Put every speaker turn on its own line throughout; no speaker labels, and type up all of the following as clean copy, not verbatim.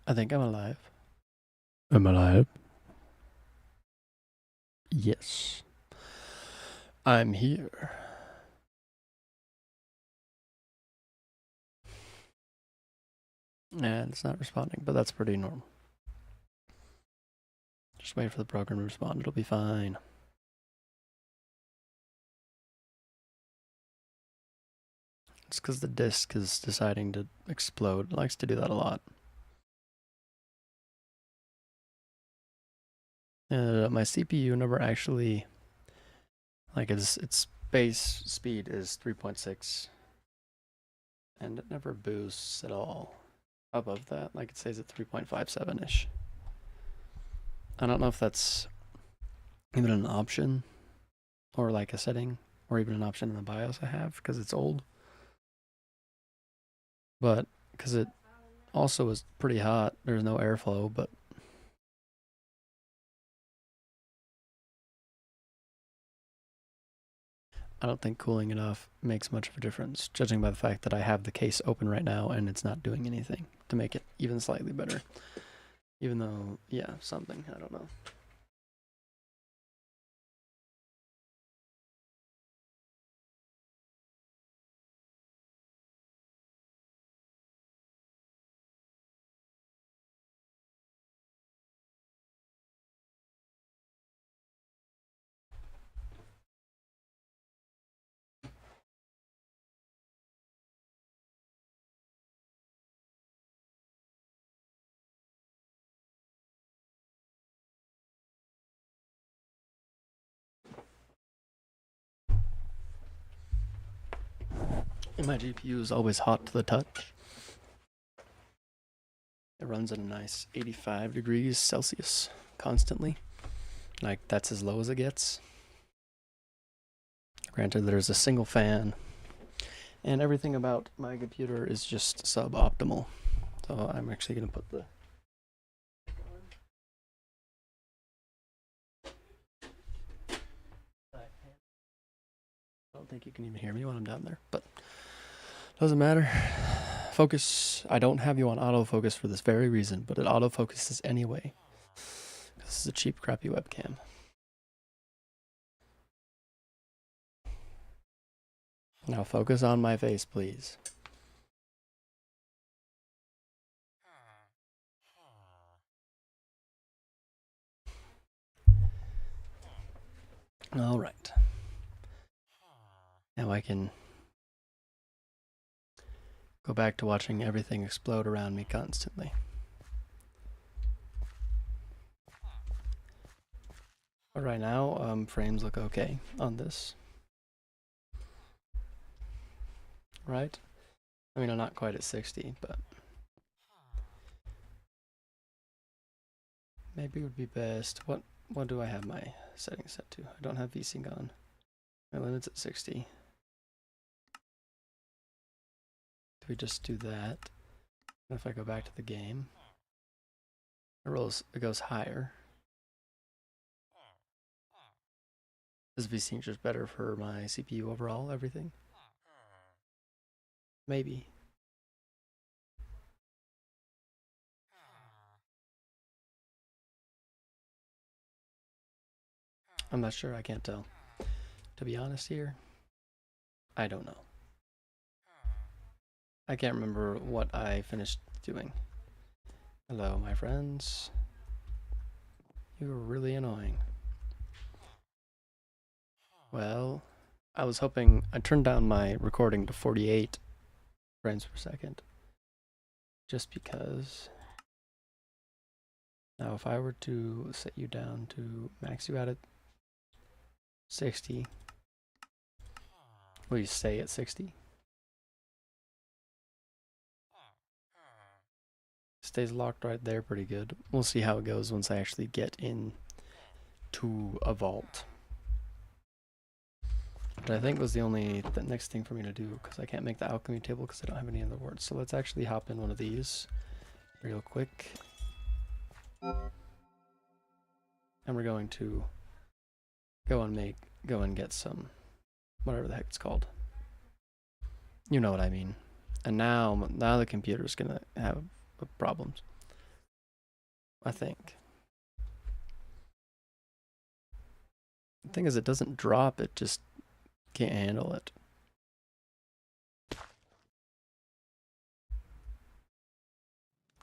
I think I'm alive. I'm alive. Yes. I'm here. And it's not responding, but that's pretty normal. Just wait for the program to respond. It'll be fine. It's because the disk is deciding to explode. It likes to do that a lot. My CPU never actually, like its base speed is 3.6, and it never boosts at all above that. Like it says at 3.57-ish. I don't know if that's even an option or like a setting or even an option in the BIOS I have because it's old. But because it also is pretty hot, there's no airflow, but I don't think cooling it off makes much of a difference, judging by the fact that I have the case open right now and it's not doing anything to make it even slightly better. Even though, yeah, something, I don't know. And my GPU is always hot to the touch. It runs at a nice 85 degrees Celsius constantly. Like, that's as low as it gets. Granted, there's a single fan, and everything about my computer is just suboptimal. So I'm actually going to put the I don't think you can even hear me when I'm down there, but doesn't matter. Focus. I don't have you on autofocus for this very reason, but it autofocuses anyway. This is a cheap, crappy webcam. Now focus on my face, please. All right. Now I can go back to watching everything explode around me constantly. But right now, frames look okay on this. Right? I mean, I'm not quite at 60, but maybe it would be best. What do I have my settings set to? I don't have VSync on. My limit's at 60. Do we just do that? And if I go back to the game, it goes higher. Is VSync just better for my CPU overall, everything? Maybe. I'm not sure, I can't tell. To be honest here, I don't know. I can't remember what I finished doing. Hello, my friends. You are really annoying. Well, I was hoping I turned down my recording to 48 frames per second. Just because. Now, if I were to set you down to max you out at 60, will you stay at 60? Stays locked right there pretty good. We'll see how it goes once I actually get in to a vault. But I think was the next thing for me to do, because I can't make the alchemy table because I don't have any other words. So let's actually hop in one of these real quick. And we're going to go and get some, whatever the heck it's called. You know what I mean. And now the computer's gonna have problems. I think. The thing is, it doesn't drop, it just can't handle it.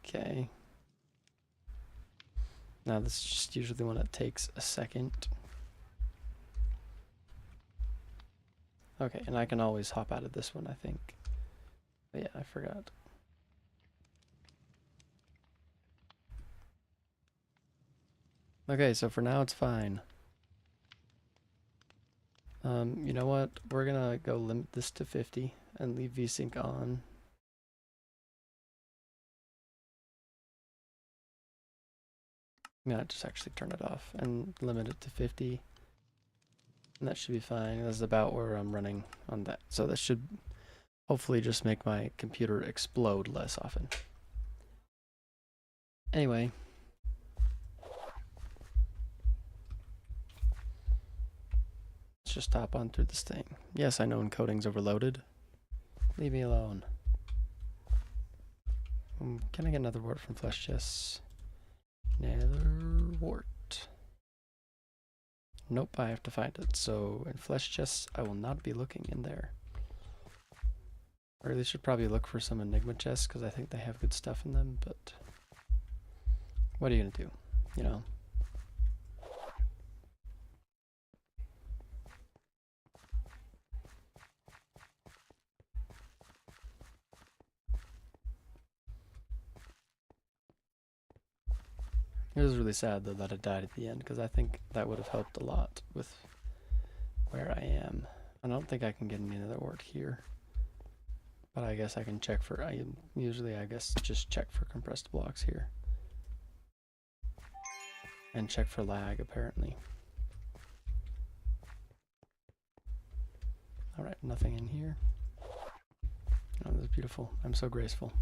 Okay. Now this is just usually when it takes a second. Okay, and I can always hop out of this one, I think. But yeah, I forgot. Okay, so for now it's fine. You know what? We're gonna go limit this to 50 and leave VSync on. Yeah, just actually turn it off and limit it to 50. And that should be fine. That's about where I'm running on that. So that should hopefully just make my computer explode less often. Anyway. Let's just hop on through this thing. Yes, I know encoding's overloaded. Leave me alone. Can I get another wart from flesh chests? Nether wart. Nope, I have to find it. So in flesh chests, I will not be looking in there. Or at least should probably look for some enigma chests because I think they have good stuff in them, but what are you gonna do? You know? It was really sad though that it died at the end because I think that would have helped a lot with where I am. I don't think I can get any other wart here. But I guess I can check for, I guess just check for compressed blocks here. And check for lag apparently. Alright, nothing in here. Oh, that's beautiful. I'm so graceful.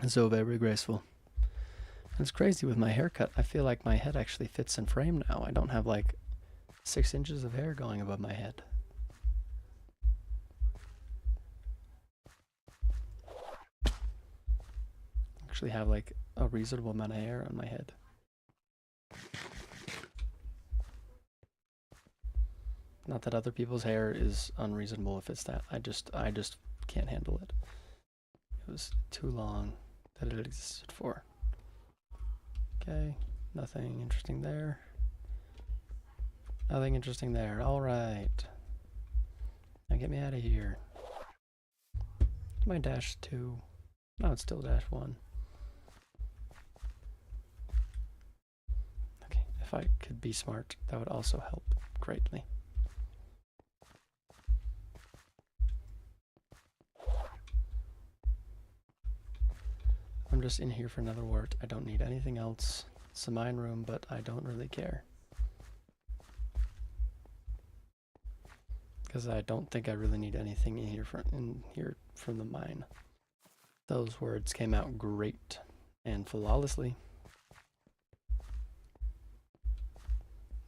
And so very graceful. And it's crazy with my haircut. I feel like my head actually fits in frame now. I don't have like 6 inches of hair going above my head. Actually have like a reasonable amount of hair on my head. Not that other people's hair is unreasonable if it's that. I just can't handle it. It was too long that it existed for. Okay, nothing interesting there. Nothing interesting there. Alright. Now get me out of here. My dash 2. No, it's still dash 1. Okay, if I could be smart, that would also help greatly. I'm just in here for another wart. I don't need anything else. It's a mine room, but I don't really care. Because I don't think I really need anything in here from the mine. Those words came out great and flawlessly.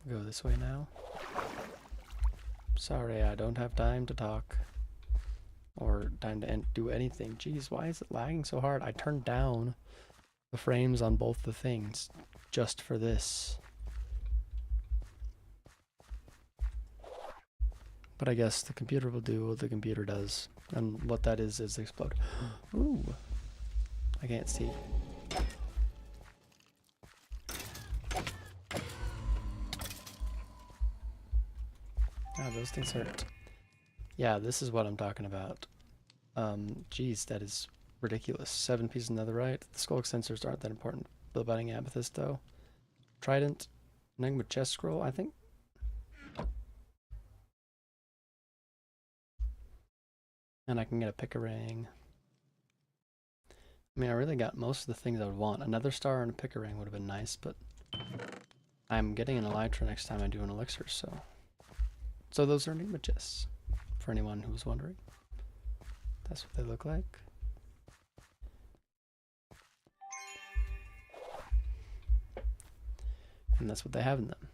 Go this way now. Sorry, I don't have time to talk. Or time to do anything. Jeez, why is it lagging so hard? I turned down the frames on both the things just for this. But I guess the computer will do what the computer does. And what that is explode. Ooh. I can't see. Ah, those things hurt. Yeah, this is what I'm talking about. Geez, that is ridiculous. 7 pieces of netherite. The skull sensors aren't that important. The budding amethyst, though. Trident. Enigma chest scroll, I think. And I can get a pick-a-ring. I mean, I really got most of the things I would want. Another star and a pick-a-ring would have been nice, but I'm getting an elytra next time I do an elixir, so. So those are enigma chests, for anyone who was wondering. That's what they look like. And that's what they have in them.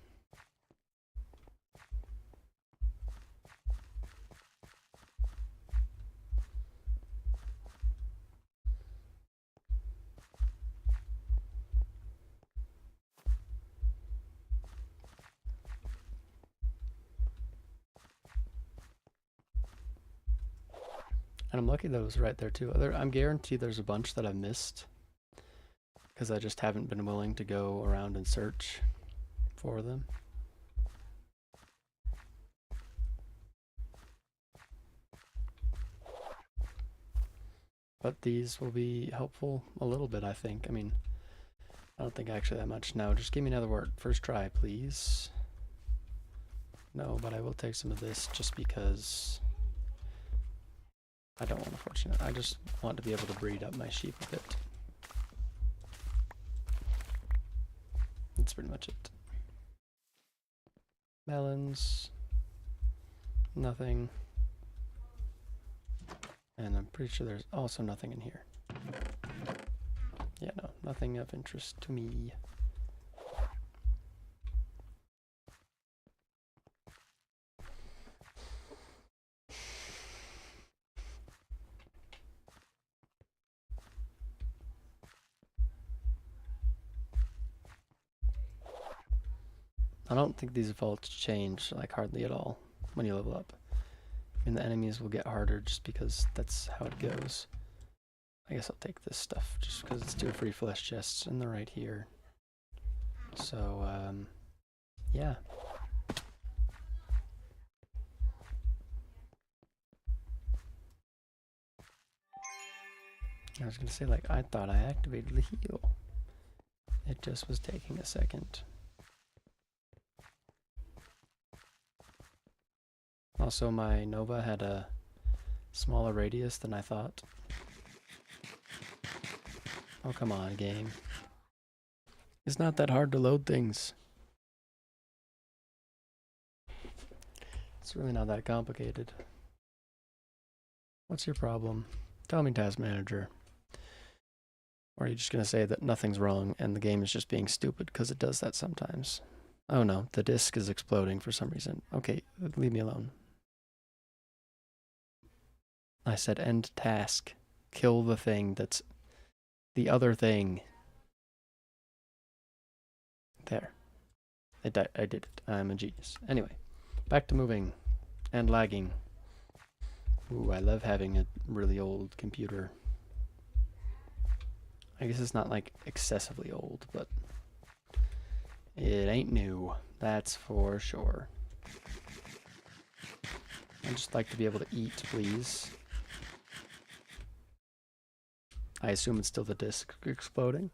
And I'm lucky that it was right there too. I'm guaranteed there's a bunch that I've missed because I just haven't been willing to go around and search for them. But these will be helpful a little bit, I think. I mean, I don't think actually that much. No, just give me another word. First try, please. No, but I will take some of this just because I don't want to fortune it. I just want to be able to breed up my sheep a bit. That's pretty much it. Melons. Nothing. And I'm pretty sure there's also nothing in here. Yeah, no, nothing of interest to me. I don't think these vaults change like hardly at all when you level up. I mean, the enemies will get harder just because that's how it goes. I guess I'll take this stuff just because it's 2 free flesh chests and they're right here. So, yeah. I was gonna say, like, I thought I activated the heal. It just was taking a second. Also, my Nova had a smaller radius than I thought. Oh, come on, game. It's not that hard to load things. It's really not that complicated. What's your problem? Tell me, Task Manager. Or are you just going to say that nothing's wrong and the game is just being stupid because it does that sometimes? Oh no, the disk is exploding for some reason. Okay, leave me alone. I said end task. Kill the thing that's the other thing. There. I did it. I'm a genius. Anyway, back to moving and lagging. Ooh, I love having a really old computer. I guess it's not like excessively old, but it ain't new. That's for sure. I'd just like to be able to eat, please. I assume it's still the disk exploding,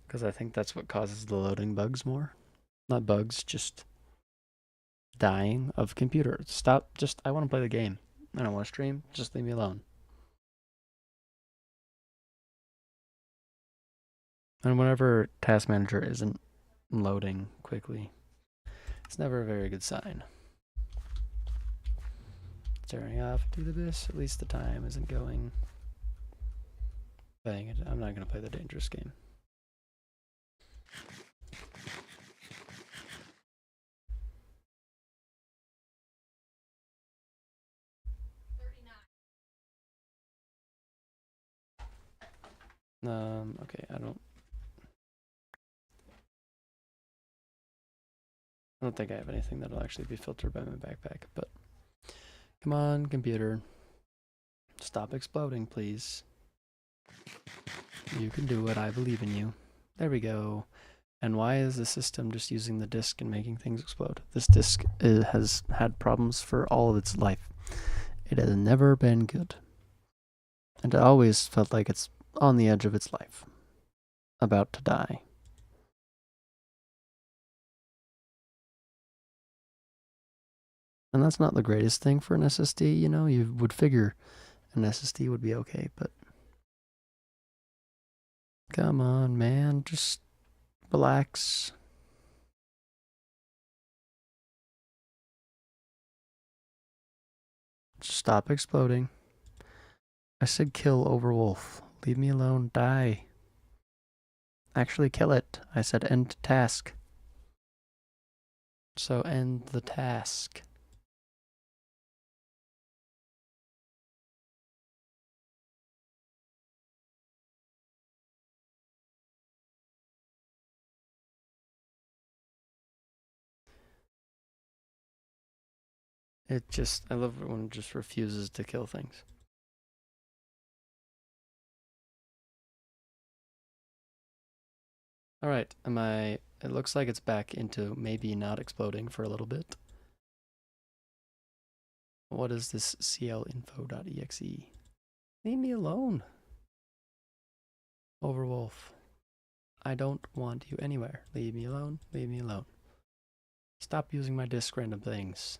because I think that's what causes the loading bugs more. Not bugs, just dying of computer. Stop, I want to play the game. I don't want to stream, just leave me alone. And whenever Task Manager isn't loading quickly, it's never a very good sign. Staring off to the abyss, at least the time isn't going. Dang it, I'm not going to play the dangerous game. Okay, I don't think I have anything that'll actually be filtered by my backpack, but come on, computer. Stop exploding, please. You can do it, I believe in you. There we go. And why is the system just using the disk and making things explode? This disk has had problems for all of its life. It has never been good. And it always felt like it's on the edge of its life. About to die. And that's not the greatest thing for an SSD, you know? You would figure an SSD would be okay, but... Come on, man. Just relax. Just stop exploding. I said kill Overwolf. Leave me alone. Die. Actually kill it. I said end task. So end the task. I love it when it just refuses to kill things. Alright, it looks like it's back into maybe not exploding for a little bit. What is this clinfo.exe? Leave me alone. Overwolf. I don't want you anywhere. Leave me alone. Leave me alone. Stop using my disk random things.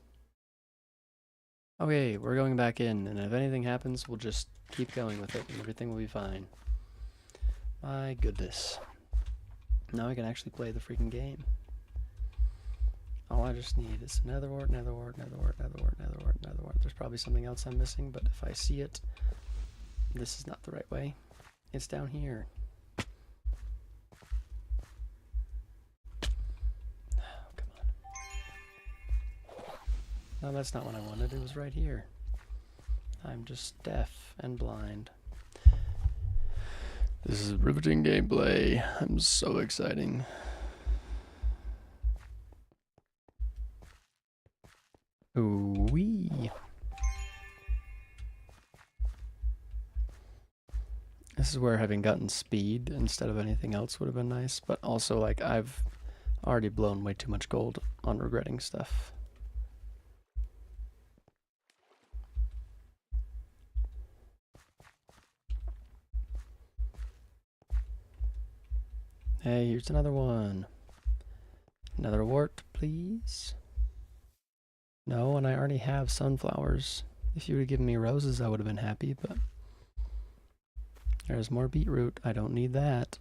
Okay, we're going back in, and if anything happens, we'll just keep going with it, and everything will be fine. My goodness. Now I can actually play the freaking game. All I just need is netherwart, netherwart, netherwart, netherwart, netherwart, netherwart. There's probably something else I'm missing, but if I see it, this is not the right way. It's down here. Come on. No, that's not what I wanted. It was right here. I'm just deaf and blind. This is riveting gameplay. I'm so exciting. Ooh-wee. This is where having gotten speed instead of anything else would have been nice, but also like I've already blown way too much gold on regretting stuff. Hey, here's another one. Another wart, please. No, and I already have sunflowers. If you would have given me roses, I would have been happy, but there's more beetroot. I don't need that.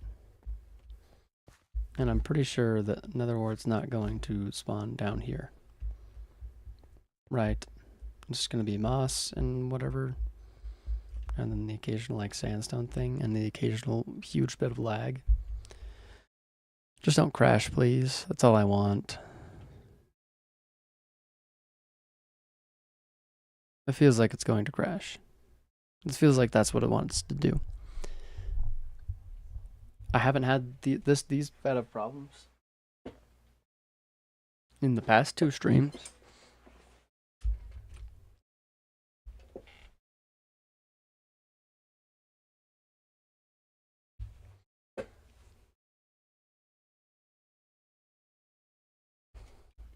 And I'm pretty sure that netherwart's not going to spawn down here. Right. It's just going to be moss and whatever. And then the occasional like sandstone thing and the occasional huge bit of lag. Just don't crash, please. That's all I want. It feels like it's going to crash. It feels like that's what it wants to do. I haven't had these bad of problems in the past 2 streams.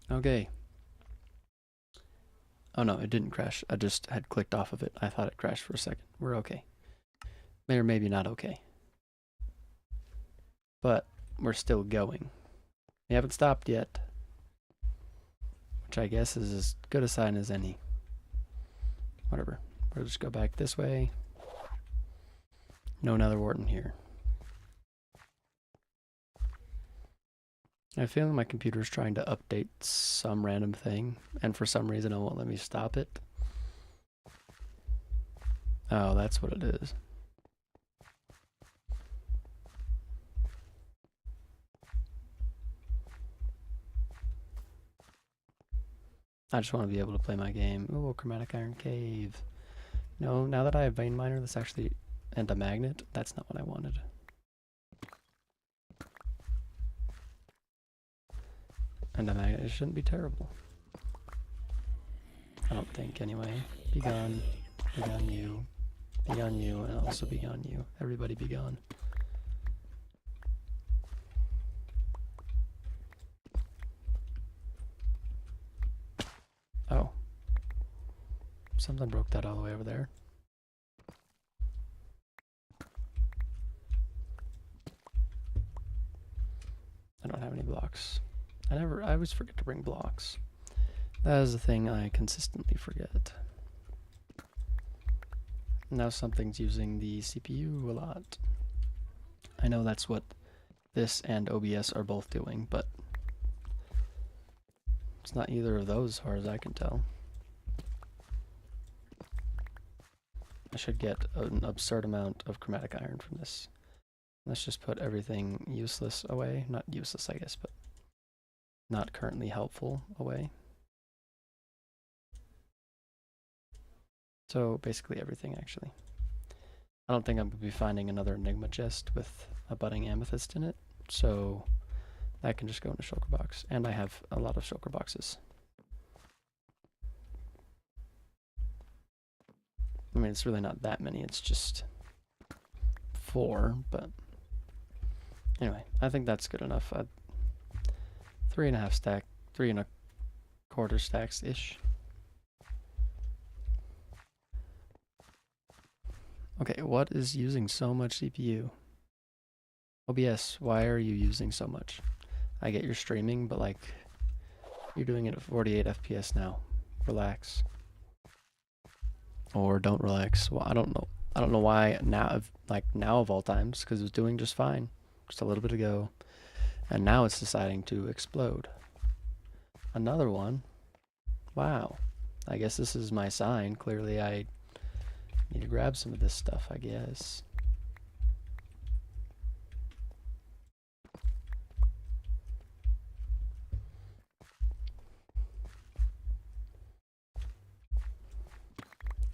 Okay. Oh no, it didn't crash. I just had clicked off of it. I thought it crashed for a second. We're okay. May or maybe not okay. But we're still going. We haven't stopped yet. Which I guess is as good a sign as any. Whatever. We'll just go back this way. No netherwart in here. I feel like my computer's trying to update some random thing, and for some reason it won't let me stop it. Oh, that's what it is. I just want to be able to play my game. Ooh, chromatic iron cave. No, now that I have vein miner, this actually, and a magnet, that's not what I wanted. And a magnet, it shouldn't be terrible. I don't think, anyway. Be gone. Be gone you. Be gone you, and also be gone you. Everybody be gone. Oh. Something broke that all the way over there. I don't have any blocks. I always forget to bring blocks. That is the thing I consistently forget. Now something's using the CPU a lot. I know that's what this and OBS are both doing, but it's not either of those as far as I can tell. I should get an absurd amount of chromatic iron from this. Let's just put everything useless away. Not useless, I guess, but not currently helpful away. So basically everything, actually. I don't think I'm going to be finding another Enigma chest with a budding amethyst in it, so that can just go in a shulker box. And I have a lot of shulker boxes. I mean, it's really not that many, it's just 4, but Anyway, I think that's good enough. 3.5 stack, 3.25 stacks ish. Okay, what is using so much CPU? OBS, why are you using so much? I get you're streaming, but like, you're doing it at 48 FPS now. Relax. Or don't relax. Well, I don't know. I don't know why now, like now of all times, because it was doing just fine just a little bit ago, and now it's deciding to explode. Another one. Wow. I guess this is my sign. Clearly, I need to grab some of this stuff, I guess.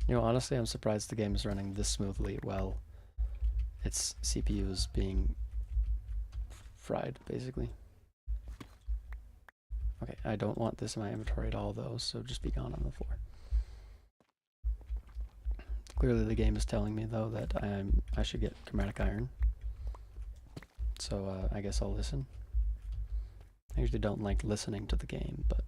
You know, honestly, I'm surprised the game is running this smoothly while its CPU is being fried, basically. Okay, I don't want this in my inventory at all, though, so just be gone on the floor. Clearly, the game is telling me, though, that I should get chromatic iron. So I guess I'll listen. I usually don't like listening to the game, but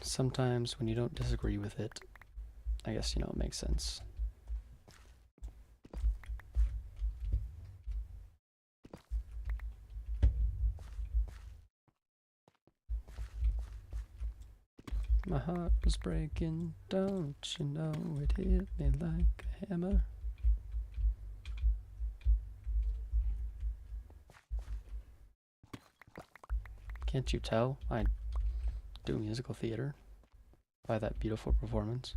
sometimes when you don't disagree with it, I guess, you know, it makes sense. My heart was breaking, don't you know, it hit me like a hammer. Can't you tell I do musical theater by that beautiful performance?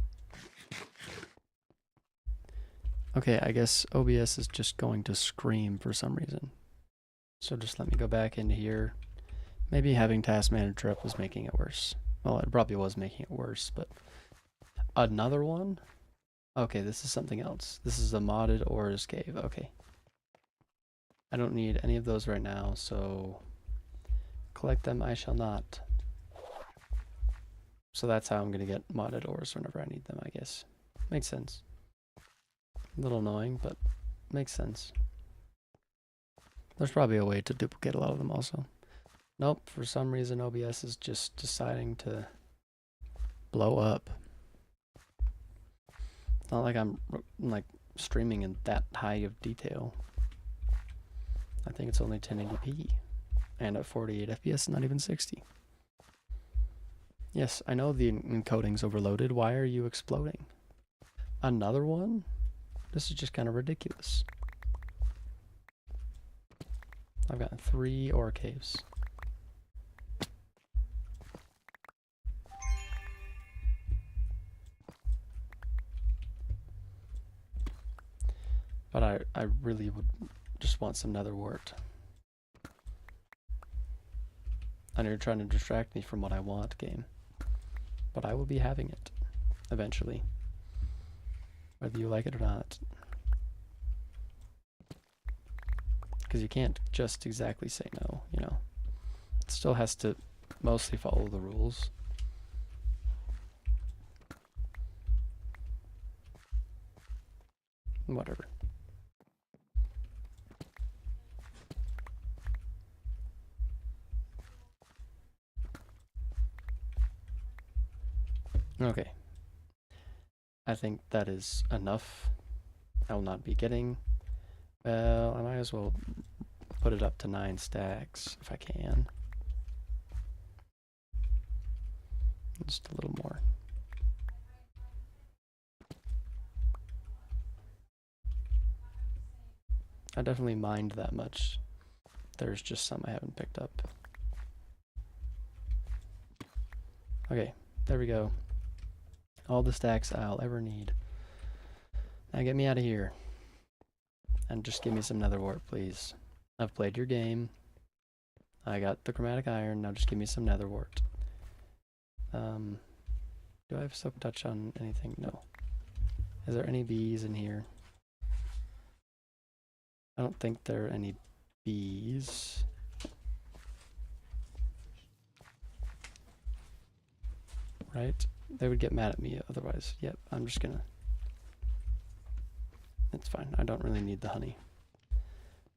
Okay, I guess OBS is just going to scream for some reason. So just let me go back into here. Maybe having Task Manager up was making it worse. Well, it probably was making it worse, but another one? Okay, this is something else. This is a modded Ores Cave. Okay. I don't need any of those right now, so collect them I shall not. So that's how I'm going to get modded ores whenever I need them, I guess. Makes sense. A little annoying, but makes sense. There's probably a way to duplicate a lot of them also. Nope, for some reason OBS is just deciding to blow up. It's not like I'm like streaming in that high of detail. I think it's only 1080p. And at 48 FPS, not even 60. Yes, I know the encoding's overloaded. Why are you exploding? Another one? This is just kind of ridiculous. I've gotten 3 ore caves. But I really would just want some nether wart. I know you're trying to distract me from what I want, game. But I will be having it eventually, whether you like it or not. Because you can't just exactly say no, you know. It still has to mostly follow the rules. Whatever. Okay. I think that is enough. I will not be getting... Well, I might as well put it up to 9 stacks if I can. Just a little more. I definitely mined that much. There's just some I haven't picked up. Okay, there we go. All the stacks I'll ever need. Now get me out of here. And just give me some nether wart, please. I've played your game. I got the chromatic iron, now just give me some nether wart. Do I have silk touch on anything? No. Is there any bees in here? I don't think there are any bees. Right? They would get mad at me otherwise. Yep, I'm just gonna... It's fine. I don't really need the honey.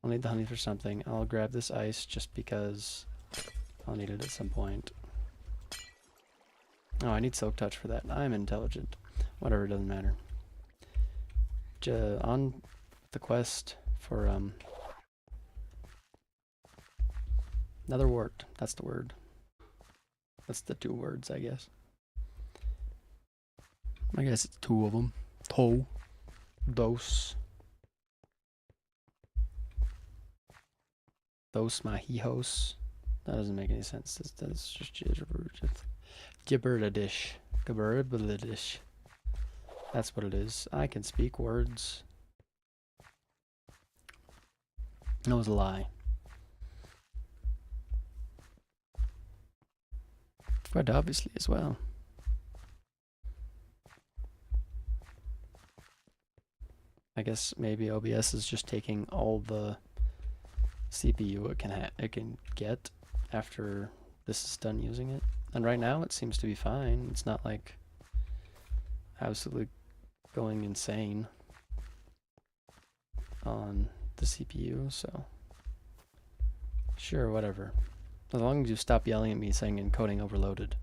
I'll need the honey for something. I'll grab this ice just because I'll need it at some point. Oh, I need Silk Touch for that. I'm intelligent. Whatever, it doesn't matter. On the quest for another wart. That's the word. That's the 2 words, I guess. I guess it's 2 of them. To. Dos. Dos mahijos. That doesn't make any sense. That's just gibberish. Gibberish. That's what it is. I can speak words. That was a lie. Quite obviously as well. I guess maybe OBS is just taking all the CPU it can get after this is done using it. And right now it seems to be fine. It's not like absolutely going insane on the CPU, so sure, whatever. As long as you stop yelling at me saying encoding overloaded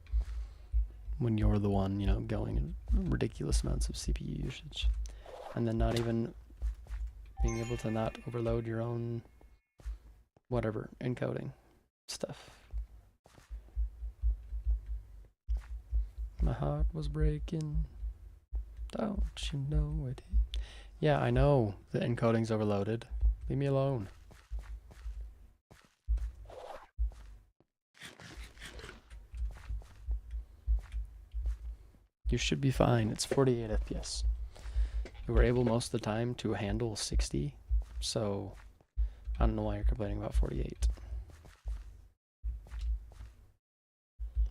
when you're the one, you know, going in ridiculous amounts of CPU usage. And then not even being able to not overload your own whatever encoding stuff. My heart was breaking. Don't you know it? Yeah, I know the encoding's overloaded. Leave me alone. You should be fine. It's 48 FPS. We were able most of the time to handle 60, so I don't know why you're complaining about 48.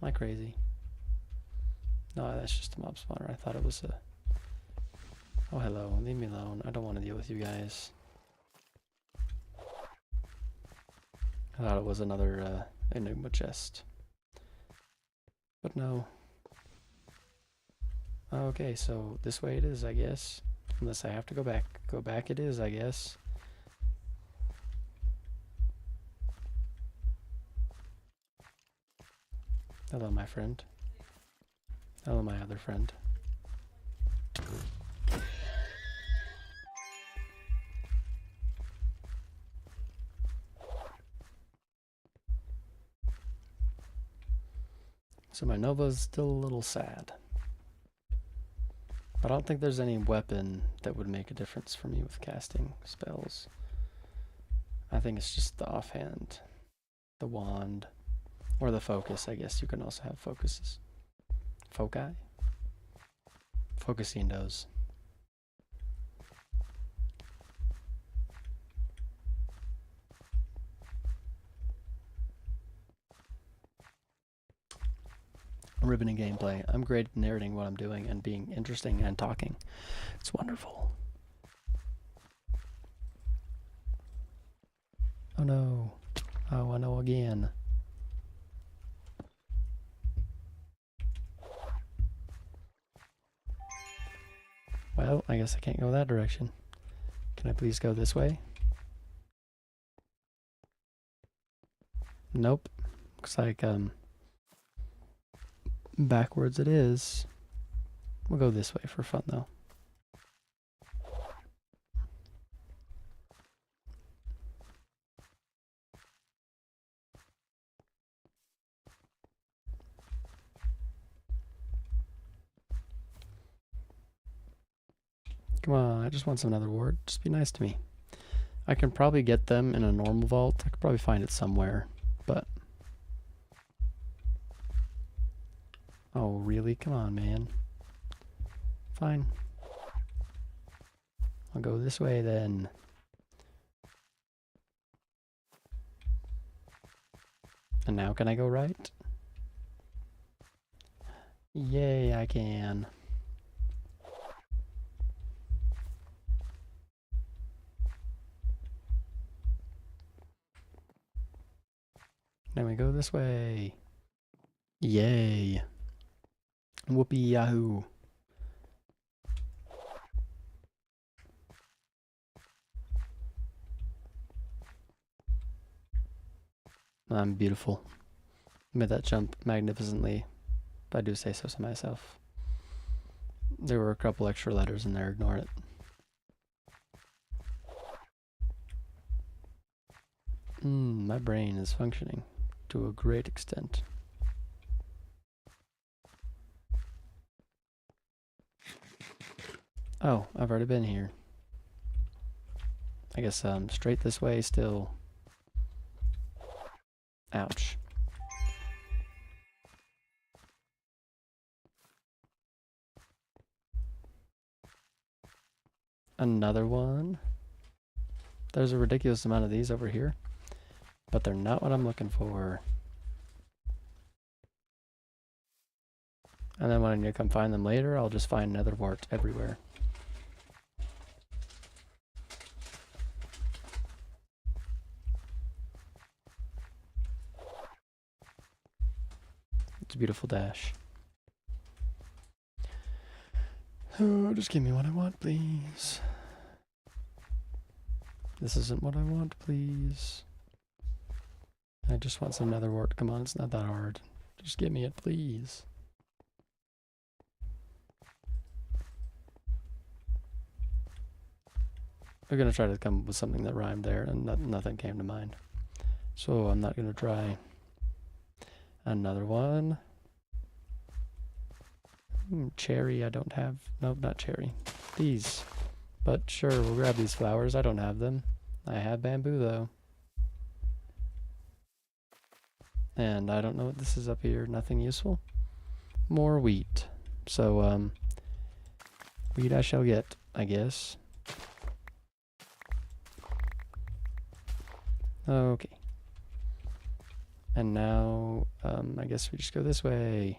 Am I crazy? No, that's just a mob spawner. I thought it was a... Oh, hello. Leave me alone. I don't want to deal with you guys. I thought it was another Enigma chest. But no. Okay, so this way it is, I guess. Unless I have to go back. Go back it is, I guess. Hello, my friend. Hello, my other friend. So my Nova's still a little sad. But I don't think there's any weapon that would make a difference for me with casting spells. I think it's just the offhand, the wand, or the focus. I guess you can also have focuses. Foci? Focusindos. Ribbon gameplay. I'm great at narrating what I'm doing and being interesting and talking. It's wonderful. Oh no. Oh, I know again. Well, I guess I can't go that direction. Can I please go this way? Nope. Looks like, backwards it is. We'll go this way for fun, though. Come on, I just want some another ward. Just be nice to me. I can probably get them in a normal vault. I could probably find it somewhere, but... Oh, really? Come on, man. Fine. I'll go this way then. And now can I go right? Yay, I can. Then we go this way. Yay. Whoopee yahoo. I'm beautiful. Made that jump magnificently, if I do say so myself. There were a couple extra letters in there, ignore it. My brain is functioning to a great extent. Oh, I've already been here. I guess straight this way still. Ouch. Another one. There's a ridiculous amount of these over here, but they're not what I'm looking for. And then when I need to come find them later, I'll just find nether wart everywhere. It's a beautiful dash. Oh, just give me what I want, please. This isn't what I want, please. I just want some nether wart. Come on, it's not that hard. Just give me it, please. I'm gonna try to come up with something that rhymed there, and nothing came to mind. So I'm not gonna try. Another one. Cherry, I don't have. Nope, not cherry. These. But sure, we'll grab these flowers. I don't have them. I have bamboo, though. And I don't know what this is up here. Nothing useful. More wheat. So, wheat I shall get, I guess. Okay. And now, I guess we just go this way.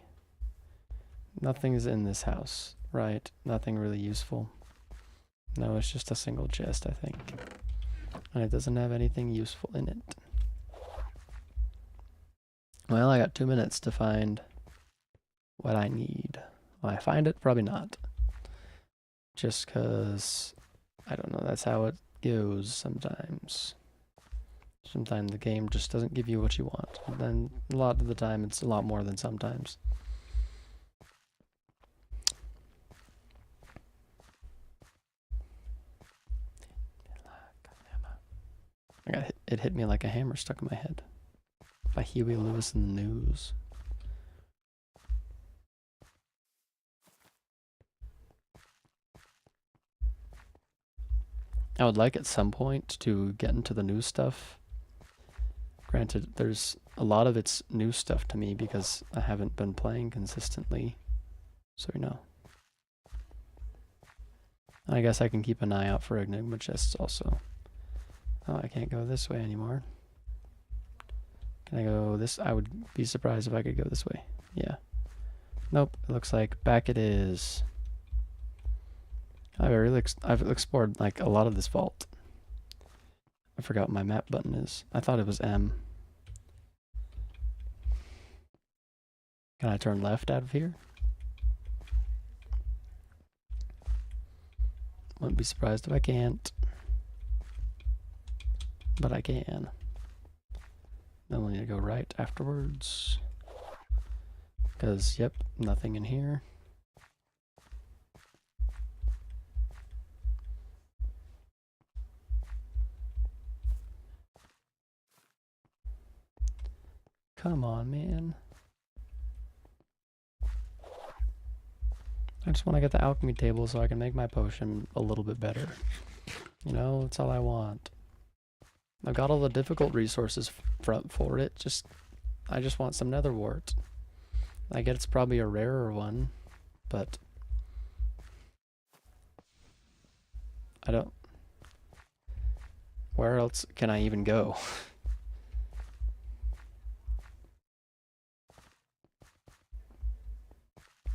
Nothing's in this house, right? Nothing really useful. No, it's just a single chest, I think. And it doesn't have anything useful in it. Well, I got 2 minutes to find what I need. Will I find it? Probably not. Just because, I don't know, that's how it goes sometimes. Sometimes the game just doesn't give you what you want. And then a lot of the time, it's a lot more than sometimes. It hit me like a hammer stuck in my head. By Huey Lewis in the News. I would like at some point to get into the new stuff. Granted, there's a lot of it's new stuff to me because I haven't been playing consistently. So, you know. I guess I can keep an eye out for Enigma chests also. Oh, I can't go this way anymore. Can I go this? I would be surprised if I could go this way. Yeah. Nope, it looks like back it is. I've explored like a lot of this vault. I forgot what my map button is. I thought it was M. Can I turn left out of here? Wouldn't be surprised if I can't. But I can. Then we'll need to go right afterwards. Because, yep, nothing in here. Come on, man. I just want to get the alchemy table so I can make my potion a little bit better. You know, that's all I want. I've got all the difficult resources for it. I just want some nether wart. I get it's probably a rarer one, but I don't. Where else can I even go?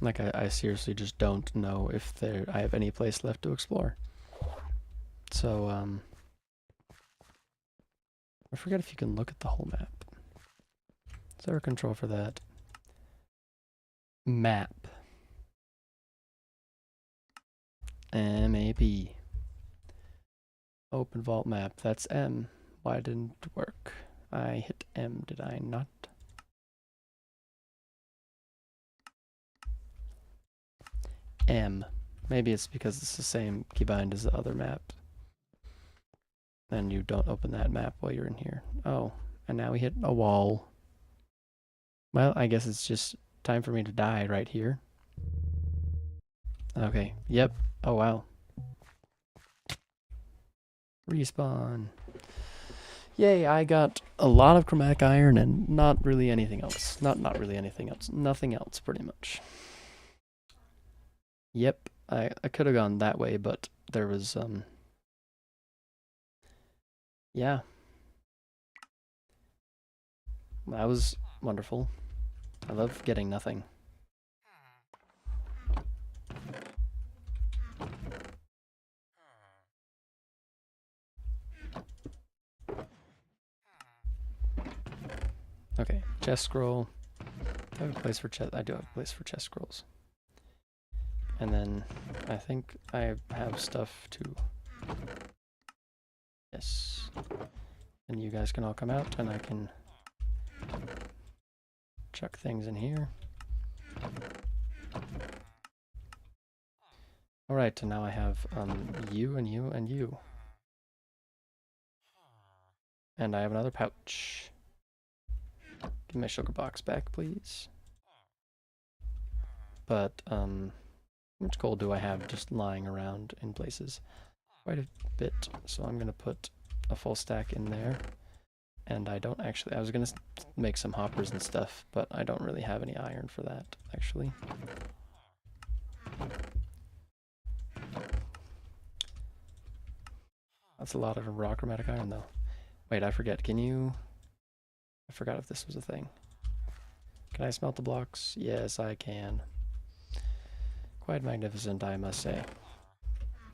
Like, I seriously just don't know if I have any place left to explore. So, I forget if you can look at the whole map. Is there a control for that? Map. M-A-P. Open vault map. That's M. Why didn't it work? I hit M, did I not? M. Maybe it's because it's the same keybind as the other map. And you don't open that map while you're in here. Oh, and now we hit a wall. Well, I guess it's just time for me to die right here. Okay, yep. Oh, wow. Respawn. Yay, I got a lot of chromatic iron and not really anything else. Not really anything else. Nothing else, pretty much. Yep, I could have gone that way, but there was, yeah. That was wonderful. I love getting nothing. Okay, chest scroll. I have a place for chest. I do have a place for chest scrolls. And then I think I have stuff to. Yes. And you guys can all come out, and I can chuck things in here. All right, and now I have you and you and you. And I have another pouch. Give me my sugar box back, please. But how much gold do I have just lying around in places? Quite a bit. So I'm gonna put a full stack in there. And I don't actually, I was gonna make some hoppers and stuff, but I don't really have any iron for that, actually. That's a lot of raw chromatic iron, though. Wait, I forget. Can you... I forgot if this was a thing. Can I smelt the blocks? Yes, I can. Quite magnificent, I must say.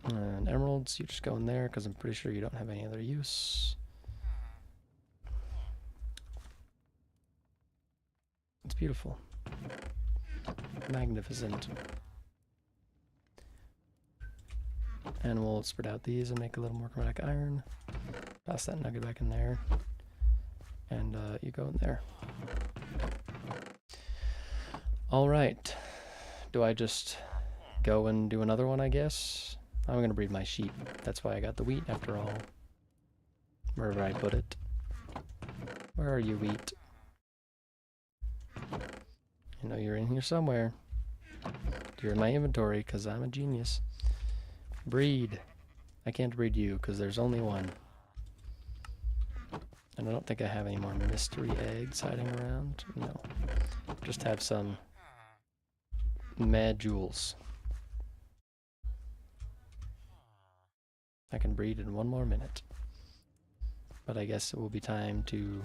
And emeralds, you just go in there, because I'm pretty sure you don't have any other use. It's beautiful. Magnificent. And we'll spread out these and make a little more chromatic iron. Pass that nugget back in there. And you go in there. Alright. Do I just go and do another one, I guess? I'm gonna breed my sheep. That's why I got the wheat after all. Wherever I put it. Where are you, wheat? I know you're in here somewhere. You're in my inventory because I'm a genius. Breed. I can't breed you because there's only one. And I don't think I have any more mystery eggs hiding around. No. Just have some mad jewels. I can breed in one more minute. But I guess it will be time to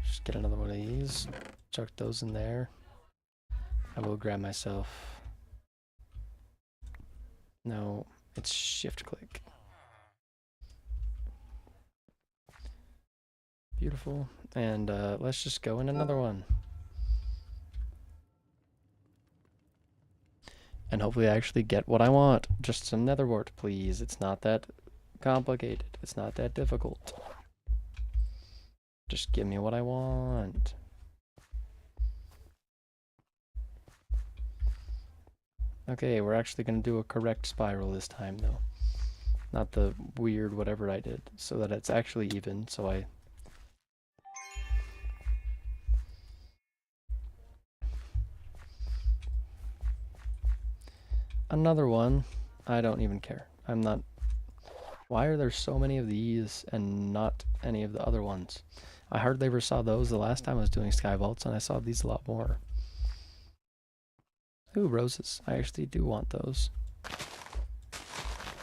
just get another one of these. Chuck those in there. I will grab myself. No, it's shift click. Beautiful. And let's just go in another one. And hopefully I actually get what I want. Just some nether wart, please. It's not that complicated. It's not that difficult. Just give me what I want. Okay, we're actually going to do a correct spiral this time, though. Not the weird whatever I did, so that it's actually even, so I... Another one. I don't even care. I'm not... Why are there so many of these and not any of the other ones? I hardly ever saw those the last time I was doing sky vaults, and I saw these a lot more. Ooh, roses. I actually do want those.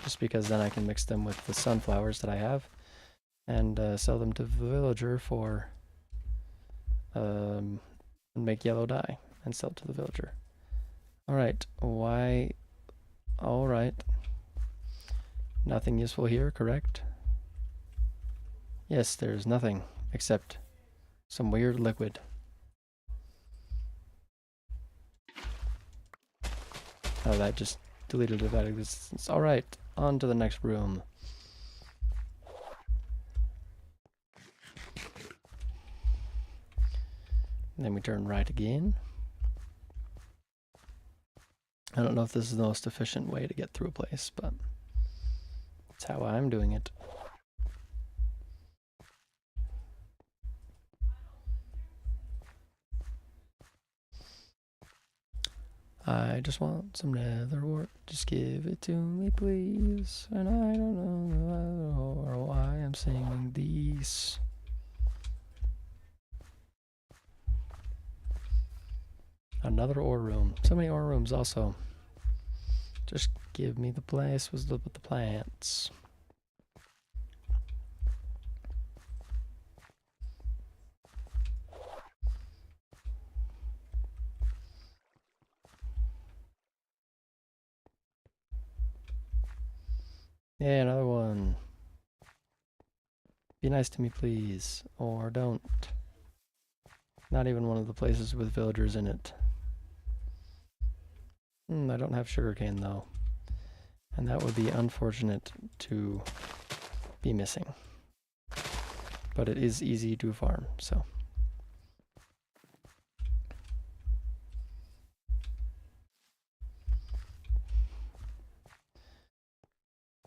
Just because then I can mix them with the sunflowers that I have and sell them to the villager for and make yellow dye and sell it to the villager. Alright, why? Alright. Nothing useful here, correct? Yes, there's nothing except some weird liquid. Oh, that just deleted it out of existence. Alright, on to the next room. And then we turn right again. I don't know if this is the most efficient way to get through a place, but that's how I'm doing it. I just want some nether wart. Just give it to me, please. And I don't know why I'm singing these. Another ore room. So many ore rooms also. Just give me the place with the plants. Yeah, another one. Be nice to me, please. Or don't. Not even one of the places with villagers in it. I don't have sugarcane though. And that would be unfortunate to be missing. But it is easy to farm, so.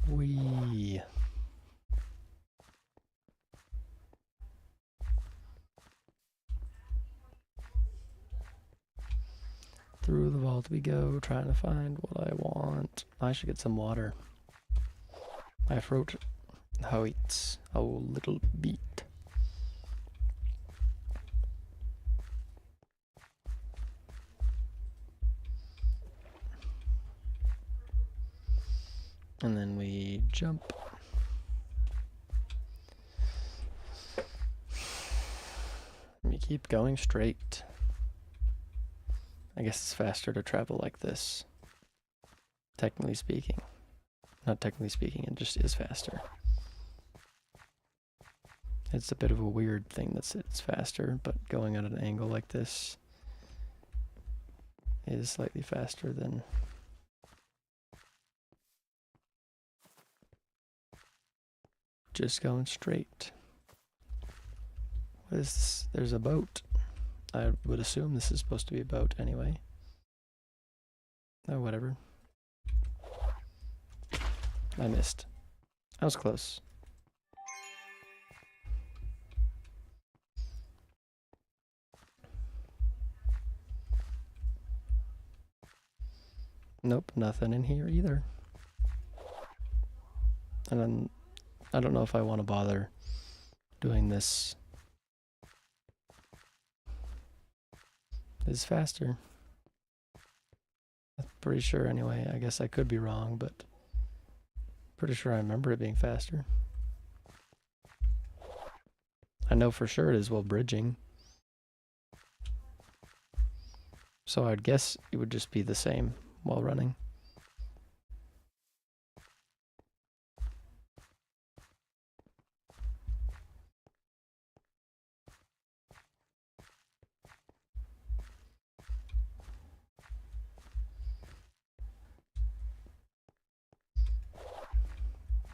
Wee. Through the vault we go, trying to find what I want. I should get some water. My throat hurts a little bit. And then we jump. We keep going straight. I guess it's faster to travel like this. Technically speaking. Not technically speaking, it just is faster. It's a bit of a weird thing that it's faster, but going at an angle like this is slightly faster than just going straight. What is this? There's a boat. I would assume this is supposed to be a boat anyway. Oh, whatever. I missed. I was close. Nope, nothing in here either. And then I don't know if I want to bother doing this. It's faster. I'm pretty sure anyway. I guess I could be wrong, but pretty sure I remember it being faster. I know for sure it is while bridging. So I'd guess it would just be the same while running.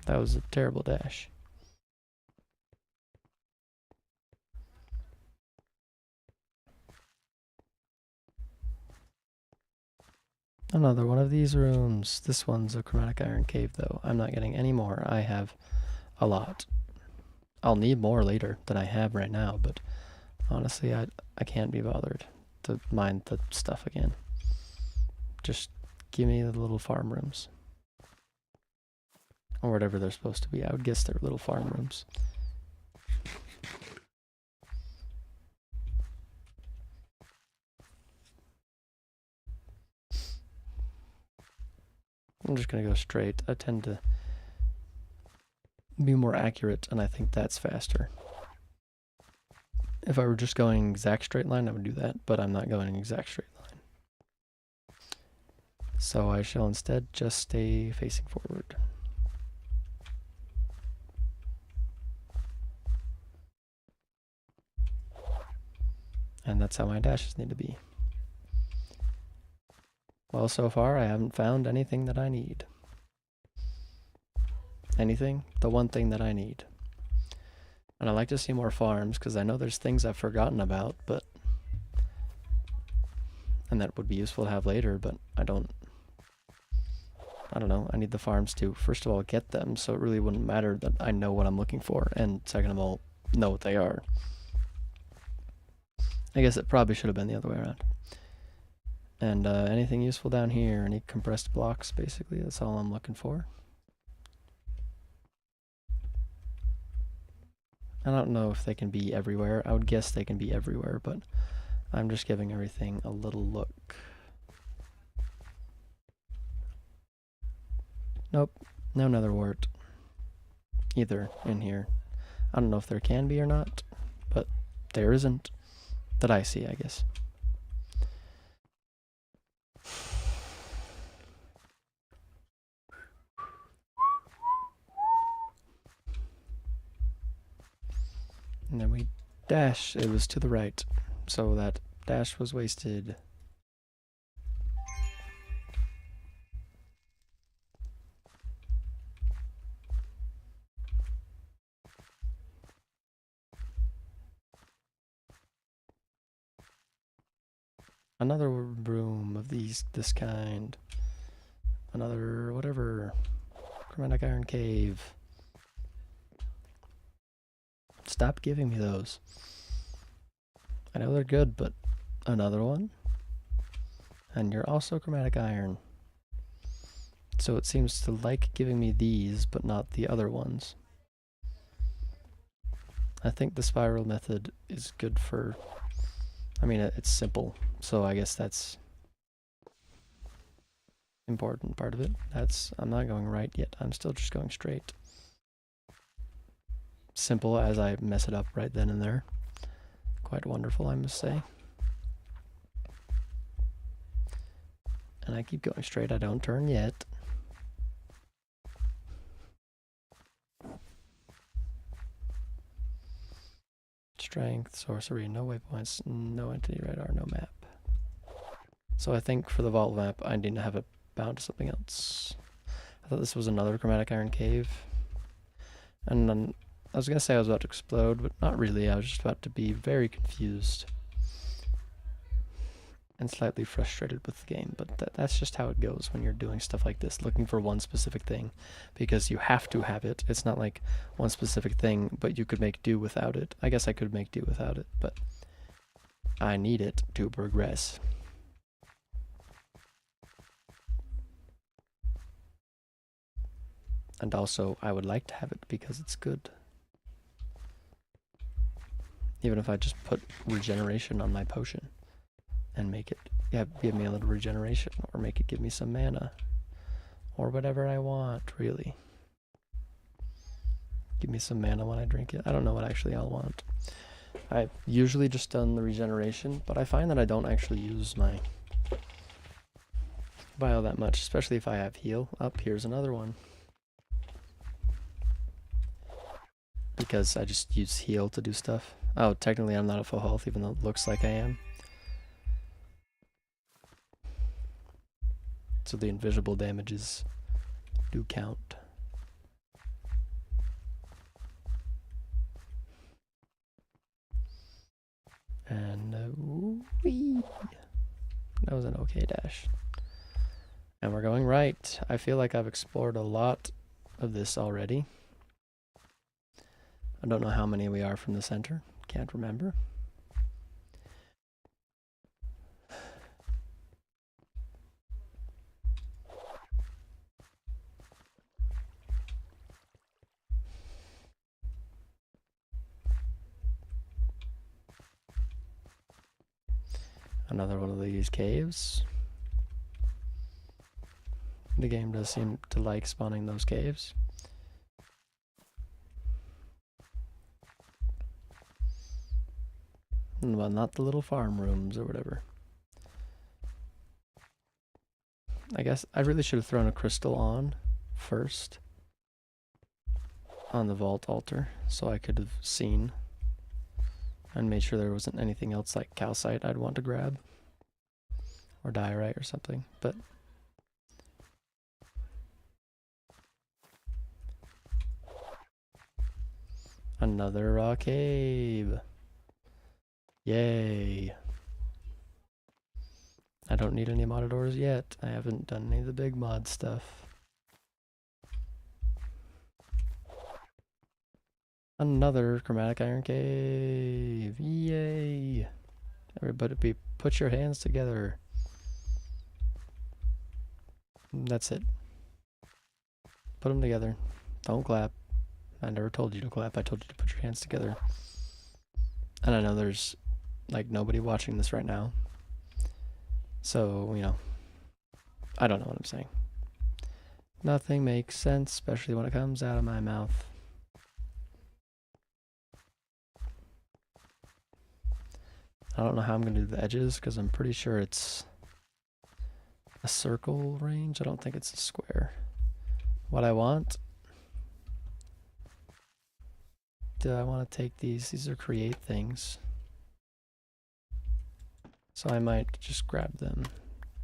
That was a terrible dash. Another one of these rooms. This one's a chromatic iron cave though. I'm not getting any more. I have a lot. I'll need more later than I have right now, but honestly I can't be bothered to mine the stuff again. Just give me the little farm rooms. Or whatever they're supposed to be. I would guess they're little farm rooms. I'm just going to go straight. I tend to be more accurate, and I think that's faster. If I were just going exact straight line, I would do that, but I'm not going exact straight line. So I shall instead just stay facing forward. And that's how my dashes need to be. Well, so far I haven't found anything that I need. Anything? The one thing that I need. And I like to see more farms, because I know there's things I've forgotten about, but and that would be useful to have later, but I don't know, I need the farms to, first of all, get them, so it really wouldn't matter that I know what I'm looking for, and second of all, know what they are. I guess it probably should have been the other way around. And anything useful down here, any compressed blocks, basically, that's all I'm looking for. I don't know if they can be everywhere. I would guess they can be everywhere, but I'm just giving everything a little look. Nope, no nether wart either in here. I don't know if there can be or not, but there isn't that I see, I guess. And then we dash. It was to the right, so that dash was wasted. Another room of this kind. Another whatever. Chromatic iron cave. Stop giving me those. I know they're good, but another one? And you're also chromatic iron. So it seems to like giving me these, but not the other ones. I think the spiral method is good for... I mean, it's simple, so I guess that's important part of it. I'm not going right yet. I'm still just going straight. Simple as I mess it up right then and there. Quite wonderful, I must say. And I keep going straight. I don't turn yet. Strength, sorcery, no waypoints, no entity radar, no map. So I think for the vault map, I need to have it bound to something else. I thought this was another chromatic iron cave. And then I was going to say I was about to explode, but not really. I was just about to be very confused and slightly frustrated with the game. But that's just how it goes when you're doing stuff like this, looking for one specific thing, because you have to have it. It's not like one specific thing, but you could make do without it. I guess I could make do without it, but I need it to progress. And also, I would like to have it because it's good. Even if I just put regeneration on my potion and make it give me a little regeneration, or make it give me some mana, or whatever I want, really. Give me some mana when I drink it. I don't know what actually I'll want. I've usually just done the regeneration, but I find that I don't actually use my bio that much, especially if I have heal. Up here's another one. Because I just use heal to do stuff. Oh, technically I'm not at full health, even though it looks like I am. So the invisible damages do count. And whee! That was an okay dash. And we're going right. I feel like I've explored a lot of this already. I don't know how many we are from the center. Can't remember. Another one of these caves. The game does seem to like spawning those caves. Well, not the little farm rooms or whatever. I guess I really should have thrown a crystal on first on the vault altar, so I could have seen and made sure there wasn't anything else like calcite I'd want to grab, or diorite or something. But another cave. Yay. I don't need any modded ores yet. I haven't done any of the big mod stuff. Another chromatic iron cave. Yay! Everybody put your hands together. That's it. Put them together. Don't clap. I never told you to clap. I told you to put your hands together. And I know there's like nobody watching this right now. So, you know, I don't know what I'm saying. Nothing makes sense, especially when it comes out of my mouth. I don't know how I'm going to do the edges because I'm pretty sure it's a circle range. I don't think it's a square. What I want, do I want to take these? These are create things. So I might just grab them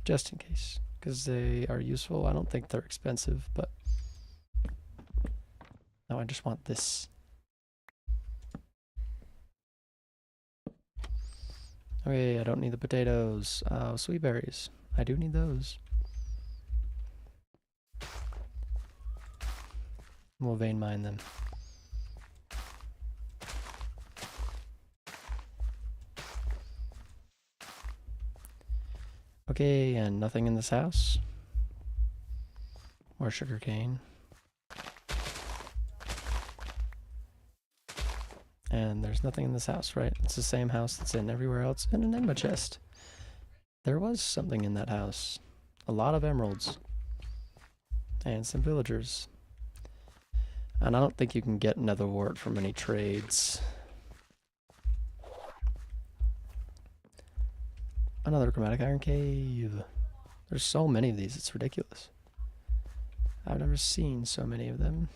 just in case because they are useful. I don't think they're expensive, but no, I just want this. Okay, I don't need the potatoes. Sweet berries. I do need those. We'll vein mine them. Okay, and nothing in this house. Or sugarcane. And there's nothing in this house, right? It's the same house that's in everywhere else. And an enigma chest. There was something in that house. A lot of emeralds. And some villagers. And I don't think you can get nether wart from any trades. Another chromatic iron cave. There's so many of these, it's ridiculous. I've never seen so many of them.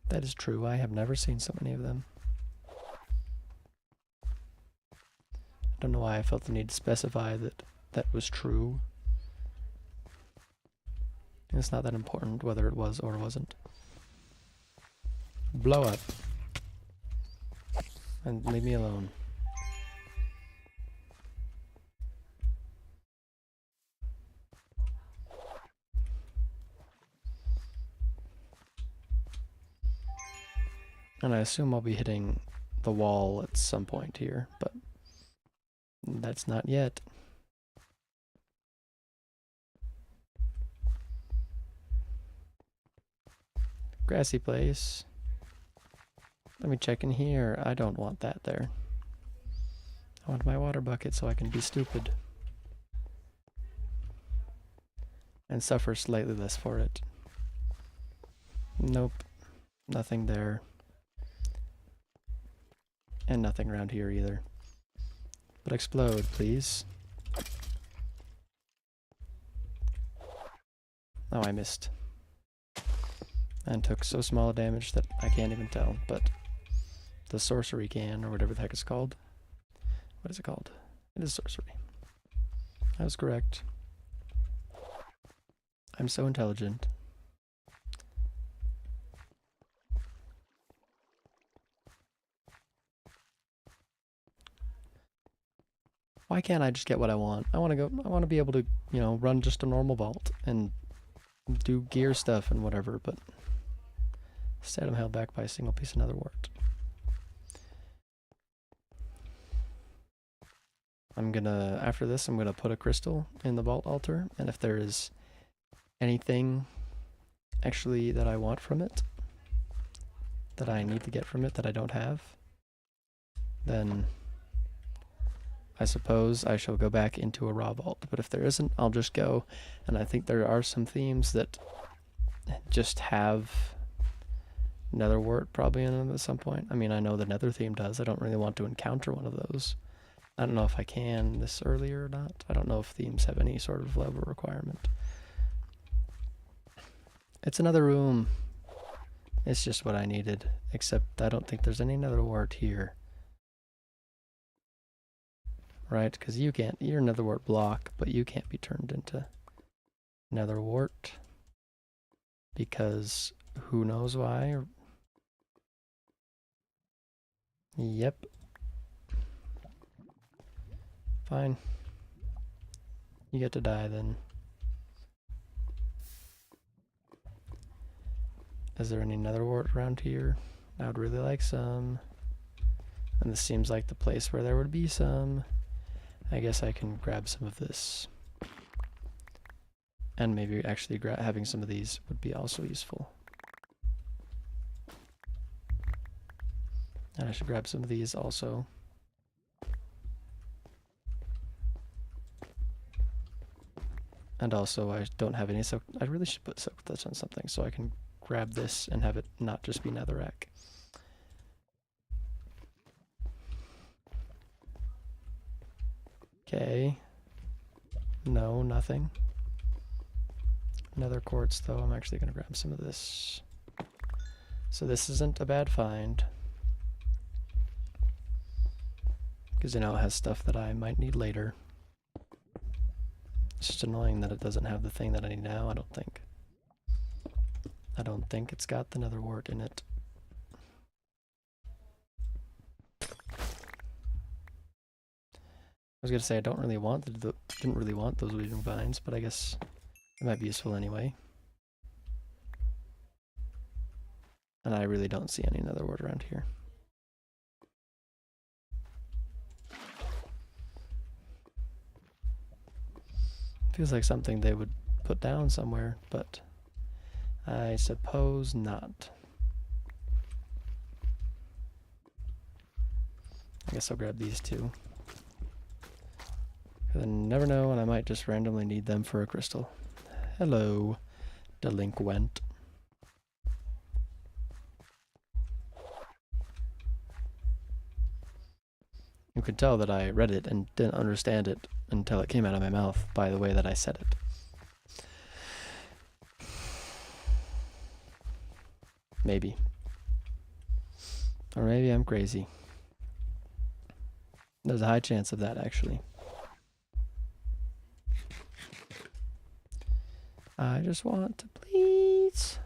That is true, I have never seen so many of them. I don't know why I felt the need to specify that that was true. It's not that important whether it was or wasn't. Blow up. And leave me alone. And I assume I'll be hitting the wall at some point here, but that's not yet. Grassy place. Let me check in here. I don't want that there. I want my water bucket so I can be stupid. And suffer slightly less for it. Nope. Nothing there. And nothing around here either. But explode, please. Oh, I missed. And took so small a damage that I can't even tell, but the sorcery can, or whatever the heck it's called. What is it called? It is sorcery. I was correct. I'm so intelligent. Why can't I just get what I want? I want to be able to, you know, run just a normal vault and do gear stuff and whatever, but instead I'm held back by a single piece of nether wart. After this, I'm gonna put a crystal in the vault altar, and if there is anything actually that I want from it, that I need to get from it that I don't have, then I suppose I shall go back into a raw vault. But if there isn't, I'll just go, and I think there are some themes that just have nether wart probably in them at some point. I mean, I know the nether theme does. I don't really want to encounter one of those. I don't know if I can this early or not. I don't know if themes have any sort of level requirement. It's another room. It's just what I needed, except I don't think there's any nether wart here. Right? Because you can't, you're a nether wart block, but you can't be turned into nether wart. Because who knows why? Yep. Fine. You get to die then. Is there any nether wart around here? I would really like some. And this seems like the place where there would be some. I guess I can grab some of this. And maybe actually having some of these would be also useful. And I should grab some of these also. And also I don't have any silk. I really should put silk touch on something so I can grab this and have it not just be netherrack. Okay. No, nothing. Nether quartz though. I'm actually going to grab some of this. So this isn't a bad find. Because, you know, it has stuff that I might need later. It's just annoying that it doesn't have the thing that I need now, I don't think. I don't think it's got the nether wart in it. I was gonna say I didn't really want those weaving vines, but I guess it might be useful anyway. And I really don't see any nether wart around here. Feels like something they would put down somewhere, but I suppose not. I guess I'll grab these two. I never know, and I might just randomly need them for a crystal. Hello, delinquent. You could tell that I read it and didn't understand it until it came out of my mouth by the way that I said it. Maybe. Or maybe I'm crazy. There's a high chance of that, actually. I just want to please.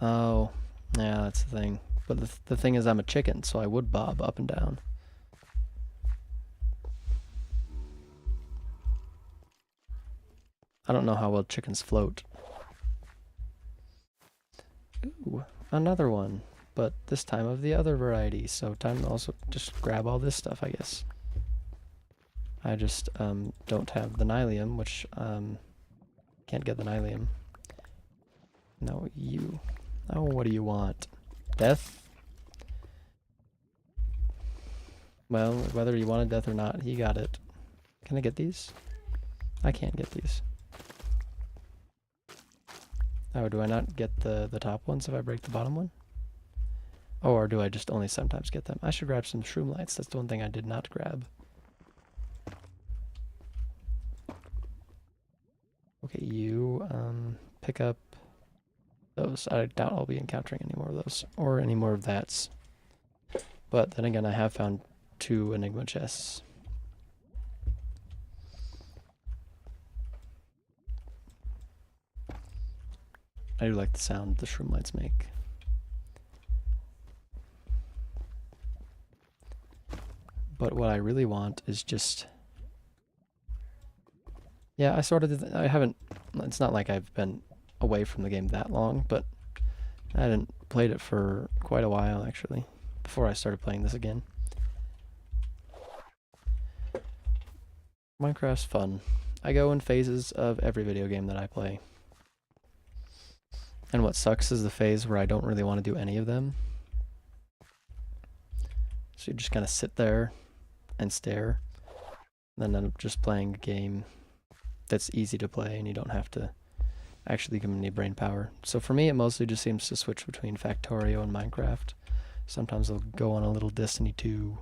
Oh, yeah, that's the thing. But the thing is I'm a chicken, so I would bob up and down. I don't know how well chickens float. Ooh, another one. But this time of the other variety, so time to also just grab all this stuff, I guess. I just don't have the nylium, which can't get the nylium. No, you. Oh, what do you want? Death? Well, whether you wanted death or not, he got it. Can I get these? I can't get these. Oh, do I not get the top ones if I break the bottom one? Oh, or do I just only sometimes get them? I should grab some shroom lights. That's the one thing I did not grab. Okay, you pick up those. I doubt I'll be encountering any more of those or any more of that. But then again, I have found 2 enigma chests. I do like the sound the shroom lights make. But what I really want is just... Yeah, I sort of did. I haven't... It's not like I've been away from the game that long, but I hadn't played it for quite a while, actually, before I started playing this again. Minecraft's fun. I go in phases of every video game that I play. And what sucks is the phase where I don't really want to do any of them. So you just kind of sit there and stare, and then end up just playing a game that's easy to play and you don't have to actually give any brain power. So for me, it mostly just seems to switch between Factorio and Minecraft. Sometimes I'll go on a little Destiny 2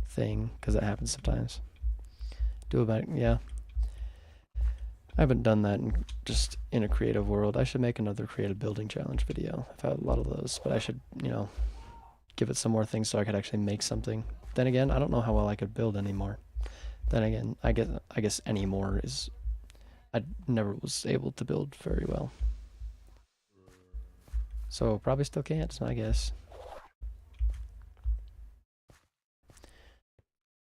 thing, because that happens sometimes. Yeah. I haven't done that just in a creative world. I should make another creative building challenge video. I've had a lot of those, but I should, you know, give it some more things so I could actually make something. Then again, I don't know how well I could build anymore. Then again, I guess anymore is... I never was able to build very well. So probably still can't, I guess.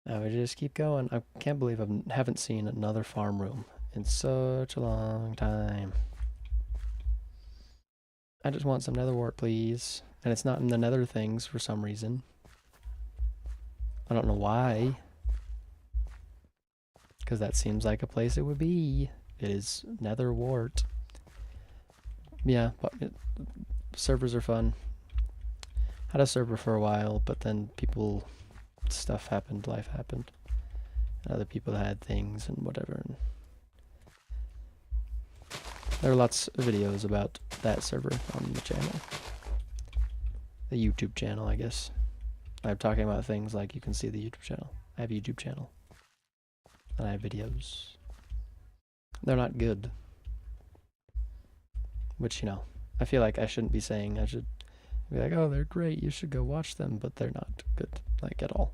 Now we just keep going. I can't believe I haven't seen another farm room in such a long time. I just want some nether wart, please. And it's not in the nether things for some reason. I don't know why. Because that seems like a place it would be. It is nether wart. Yeah, but servers are fun. Had a server for a while, but then stuff happened, life happened. And other people had things and whatever. And there are lots of videos about that server on the channel. The YouTube channel, I guess. I'm talking about things like you can see the YouTube channel. I have a YouTube channel. And I have videos. They're not good. Which, you know, I feel like I shouldn't be saying. I should be like, oh, they're great, you should go watch them, but they're not good, like, at all.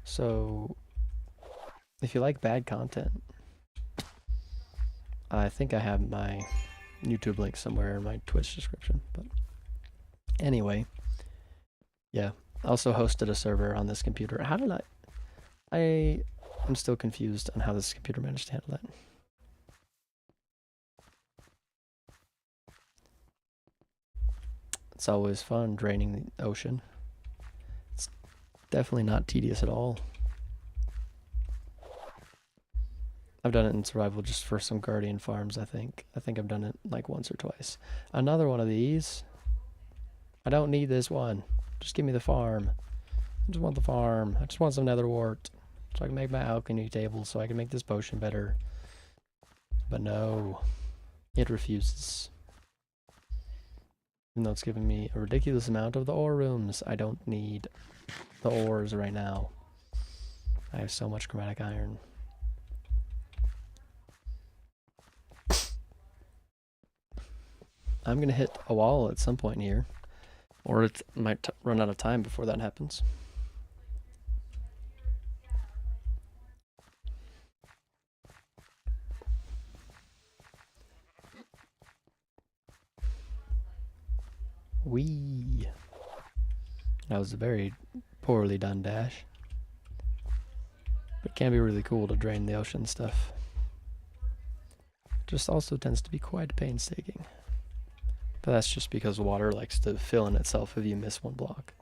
So, if you like bad content, I think I have my YouTube link somewhere in my Twitch description, but anyway, yeah. I also hosted a server on this computer. How did I'm still confused on how this computer managed to handle that. It's always fun draining the ocean. It's definitely not tedious at all. I've done it in survival just for some guardian farms, I think. I think I've done it like once or twice. Another one of these. I don't need this one. Just give me the farm. I just want the farm. I just want some nether wart. So I can make my alchemy table so I can make this potion better. But no. It refuses. Even though it's giving me a ridiculous amount of the ore rooms. I don't need the ores right now. I have so much chromatic iron. I'm gonna hit a wall at some point here. Or it might run out of time before that happens. Whee! That was a very poorly done dash. But it can be really cool to drain the ocean stuff. Just also tends to be quite painstaking. But that's just because water likes to fill in itself if you miss one block.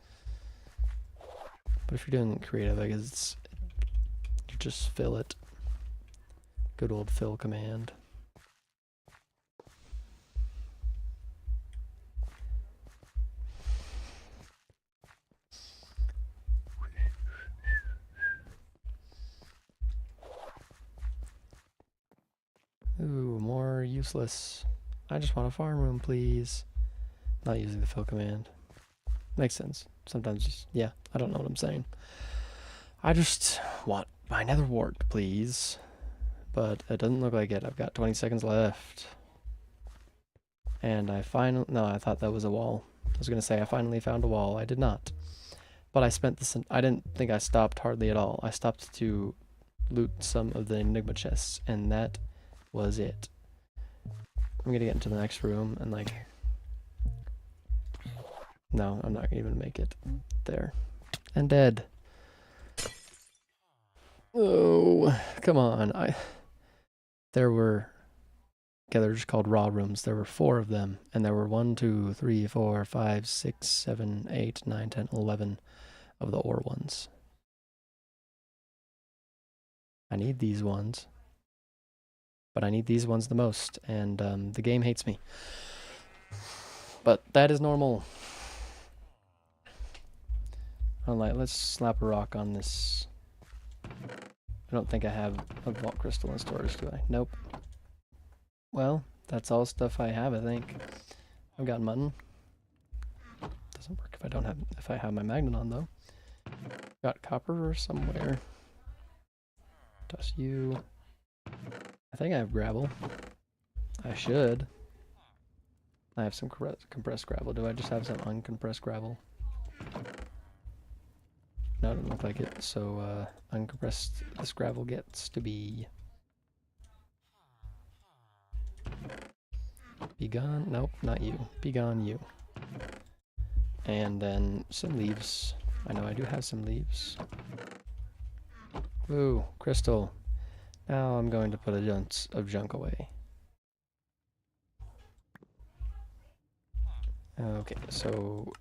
But if you're doing creative, I guess you just fill it. Good old fill command. Ooh, more useless. I just want a farm room, please. Not using the fill command. Makes sense. Sometimes, yeah, I don't know what I'm saying. I just want my nether wart, please. But it doesn't look like it. I've got 20 seconds left. And I thought that was a wall. I was going to say I finally found a wall. I did not. But I didn't think I stopped hardly at all. I stopped to loot some of the Enigma chests, and that was it. I'm gonna get into the next room and like... No, I'm not even gonna make it there. And dead. Oh, come on. There were... Okay, they're just called raw rooms. There were 4 of them, and there were 1, 2, 3, 4, 5, 6, 7, 8, 9, 10, 11 of the ore ones. I need these ones. But I need these ones the most, and the game hates me. But that is normal. Alright, let's slap a rock on this. I don't think I have a vault crystal in storage, do I? Nope. Well, that's all stuff I have, I think. I've got mutton. Doesn't work if I have my magnet on though. Got copper somewhere. Toss you. I think I have gravel. I should. I have some compressed gravel. Do I just have some uncompressed gravel? No, it doesn't look like it. So, uncompressed this gravel gets to be. Be gone. Nope, not you. Be gone, you. And then some leaves. I know I do have some leaves. Ooh, crystal. Now I'm going to put a bunch of junk away. Okay, so...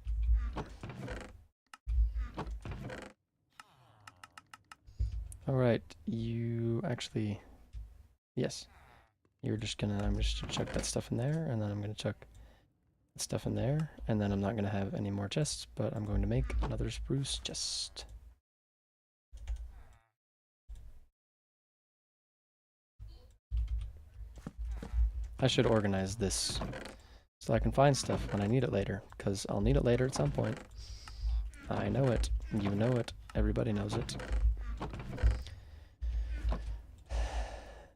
Alright, you actually... Yes. I'm just gonna chuck that stuff in there, and then I'm gonna chuck stuff in there, and then I'm not gonna have any more chests, but I'm going to make another spruce chest. I should organize this so I can find stuff when I need it later, because I'll need it later at some point. I know it. You know it. Everybody knows it.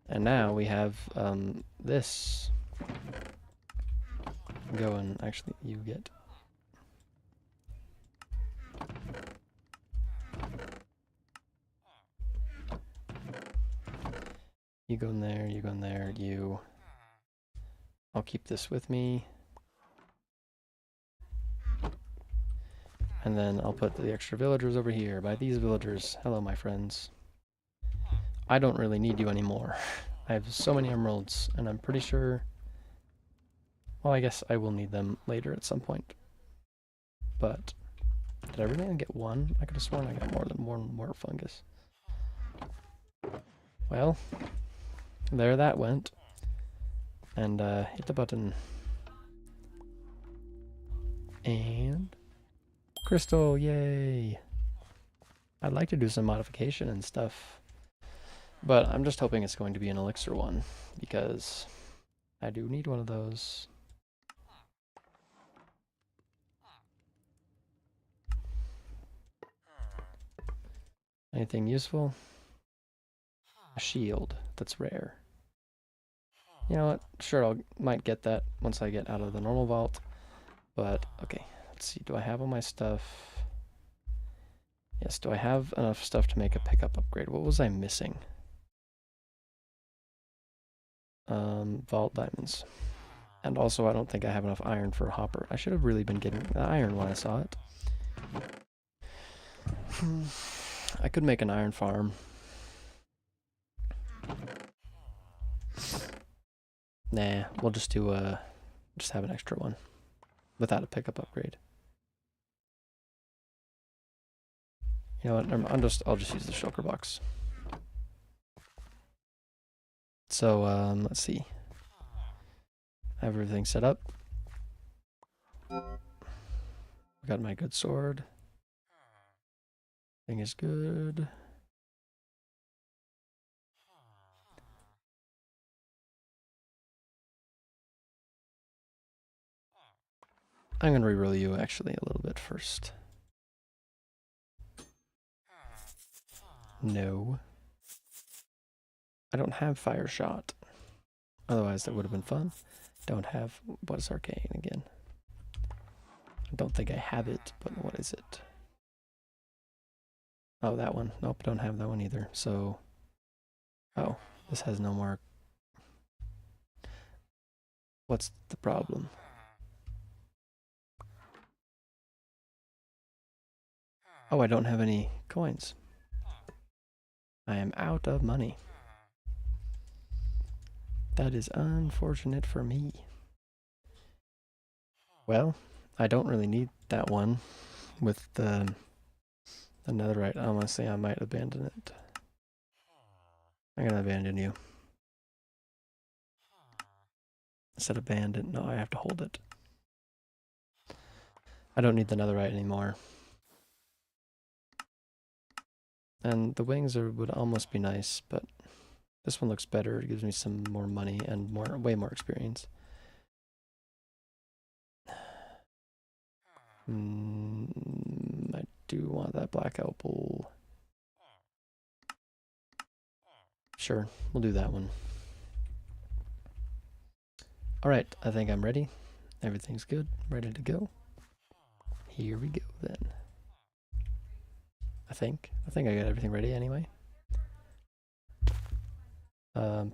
And now we have this. Go and actually, you get. You go in there, you go in there, you. I'll keep this with me. And then I'll put the extra villagers over here by these villagers. Hello, my friends. I don't really need you anymore. I have so many emeralds, and I'm pretty sure... Well, I guess I will need them later at some point. But, did I really only get one? I could have sworn I got more than one more fungus. Well, there that went. And, hit the button. And... Crystal, yay! I'd like to do some modification and stuff. But I'm just hoping it's going to be an elixir one, because I do need one of those. Anything useful? A shield, that's rare. You know what? Sure, might get that once I get out of the normal vault. But, okay, let's see. Do I have all my stuff? Yes, do I have enough stuff to make a pickup upgrade? What was I missing? Vault diamonds. And also, I don't think I have enough iron for a hopper. I should have really been getting the iron when I saw it. I could make an iron farm. Nah, we'll just do just have an extra one without a pickup upgrade. You know what? I'll just use the shulker box. So let's see. I have everything set up. Got my good sword. Thing is good. I'm gonna reroll you actually a little bit first. No. I don't have fire shot. Otherwise that would have been fun. Don't have, what is arcane again? I don't think I have it, but what is it? Oh, that one. Nope, don't have that one either. So, oh, this has no more. What's the problem? Oh, I don't have any coins. I am out of money. That is unfortunate for me. Well, I don't really need that one with the netherite. Honestly, I might abandon it. I'm gonna abandon you. Instead of abandon, no, I have to hold it. I don't need the netherite anymore. And the wings would almost be nice, but this one looks better. It gives me some more money and way more experience. I do want that black opal. Sure, we'll do that one. Alright, I think I'm ready. Everything's good, ready to go. Here we go then. I think I got everything ready anyway.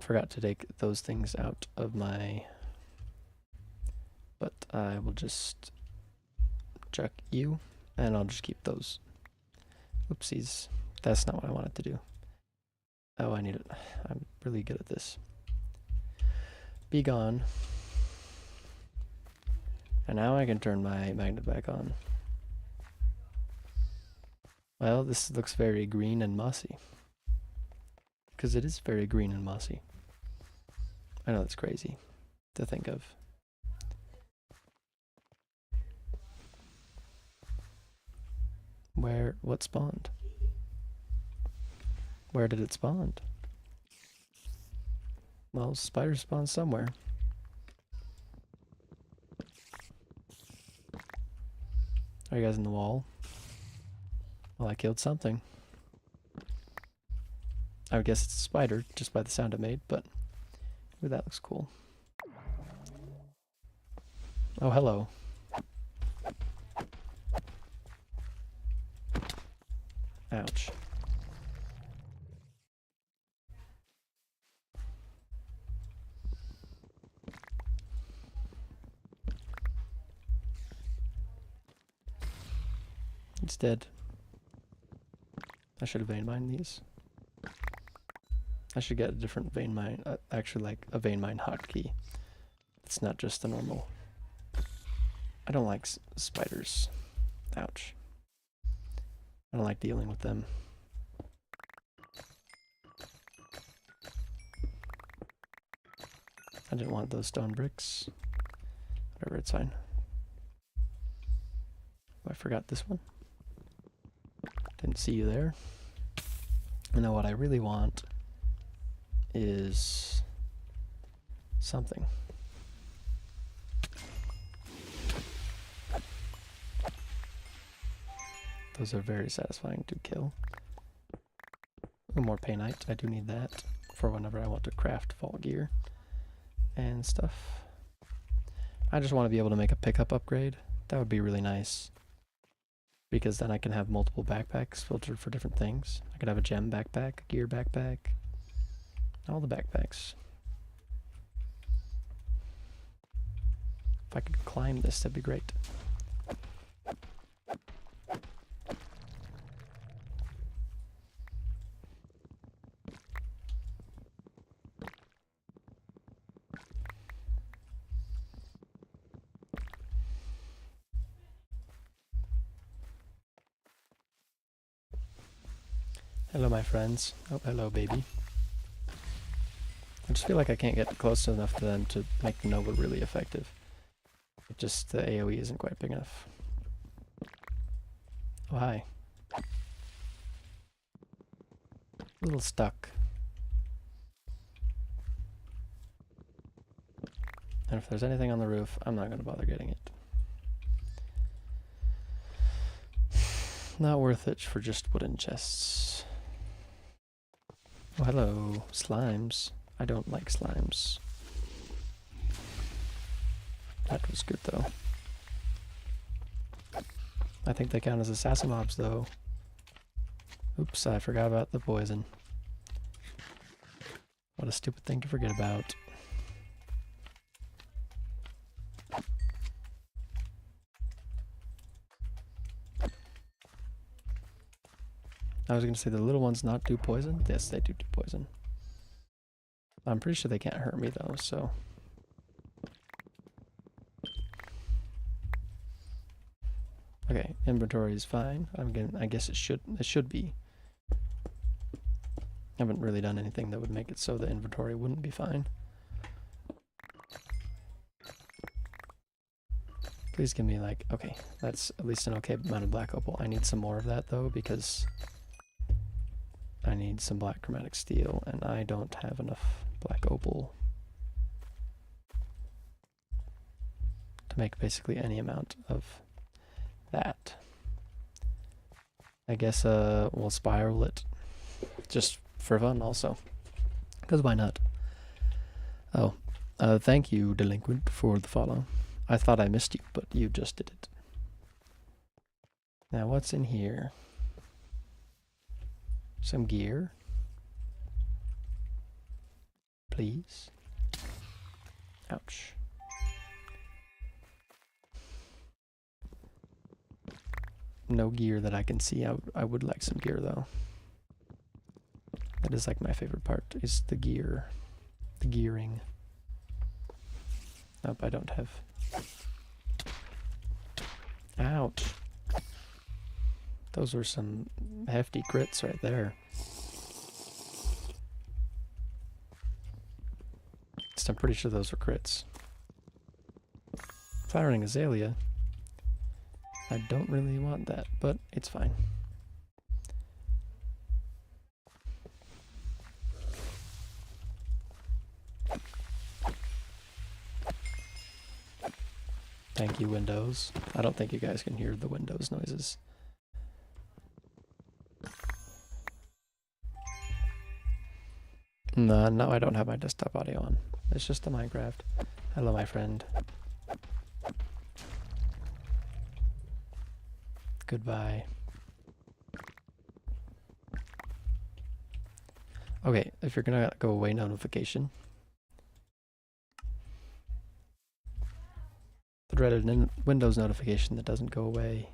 Forgot to take those things out of my... But I will just chuck you, and I'll just keep those. Oopsies. That's not what I wanted to do. Oh, I need it. I'm really good at this. Be gone. And now I can turn my magnet back on. Well, this looks very green and mossy. Because it is very green and mossy. I know that's crazy to think of. What spawned? Where did it spawn? Well, spiders spawn somewhere. Are you guys in the wall? Well, I killed something. I would guess it's a spider, just by the sound it made, but ooh, that looks cool. Oh, hello. Ouch. It's dead. I should have vein mined these. I should get a different vein mine, actually like a vein mine hotkey. It's not just the normal. I don't like spiders. Ouch. I don't like dealing with them. I didn't want those stone bricks. Whatever, it's fine. Oh, I forgot this one. Didn't see you there. You know what I really want is something. Those are very satisfying to kill. More painite, I do need that for whenever I want to craft fall gear and stuff. I just want to be able to make a pickup upgrade. That would be really nice. Because then I can have multiple backpacks filtered for different things. I could have a gem backpack, a gear backpack, all the backpacks. If I could climb this, that'd be great. Hello, my friends. Oh, hello, baby. I just feel like I can't get close enough to them to make the Nova really effective. It just, the AoE isn't quite big enough. Oh, hi. A little stuck. And if there's anything on the roof, I'm not going to bother getting it. Not worth it for just wooden chests. Oh, hello, slimes. I don't like slimes. That was good, though. I think they count as assassin mobs, though. Oops, I forgot about the poison. What a stupid thing to forget about. I was going to say the little ones not do poison. Yes, they do poison. I'm pretty sure they can't hurt me though, so. Okay, inventory is fine. I guess it should be. I haven't really done anything that would make it so the inventory wouldn't be fine. Please give me like, okay, that's at least an okay amount of black opal. I need some more of that though, because I need some black chromatic steel, and I don't have enough black opal to make basically any amount of that. I guess we'll spiral it just for fun also, because why not? Oh, thank you, Delinquent, for the follow. I thought I missed you, but you just did it. Now what's in here? Some gear. Please. Ouch. No gear that I can see. I would like some gear though. That is like my favorite part, is the gear. The gearing. Nope, I don't have. Ouch. Those were some hefty crits right there. Just I'm pretty sure those were crits. Flowering azalea. I don't really want that, but it's fine. Thank you, Windows. I don't think you guys can hear the Windows noises. No, I don't have my desktop audio on. It's just a Minecraft. Hello, my friend. Goodbye. Okay, if you're gonna go away notification. The dreaded Windows notification that doesn't go away.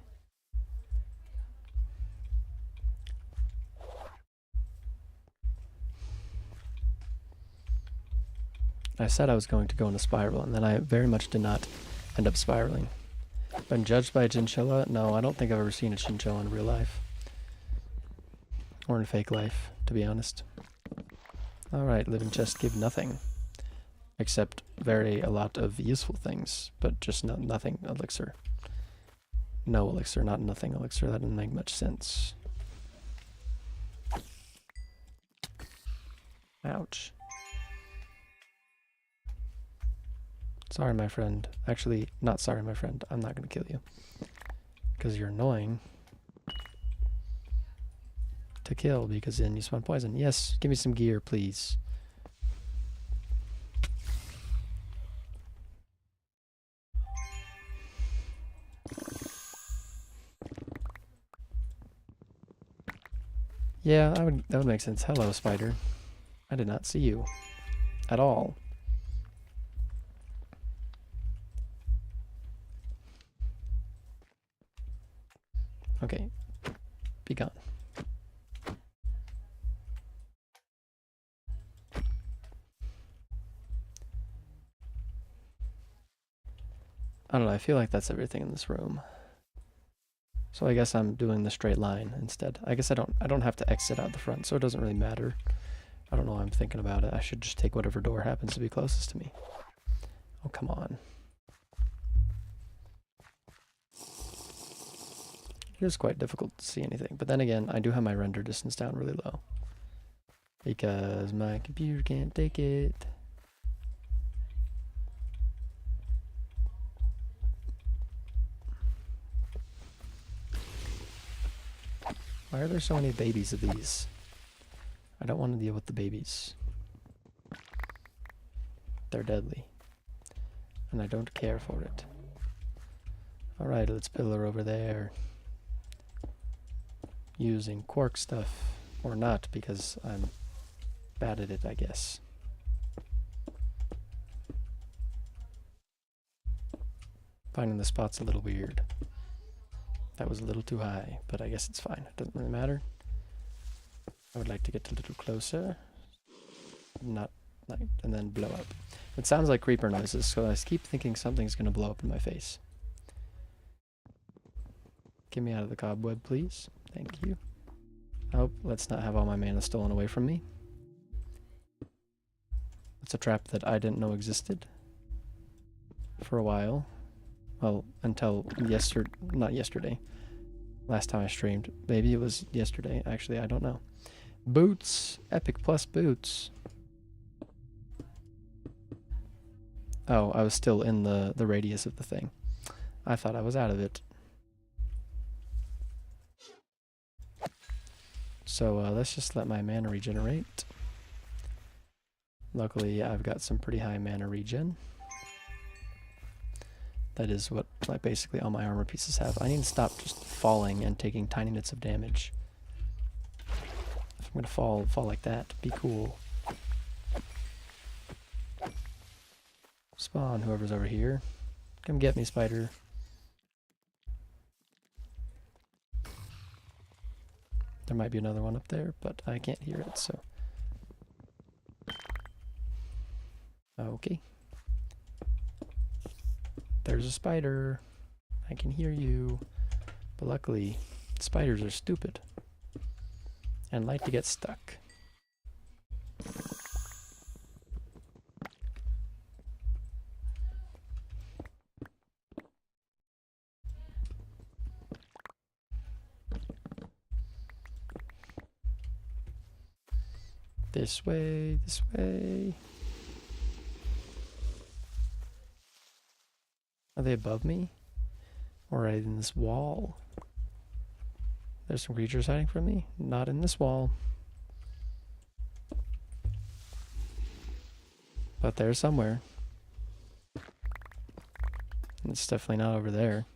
I said I was going to go in a spiral, and then I very much did not end up spiraling. Been judged by a chinchilla? No, I don't think I've ever seen a chinchilla in real life. Or in fake life, to be honest. Alright, living chest give nothing. Except a lot of useful things, but just nothing elixir. No elixir, not nothing elixir. That didn't make much sense. Ouch. Sorry, my friend. Actually, not sorry, my friend. I'm not going to kill you. Because you're annoying to kill, because then you spawn poison. Yes, give me some gear, please. Yeah, that would make sense. Hello, spider. I did not see you. At all. Okay. Be gone. I don't know, I feel like that's everything in this room. So I guess I'm doing the straight line instead. I guess I don't have to exit out the front, so it doesn't really matter. I don't know why I'm thinking about it. I should just take whatever door happens to be closest to me. Oh, come on. It is quite difficult to see anything, but then again, I do have my render distance down really low. Because my computer can't take it. Why are there so many babies of these? I don't want to deal with the babies. They're deadly. And I don't care for it. Alright, let's pillar over there. Using quark stuff. Or not, because I'm bad at it, I guess. Finding the spot's a little weird. That was a little too high, but I guess it's fine. It doesn't really matter. I would like to get a little closer. Not like, and then blow up. It sounds like creeper noises, so I keep thinking something's gonna blow up in my face. Get me out of the cobweb, please. Thank you. Oh, let's not have all my mana stolen away from me. It's a trap that I didn't know existed for a while. Well, until not yesterday. Last time I streamed. Maybe it was yesterday. Actually, I don't know. Boots! Epic plus boots. Oh, I was still in the radius of the thing. I thought I was out of it. So let's just let my mana regenerate. Luckily, I've got some pretty high mana regen. That is what like basically all my armor pieces have. I need to stop just falling and taking tiny bits of damage. If I'm gonna fall like that, be cool. Spawn, whoever's over here. Come get me, spider. There might be another one up there, but I can't hear it, so Okay. There's a spider. I can hear you. But luckily, spiders are stupid and like to get stuck. This way, this way. Are they above me? Or are they in this wall? There's some creatures hiding from me. Not in this wall. But they're somewhere. It's definitely not over there.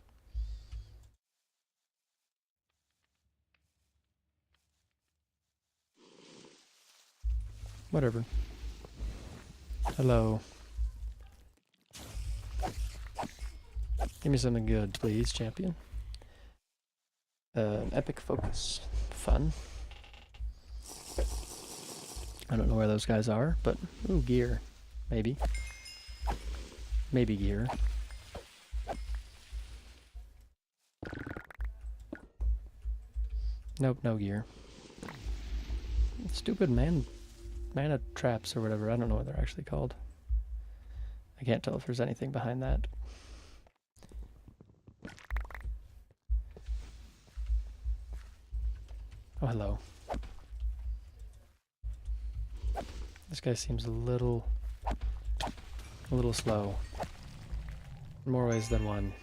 Whatever. Hello. Give me something good, please, champion. An epic focus. Fun. I don't know where those guys are, but... Ooh, gear. Maybe. Maybe gear. Nope, no gear. Stupid mana traps or whatever. I don't know what they're actually called. I can't tell if there's anything behind that. Oh, hello. This guy seems a little slow. In more ways than one.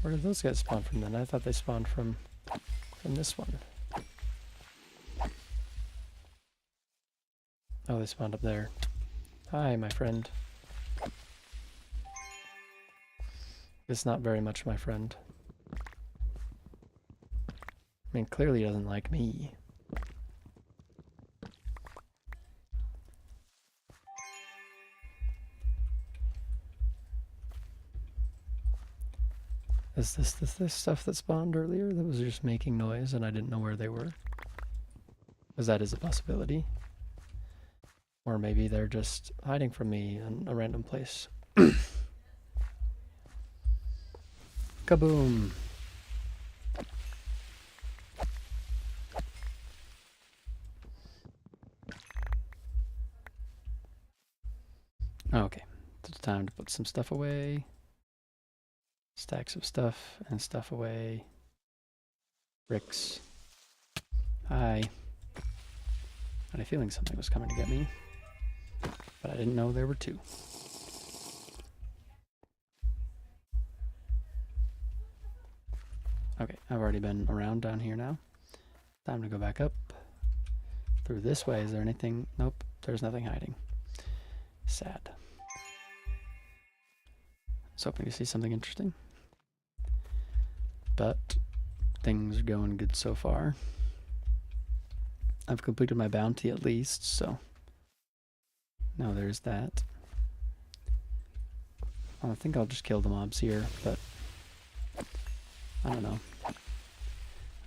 Where did those guys spawn from then? I thought they spawned from this one. Oh, they spawned up there. Hi, my friend. It's not very much my friend. I mean, clearly he doesn't like me. Is this stuff that spawned earlier that was just making noise and I didn't know where they were? Because that is a possibility. Or maybe they're just hiding from me in a random place. Kaboom! Okay, it's time to put some stuff away. Stacks of stuff and stuff away. Bricks. Hi. I had a feeling something was coming to get me, but I didn't know there were two. Okay, I've already been around down here now. Time to go back up. Through this way, is there anything? Nope, there's nothing hiding. Sad. I was hoping to see something interesting. But things are going good so far. I've completed my bounty at least, so now there's that. I think I'll just kill the mobs here, but I don't know.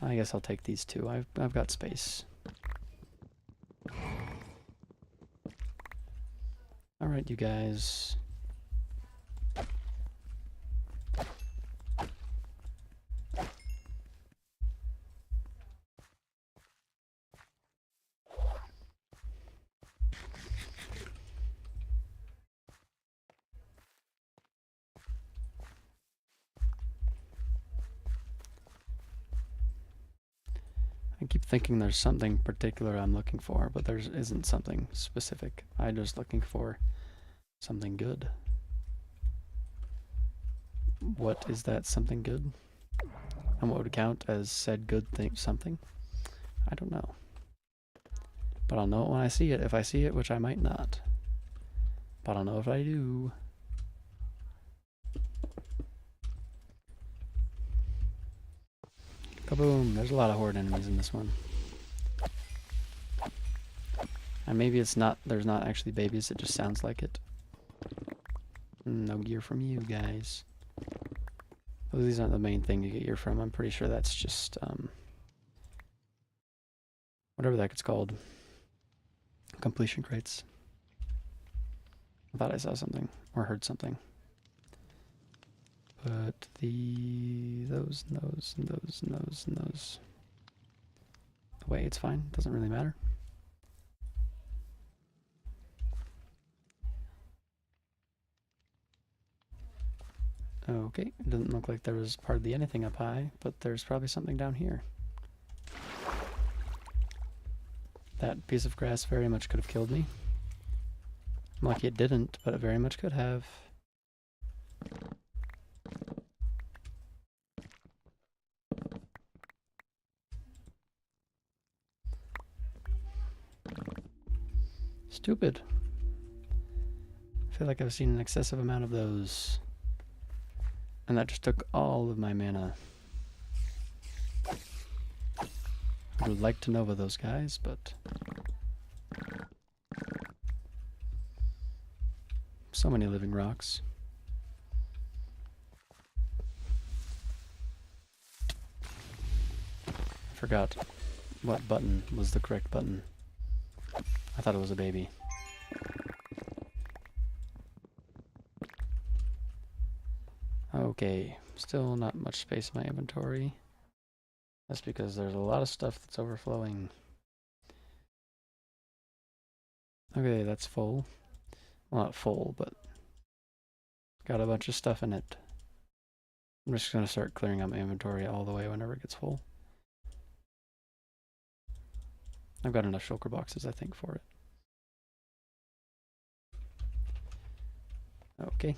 I guess I'll take these two. I've got space. Alright, you guys. I keep thinking there's something particular I'm looking for, but there isn't something specific. I'm just looking for something good. What is that something good? And what would count as said good thing something? I don't know. But I'll know it when I see it, if I see it, which I might not. But I'll know if I do. Kaboom! There's a lot of horde enemies in this one. And maybe it's not, there's not actually babies, it just sounds like it. No gear from you guys. Well, these aren't the main thing you get gear from. I'm pretty sure that's just, whatever that gets called. Completion crates. I thought I saw something, or heard something. But those and those and those and those and those away, it's fine. Doesn't really matter. Okay, it doesn't look like there was hardly anything up high, but there's probably something down here. That piece of grass very much could have killed me. I'm lucky it didn't, but it very much could have. Stupid. I feel like I've seen an excessive amount of those. And that just took all of my mana. I would like to Nova those guys, but so many living rocks. I forgot what button was the correct button. I thought it was a baby. Okay, still not much space in my inventory. That's because there's a lot of stuff that's overflowing. Okay, that's full. Well, not full, but got a bunch of stuff in it. I'm just going to start clearing out my inventory all the way whenever it gets full. I've got enough shulker boxes, I think, for it. Okay.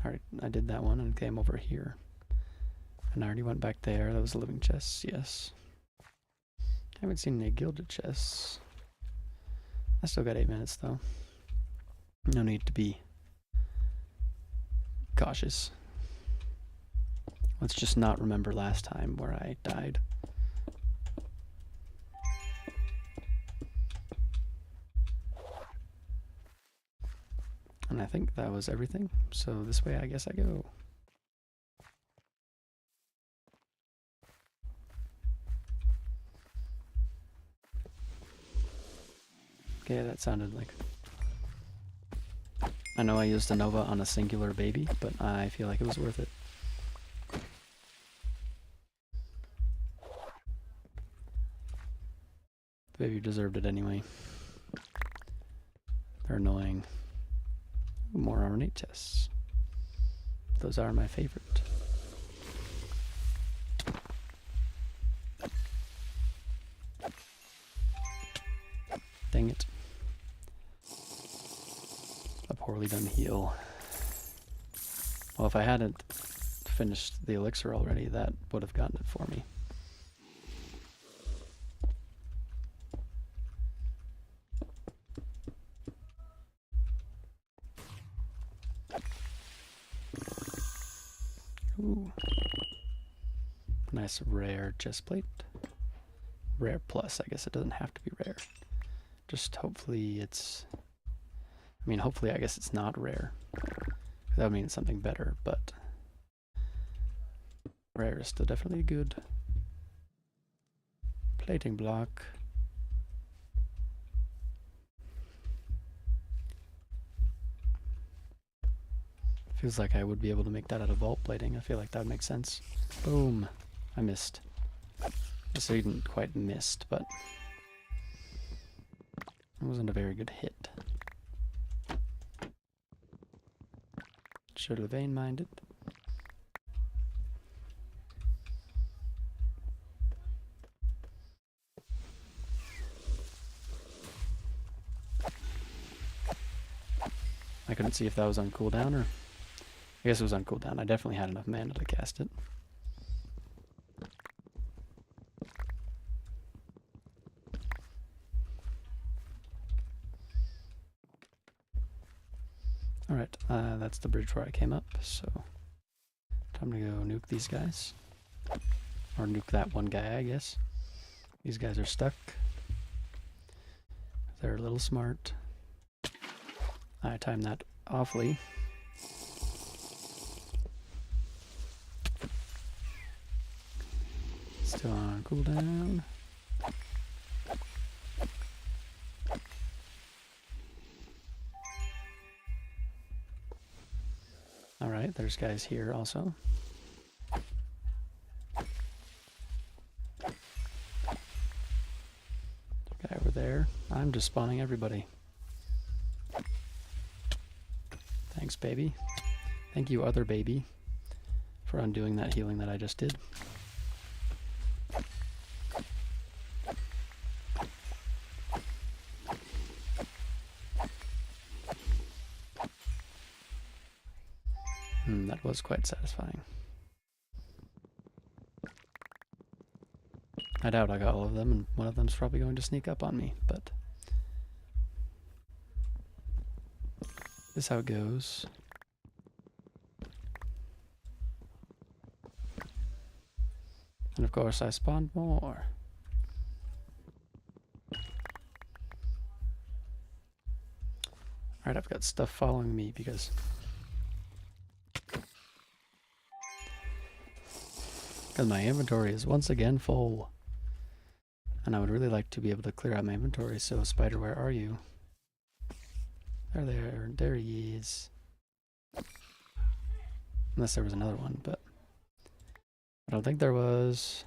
Alright, I did that one and came over here. And I already went back there. That was a living chest, yes. I haven't seen any gilded chests. I still got 8 minutes, though. No need to be cautious. Let's just not remember last time where I died. And I think that was everything. So this way I guess I go. Okay, that sounded like... I know I used a Nova on a singular baby, but I feel like it was worth it. The baby deserved it anyway. They're annoying. More ornate chests. Those are my favorite. Dang it. A poorly done heal. Well, if I hadn't finished the elixir already, that would have gotten it for me. Ooh. Nice rare chest plate. Rare plus, I guess it doesn't have to be rare. Just hopefully it's... I mean, hopefully I guess it's not rare. That would mean it's something better, but... Rare is still definitely good. Plating block. Feels like I would be able to make that out of vault plating. I feel like that would make sense. Boom. I missed. So you didn't quite missed, but it wasn't a very good hit. Should have vein mined it. I couldn't see if that was on cooldown or... I guess it was on cooldown. I definitely had enough mana to cast it. Alright, that's the bridge where I came up, so time to go nuke these guys. Or nuke that one guy, I guess. These guys are stuck. They're a little smart. I timed that awfully. still on cooldown. Alright, there's guys here also. Guy over there. I'm just spawning everybody. Thanks, baby. Thank you, other baby, for undoing that healing that I just did. That was quite satisfying. I doubt I got all of them, and one of them's probably going to sneak up on me, but this is how it goes. And of course I spawned more. Alright, I've got stuff following me because my inventory is once again full. And I would really like to be able to clear out my inventory, so Spider, where are you? There he is. Unless there was another one, but I don't think there was.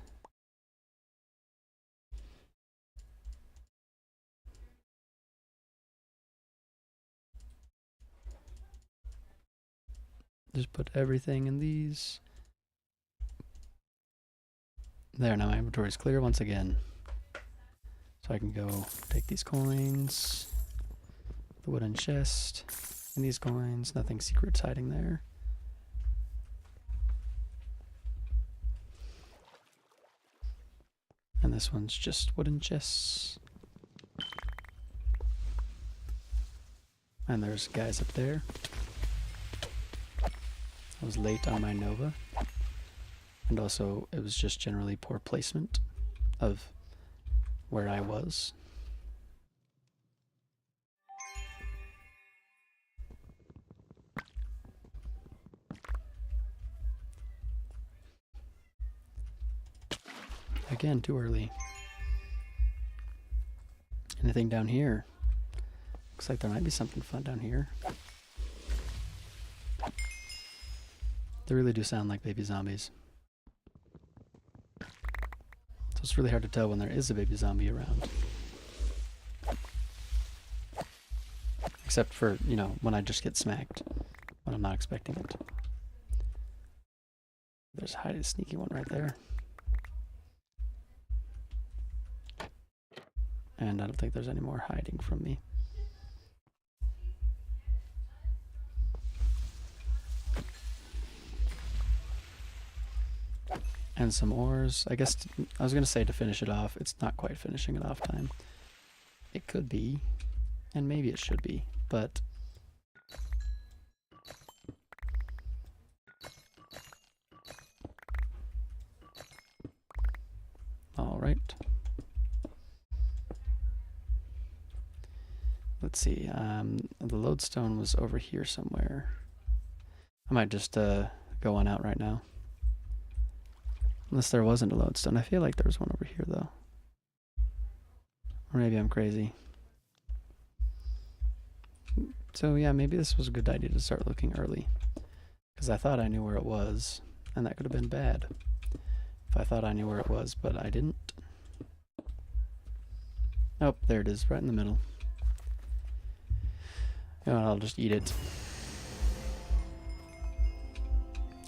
Just put everything in these. There, now my inventory is clear once again. So I can go take these coins, the wooden chest, and these coins. Nothing secret's hiding there. And this one's just wooden chests. And there's guys up there. I was late on my Nova. And also, it was just generally poor placement of where I was. Again, too early. Anything down here? Looks like there might be something fun down here. They really do sound like baby zombies. So it's really hard to tell when there is a baby zombie around. Except for, you know, when I just get smacked. When I'm not expecting it. There's a sneaky one right there. And I don't think there's any more hiding from me. And some ores. I guess I was going to say to finish it off. It's not quite finishing it off time. It could be. And maybe it should be. But alright. Let's see. The lodestone was over here somewhere. I might just go on out right now. Unless there wasn't a lodestone. I feel like there was one over here, though. Or maybe I'm crazy. So yeah, maybe this was a good idea to start looking early. Because I thought I knew where it was. And that could have been bad. If I thought I knew where it was, but I didn't. Oh, there it is, right in the middle. You know what, I'll just eat it.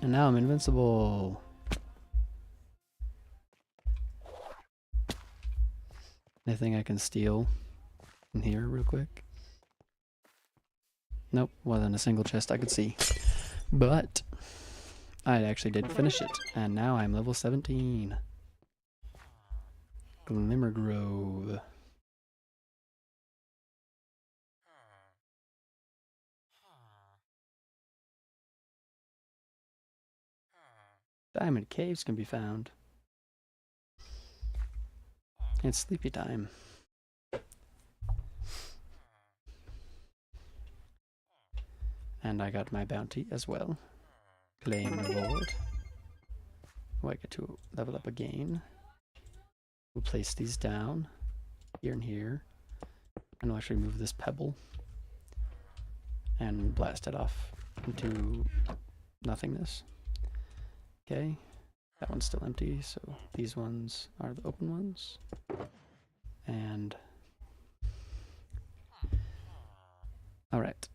And now I'm invincible. Anything I can steal in here real quick? Nope, wasn't a single chest I could see. But I actually did finish it, and now I'm level 17. Glimmer Grove. Diamond caves can be found. It's sleepy time. And I got my bounty as well. Claim reward. Oh, I get to level up again. We'll place these down here and here, and we'll actually move this pebble and blast it off into nothingness. Okay, that one's still empty, so these ones are the open ones. And alright,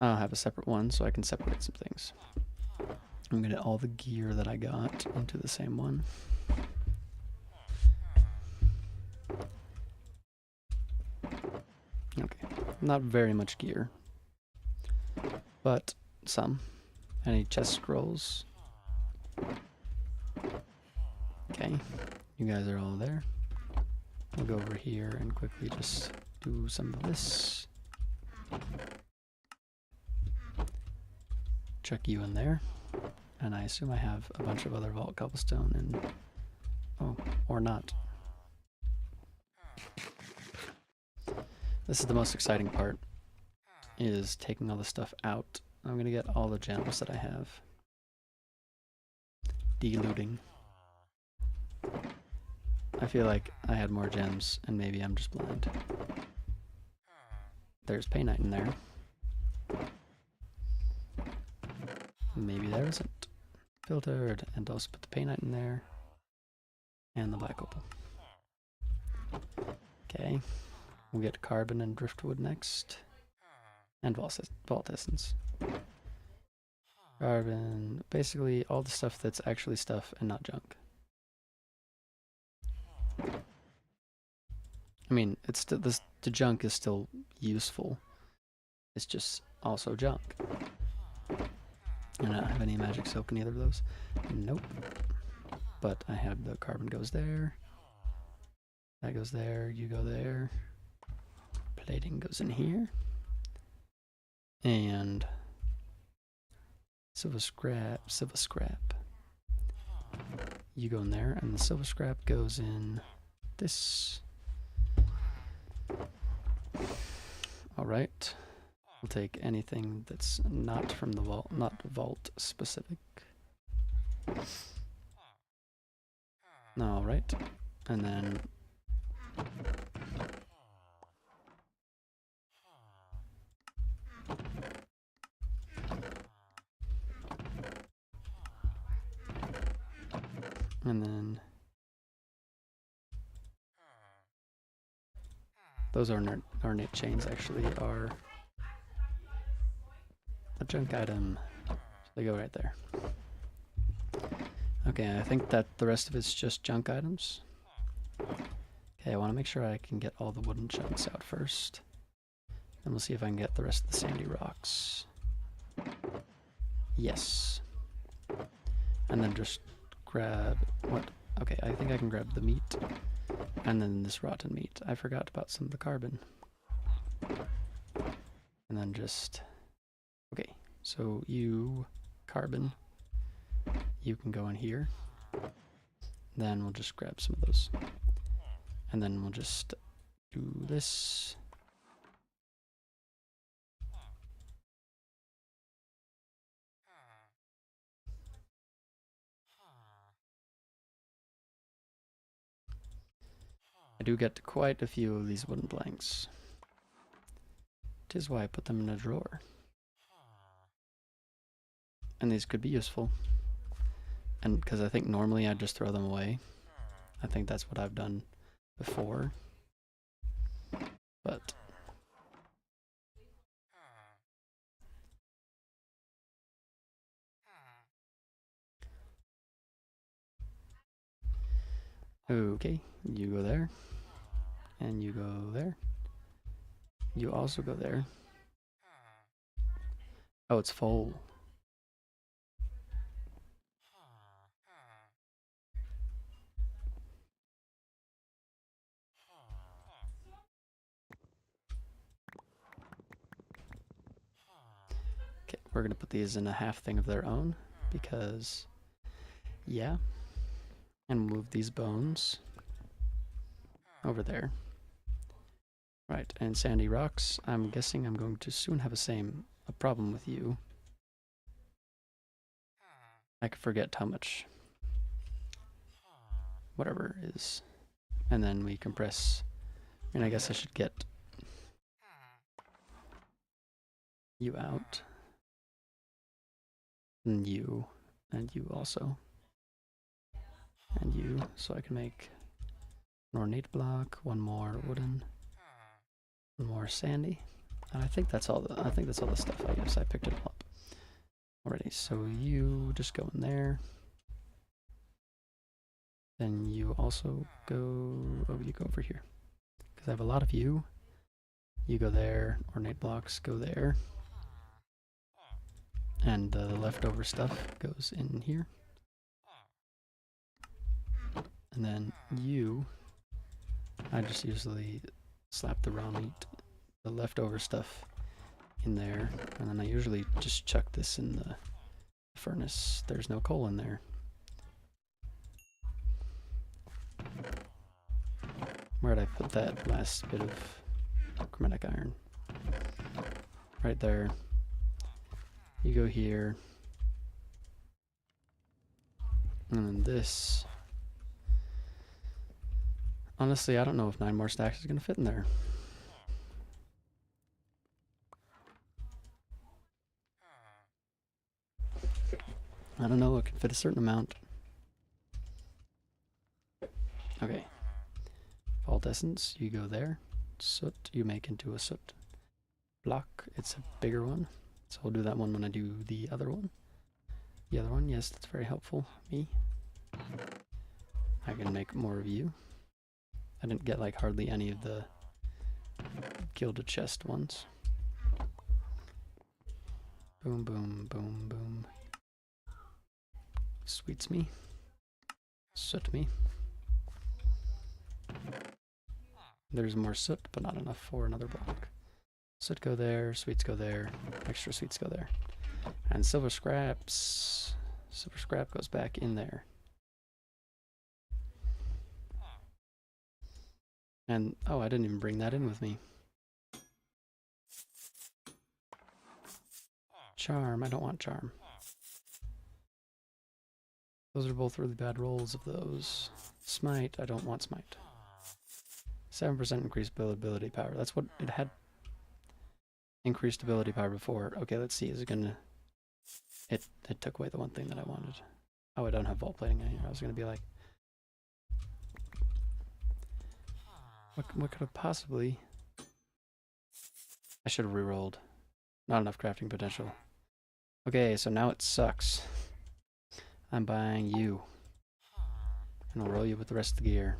I'll have a separate one so I can separate some things. I'm gonna get all the gear that I got into the same one. Okay, not very much gear, but some. Any chest scrolls? Okay, you guys are all there. We'll go over here and quickly just do some of this. Chuck you in there. And I assume I have a bunch of other vault cobblestone and... oh, or not. This is the most exciting part, is taking all the stuff out. I'm gonna get all the gems that I have. Delooting. I feel like I had more gems, and maybe I'm just blind. There's painite in there. Maybe there isn't. Filtered, and also put the painite in there. And the black opal. Okay. We'll get carbon and driftwood next. And vault essence. Carbon, basically all the stuff that's actually stuff and not junk. I mean, it's still the junk is still useful. It's just also junk. And I don't have any magic silk in either of those. Nope. But I have the carbon goes there. That goes there, you go there. Plating goes in here. And silver scrap. You go in there, and the silver scrap goes in this. Alright. We'll take anything that's not from the vault, not vault specific. Alright. And then those ornate chains actually are a junk item. So they go right there. Okay, I think that the rest of it's just junk items. Okay, I want to make sure I can get all the wooden chunks out first. And we'll see if I can get the rest of the sandy rocks. Yes. And then just grab what? Okay, I think I can grab the meat. And then this rotten meat. I forgot about some of the carbon. And then just... okay, so you, carbon, you can go in here. Then we'll just grab some of those. And then we'll just do this. I do get quite a few of these wooden planks. 'Tis why I put them in a drawer. And these could be useful. And because I think normally I'd just throw them away. I think that's what I've done before. But okay, you go there. And you go there. You also go there. Oh, it's full. Okay, we're gonna put these in a half thing of their own because, yeah. And move these bones over there. Right, and sandy rocks. I'm guessing I'm going to soon have a problem with you. I could forget how much whatever is And then we compress. And I guess I should get you out. And you also. And you, so I can make an ornate block, one more wooden, one more sandy. And I think that's all the stuff. I guess I picked it all up already. So you just go in there. Then you also go, you go over here. Because I have a lot of you. You go there, ornate blocks go there. And the leftover stuff goes in here. And then you, I just usually slap the raw meat, the leftover stuff in there. And then I usually just chuck this in the furnace. There's no coal in there. Where'd I put that last bit of chromatic iron? Right there. You go here. And then this. Honestly, I don't know if 9 more stacks is going to fit in there. I don't know, it can fit a certain amount. Okay. Vault essence, you go there. Soot, you make into a soot block. It's a bigger one. So I'll do that one when I do the other one. The other one, yes, that's very helpful. Me. I can make more of you. I didn't get like hardly any of the gilded chest ones. Boom, boom, boom, boom. Sweets me. Soot me. There's more soot, but not enough for another block. Soot go there, sweets go there, extra sweets go there. And silver scraps. Silver scrap goes back in there. And, oh, I didn't even bring that in with me. Charm, I don't want charm. Those are both really bad rolls of those. Smite, I don't want smite. 7% increased ability power. That's what it had. Increased ability power before. Okay, let's see. Is it gonna... It took away the one thing that I wanted. Oh, I don't have vault plating in here. I was gonna be like... What could have possibly... I should have rerolled. Not enough crafting potential. Okay, so now it sucks. I'm buying you. And I'll roll you with the rest of the gear.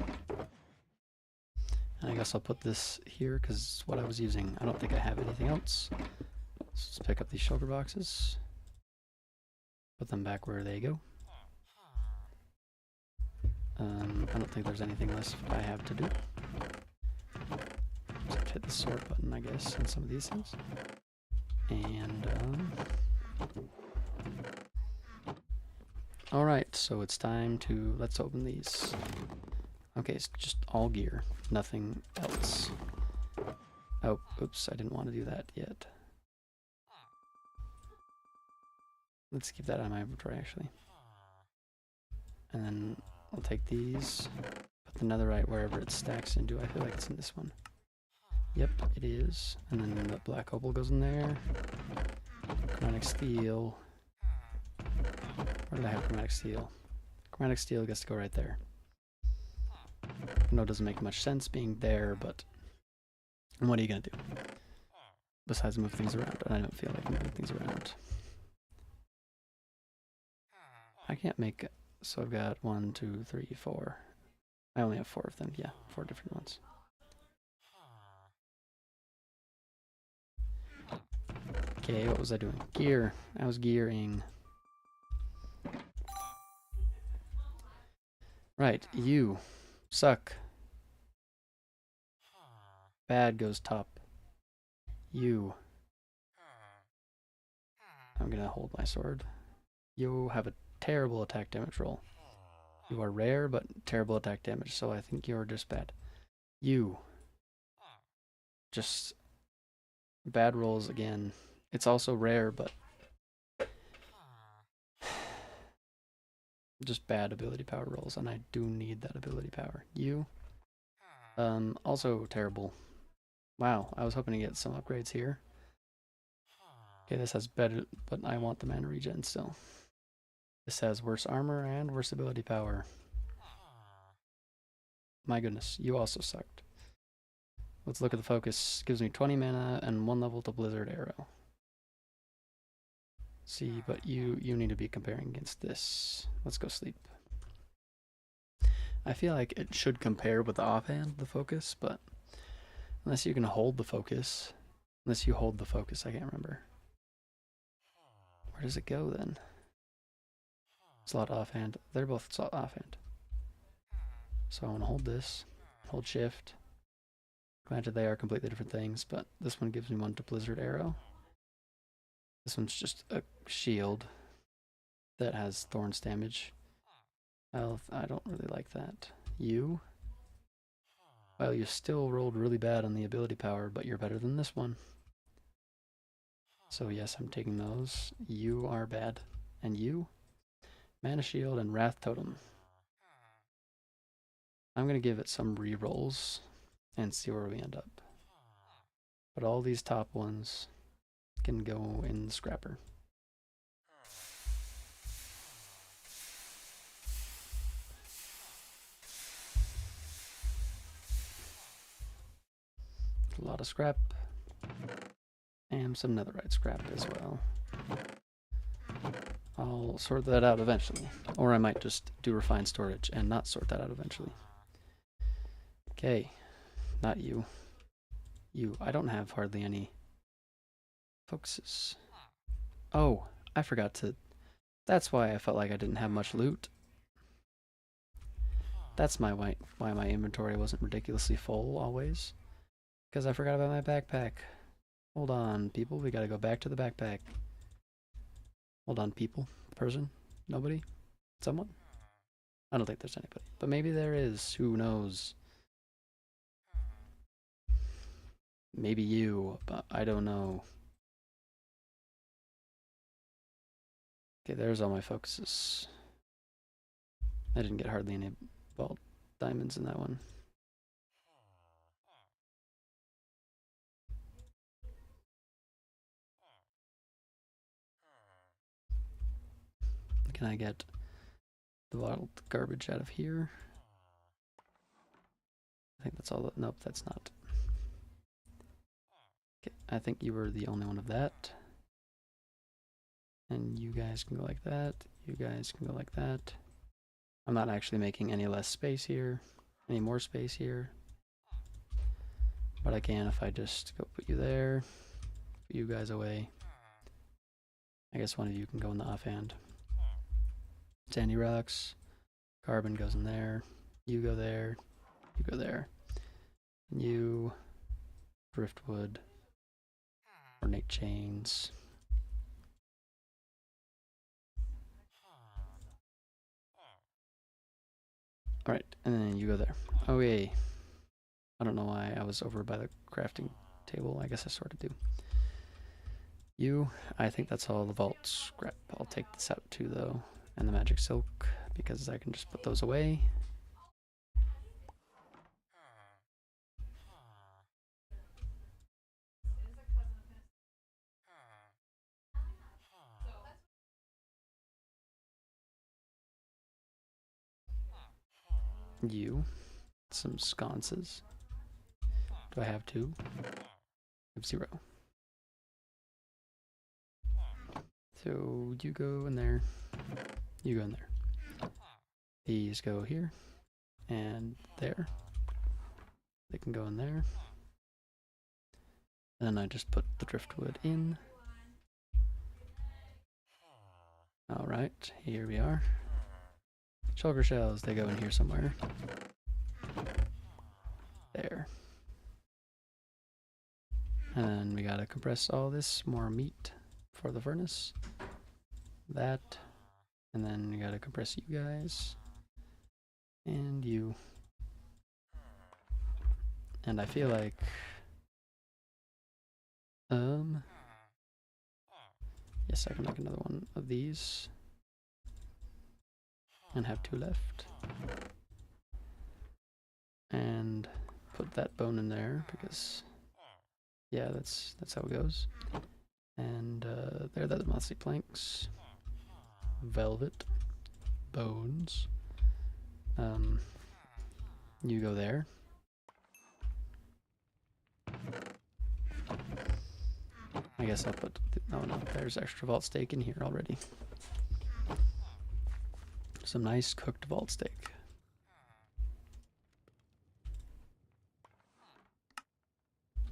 And I guess I'll put this here because it's what I was using. I don't think I have anything else. So let's pick up these shulker boxes. Put them back where they go. I don't think there's anything else I have to do. Just hit the sort button, I guess, on some of these things. And, alright, so it's time to, let's open these. Okay, it's just all gear, nothing else. Oh, oops, I didn't want to do that yet. Let's keep that out of my inventory, actually. And then I'll take these, put the netherite wherever it stacks into. I feel like it's in this one. Yep, it is. And then the black opal goes in there. Chromatic steel. Where did I have chromatic steel? Chromatic steel gets to go right there. I know it doesn't make much sense being there, but what are you going to do? Besides move things around, and I don't feel like moving things around. I can't make it. So I've got 1, 2, 3, 4. I only have 4 of them. Yeah, 4 different ones. Okay, what was I doing? Gear. I was gearing. Right, you suck. Bad goes top. You. I'm gonna hold my sword. You have a terrible attack damage roll. You are rare, but terrible attack damage, so I think you're just bad. You. Just bad rolls again. It's also rare, but just bad ability power rolls, and I do need that ability power. You Also terrible. Wow, I was hoping to get some upgrades here. Okay, this has better, but I want the mana regen still. This has worse armor and worse ability power. My goodness, you also sucked. Let's look at the focus. Gives me 20 mana and 1 level to Blizzard Arrow. See, but you need to be comparing against this. Let's go sleep. I feel like it should compare with the offhand, the focus, but unless you can hold the focus, unless you hold the focus, I can't remember. Where does it go then? Slot offhand. They're both slot offhand. So I want to hold this, hold shift. Granted, they are completely different things, but this one gives me 1 to Blizzard Arrow. This one's just a shield that has Thorns damage. I don't really like that. You? Well, you still rolled really bad on the ability power, but you're better than this one. So yes, I'm taking those. You are bad. And you? Mana Shield and Wrath Totem. I'm going to give it some re-rolls and see where we end up. But all these top ones can go in the scrapper. A lot of scrap. And some netherite scrap as well. I'll sort that out eventually. Or I might just do refined storage and not sort that out eventually. Okay. Not you. You. I don't have hardly any focuses. Oh, I forgot to... That's why I felt like I didn't have much loot. That's why my inventory wasn't ridiculously full always. Because I forgot about my backpack. Hold on, people. We gotta go back to the backpack. Hold on, people. Person? Nobody? Someone? I don't think there's anybody. But maybe there is. Who knows? Maybe you, but I don't know. Okay, there's all my focuses. I didn't get hardly any vault diamonds in that one. Can I get the bottled garbage out of here? I think that's all. Nope, that's not. Okay, I think you were the only one of that. And you guys can go like that. You guys can go like that. I'm not actually making any less space here. Any more space here. But I can if I just go put you there. Put you guys away. I guess one of you can go in the offhand. Sandy rocks. Carbon goes in there. You go there. You go there. And you. Driftwood. Ornate chains. Alright, and then you go there. Oh, yay. I don't know why I was over by the crafting table. I guess I sort of do. You, I think that's all the vault scrap. I'll take this out too, though. And the magic silk, because I can just put those away. You, some sconces. Do I have 2? I have 0. So you go in there. You go in there. These go here and there. They can go in there. And then I just put the driftwood in. Alright, here we are. Shulker shells, they go in here somewhere. There. And then we gotta compress all this, more meat for the furnace. That. And then we gotta compress you guys. And you. And I feel like... Yes, I can make another one of these. And have 2 left. And put that bone in there because, yeah, that's how it goes. And there, that's mossy planks, velvet, bones. You go there. I guess I'll put. Oh no, there's extra vault steak in here already. Some nice cooked vault steak.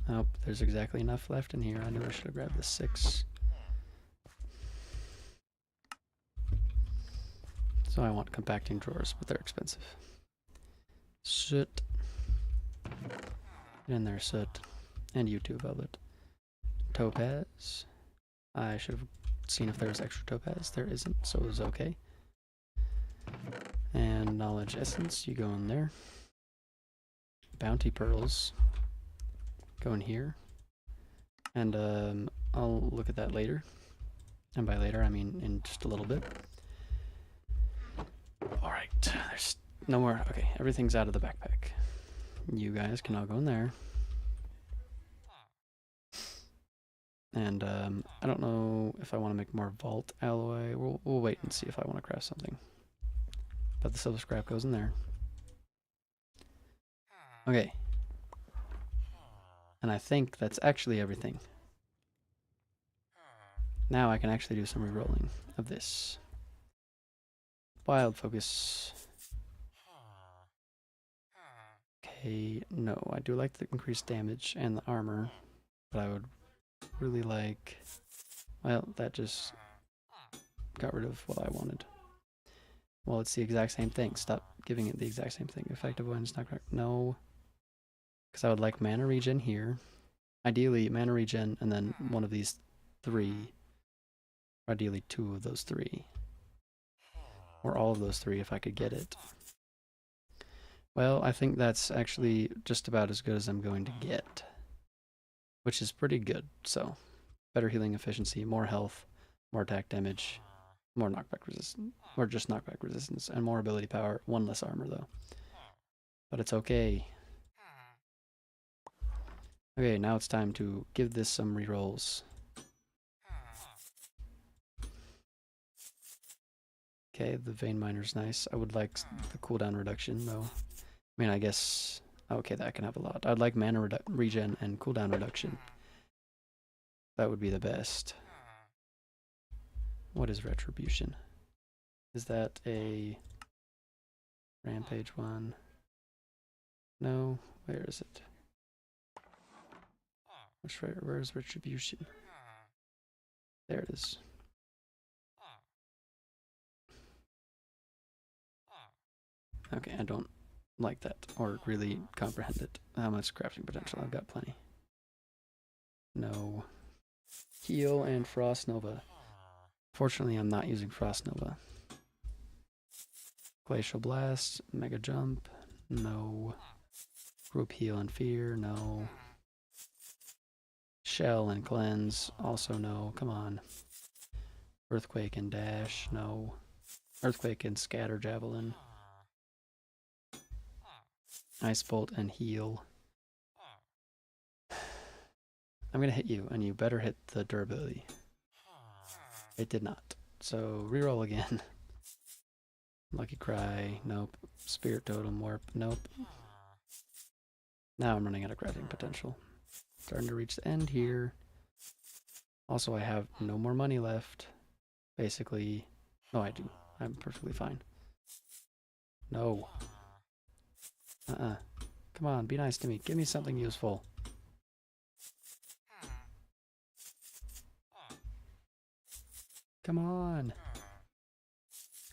Oh, there's exactly enough left in here. I knew I should have grabbed the 6. So I want compacting drawers, but they're expensive. Soot. Get in there, soot. And you too, velvet. Topaz. I should have seen if there was extra topaz. There isn't, so it was okay. And knowledge essence, you go in there. Bounty pearls. Go in here. And I'll look at that later. And by later, I mean in just a little bit. Alright, there's no more. Okay, everything's out of the backpack. You guys can all go in there. And I don't know if I want to make more vault alloy. We'll wait and see if I want to craft something. But the silver scrap goes in there. Okay. And I think that's actually everything. Now I can actually do some rerolling of this. Wild focus. Okay, no, I do like the increased damage and the armor, but I would really like, well, that just got rid of what I wanted. Well, it's the exact same thing. Stop giving it the exact same thing. Effective avoidance, knockback. No. Because I would like mana regen here. Ideally, mana regen and then one of these 3. Or ideally 2 of those 3. Or all of those 3 if I could get it. Well, I think that's actually just about as good as I'm going to get. Which is pretty good, so. Better healing efficiency, more health, more attack damage, more knockback resistance, or just knockback resistance, and more ability power, 1 less armor though. But it's okay. Okay, now it's time to give this some rerolls. Okay, the vein miner's nice. I would like the cooldown reduction though. I mean, I guess, okay, that can have a lot. I'd like mana regen and cooldown reduction. That would be the best. What is retribution? Is that a rampage one? No, where is it? Where's retribution? There it is. Okay, I don't like that or really comprehend it. How much crafting potential? I've got plenty. No. Heal and Frost Nova. Fortunately, I'm not using Frost Nova. Glacial Blast, Mega Jump, no. Group Heal and Fear, no. Shell and Cleanse, also no. Come on. Earthquake and Dash, no. Earthquake and Scatter Javelin. Ice Bolt and Heal. I'm gonna hit you, and you better hit the durability. It did not. So, reroll again. Lucky Cry, nope. Spirit Totem Warp, nope. Now I'm running out of crafting potential. Starting to reach the end here. Also, I have no more money left. Basically, no, I do. I'm perfectly fine. No. Come on, be nice to me. Give me something useful. Come on.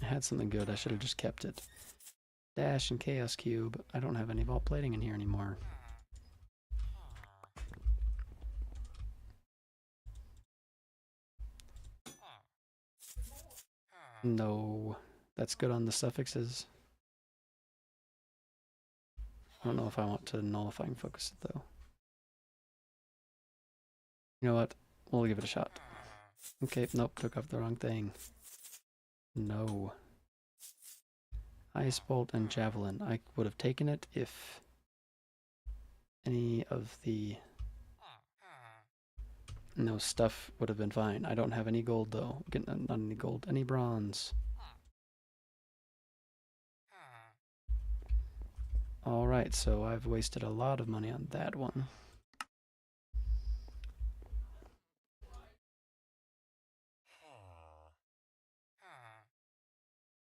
I had something good. I should have just kept it. Dash and Chaos Cube. I don't have any vault plating in here anymore. No. That's good on the suffixes. I don't know if I want to nullifying focus it though. You know what? We'll give it a shot. Okay, nope, took off the wrong thing. No. Ice Bolt and Javelin. I would have taken it if any of the... No, stuff would have been fine. I don't have any gold, though. Not any gold. Any bronze. Alright, so I've wasted a lot of money on that one.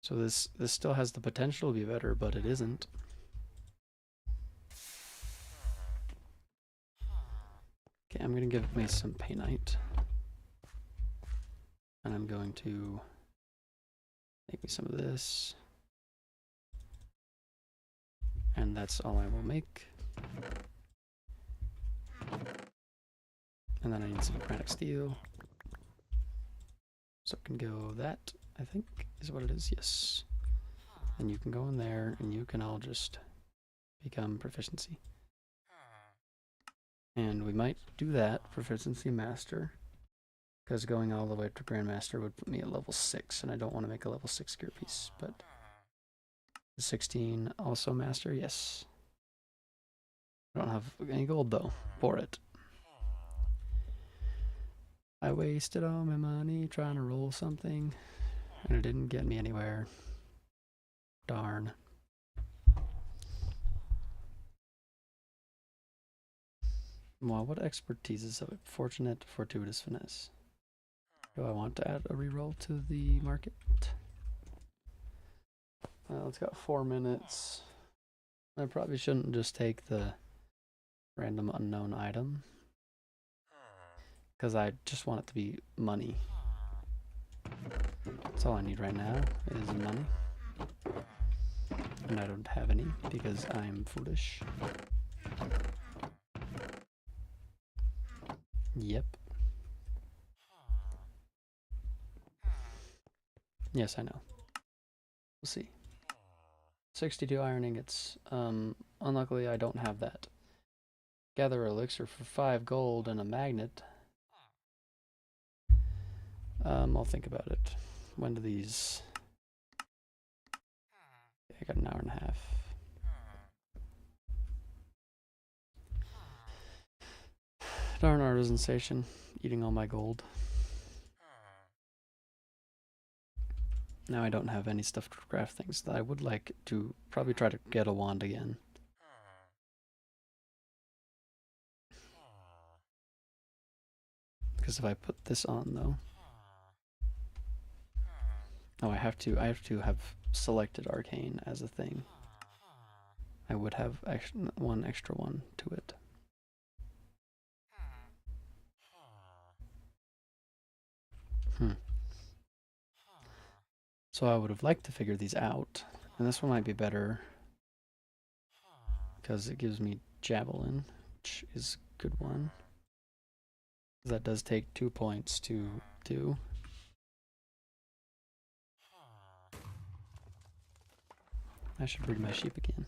So this still has the potential to be better, but it isn't. Okay, I'm going to give me some painite. And I'm going to make me some of this. And that's all I will make. And then I need some granite steel. So it can go that, I think, is what it is, yes. And you can go in there, and you can all just become proficiency. And we might do that, proficiency master, because going all the way to grandmaster would put me at level 6, and I don't want to make a level 6 gear piece, but 16 also master, yes. I don't have any gold though for it. I wasted all my money trying to roll something, and it didn't get me anywhere. Darn. Well, what expertise is of it? Fortunate, fortuitous, finesse. Do I want to add a reroll to the market? Well, it's got 4 minutes. I probably shouldn't just take the random unknown item, because I just want it to be money. That's all I need right now is money. And I don't have any because I'm foolish. Yep. Yes, I know. We'll see. 62 iron ingots. Unluckily, I don't have that. Gather elixir for 5 gold and a magnet. I'll think about it. When do these... I got an hour and a half. Darn artisan station, eating all my gold. Now I don't have any stuff to craft things. That I would like to probably try to get a wand again. Because if I put this on though... Oh, I have to have selected arcane as a thing. I would have one extra one to it. So I would have liked to figure these out, and this one might be better because it gives me javelin, which is a good one. That does take 2 points to do. I should breed my sheep again,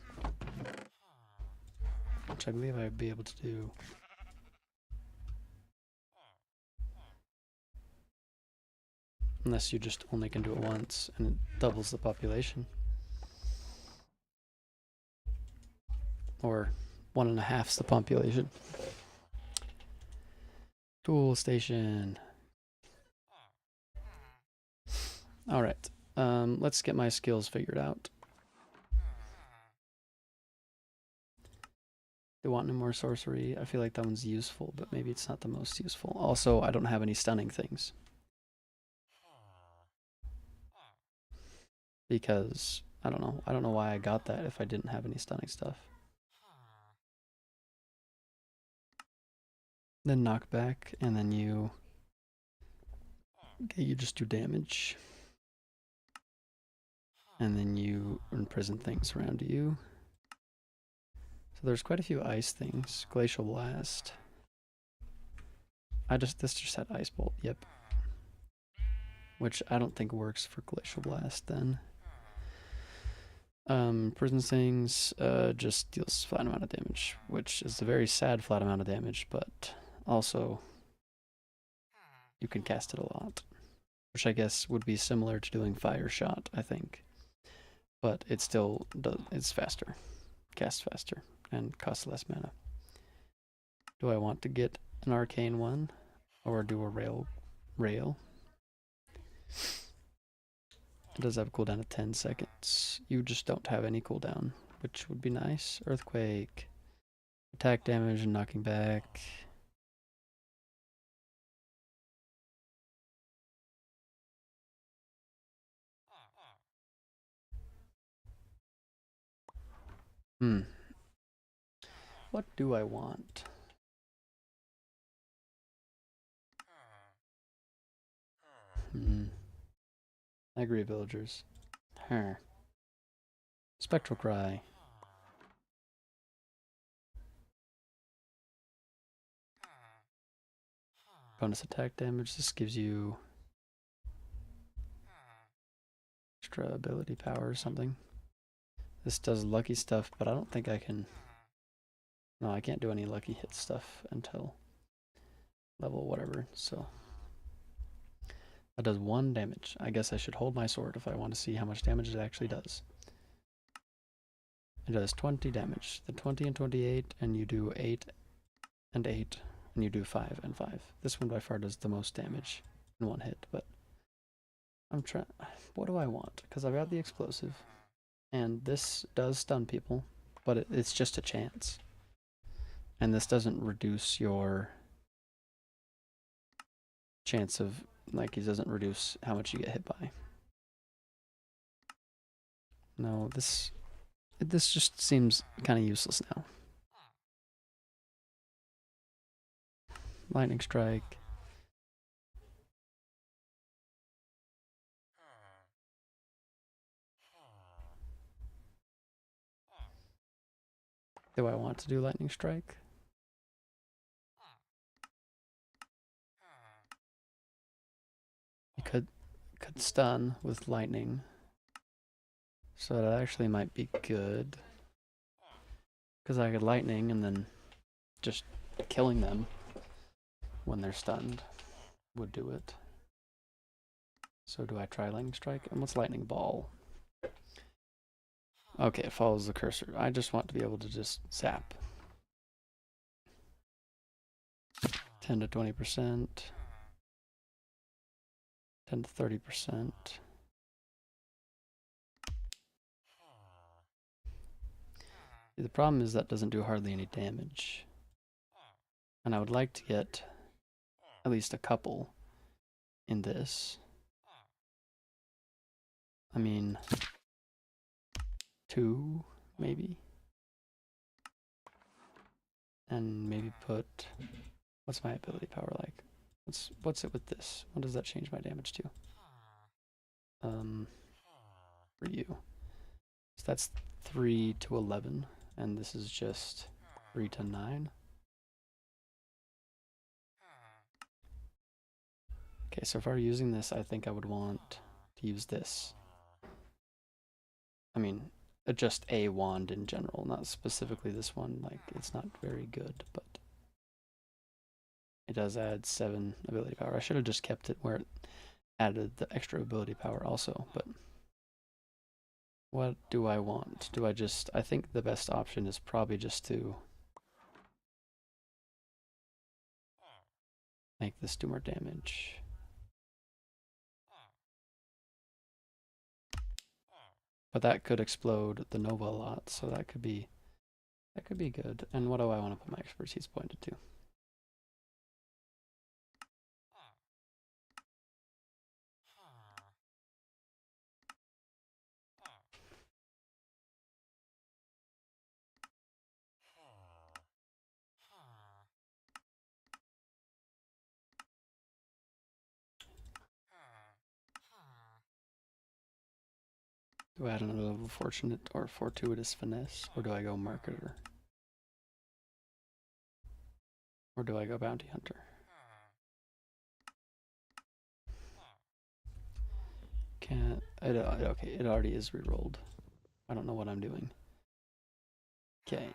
which I believe I'd be able to do. Unless you just only can do it once and it doubles the population. Or 1.5's the population. Tool station. Alright, let's get my skills figured out. They want no more sorcery. I feel like that one's useful, but maybe it's not the most useful. Also, I don't have any stunning things. Because, I don't know why I got that if I didn't have any stunning stuff. Then knockback, and then you... Okay, you just do damage. And then you imprison things around you. So there's quite a few ice things. Glacial Blast. This just had Ice Bolt, yep. Which I don't think works for Glacial Blast then. Prison Things just deals flat amount of damage, which is a very sad flat amount of damage, but also you can cast it a lot, which I guess would be similar to doing Fire Shot, I think. But it still does, it's faster, casts faster, and costs less mana. Do I want to get an arcane one or do a rail? It does have a cooldown of 10 seconds. You just don't have any cooldown, which would be nice. Earthquake, attack damage and knocking back. What do I want? I agree, villagers. Spectral Cry. Bonus attack damage. This gives you extra ability power or something. This does lucky stuff, but I don't think I can... No, I can't do any lucky hit stuff until level whatever, so... That does 1 damage. I guess I should hold my sword if I want to see how much damage it actually does. It does 20 damage. The 20 and 28, and you do 8 and 8, and you do 5 and 5. This one by far does the most damage in 1 hit, but I'm trying... What do I want? Because I've got the explosive, and this does stun people, but it's just a chance. And this doesn't reduce your chance of... Like, it doesn't reduce how much you get hit by. No, this just seems kind of useless now. Lightning Strike. Do I want to do Lightning Strike? You could stun with lightning. So that actually might be good. Because I could lightning and then just killing them when they're stunned would do it. So do I try Lightning Strike? And what's Lightning Ball? Okay, it follows the cursor. I just want to be able to just zap. 10 to 20%. 10 to 30%. The problem is that doesn't do hardly any damage. And I would like to get at least a couple in this. I mean, 2, maybe. And maybe put... What's my ability power like? What's it with this? What does that change my damage to? For you. So that's 3 to 11, and this is just 3 to 9. Okay, so if I were using this, I think I would want to use this. I mean, just a wand in general, not specifically this one. Like, it's not very good, but it does add 7 ability power. I should have just kept it where it added the extra ability power also, but what do I want? Do I just... I think the best option is probably just to make this do more damage. But that could explode the Nova a lot, so that could be good. And what do I want to put my expertise pointed to? Do I add another level of fortunate or fortuitous finesse? Or do I go marketer? Or do I go bounty hunter? Can't... okay, it already is rerolled. I don't know what I'm doing. Okay,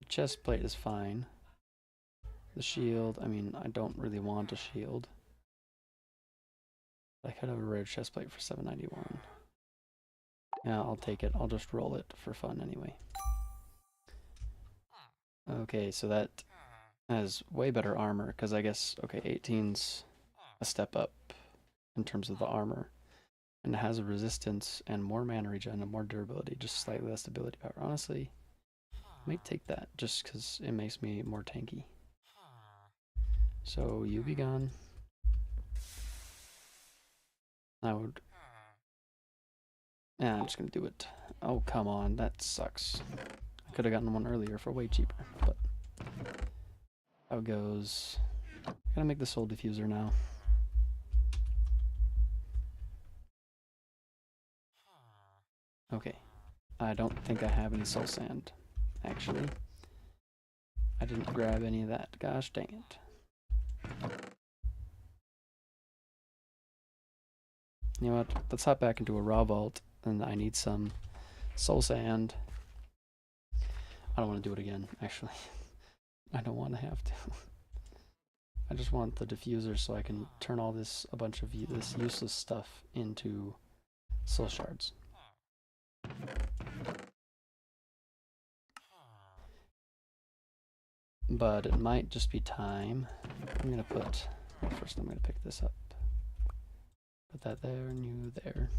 chest plate is fine. The shield, I mean, I don't really want a shield. I could have a rare chest plate for 791. Yeah, I'll take it. I'll just roll it for fun anyway. Okay, so that has way better armor, because I guess, okay, 18's a step up in terms of the armor. And it has a resistance and more mana regen and more durability, just slightly less ability power. Honestly, I might take that just because it makes me more tanky. So you be gone. I would. Yeah, I'm just gonna do it. Oh, come on, that sucks. I could have gotten one earlier for way cheaper, but how it goes. Gotta make the soul diffuser now. Okay. I don't think I have any soul sand, actually. I didn't grab any of that. Gosh dang it. You know what? Let's hop back into a raw vault, and I need some soul sand. I don't want to do it again, actually. I don't want to have to. I just want the diffuser so I can turn all this, a bunch of this useless stuff into soul shards. But it might just be time. I'm gonna put, well, first I'm gonna pick this up. Put that there and you there.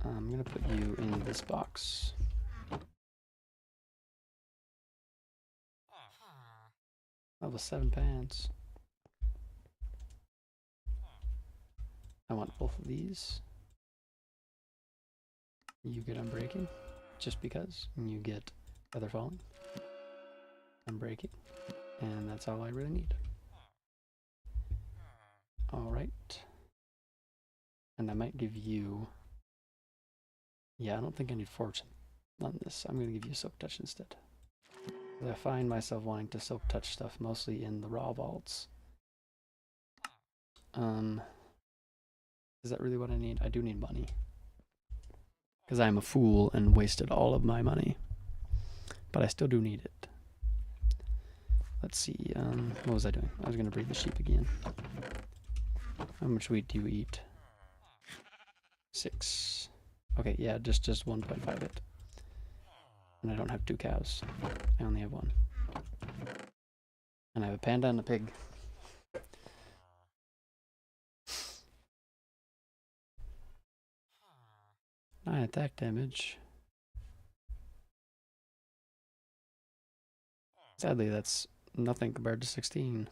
I'm gonna put you in this box. Level 7 pants. I want both of these. You get Unbreaking, just because. And you get Feather Falling, Unbreaking, and that's all I really need. Alright. And I might give you... Yeah, I don't think I need Fortune on this. I'm going to give you Silk Touch instead. I find myself wanting to Silk Touch stuff mostly in the raw vaults. Is that really what I need? I do need money. Because I'm a fool and wasted all of my money. But I still do need it. Let's see, what was I doing? I was going to breed the sheep again. How much wheat do you eat? 6. Okay, yeah, just 1.5 it. And I don't have 2 cows. I only have 1. And I have a panda and a pig. 9 attack damage. Sadly, that's nothing compared to 16.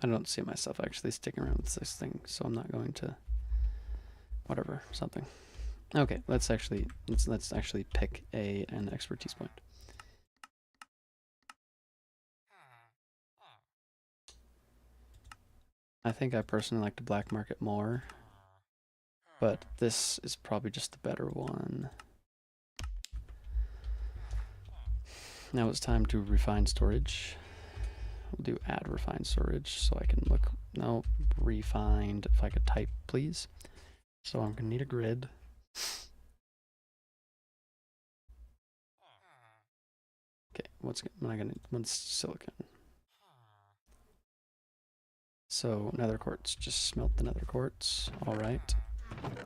I don't see myself actually sticking around with this thing, so I'm not going to... Whatever, something. Okay, let's actually pick an expertise point. I think I personally like the black market more, but this is probably just the better one. Now it's time to refine storage. We'll do add refined storage so I can look. No, refined. If I could type, please. So I'm gonna need a grid. Okay, what's am I gonna? What's silicon? So nether quartz. Just smelt the nether quartz. All right.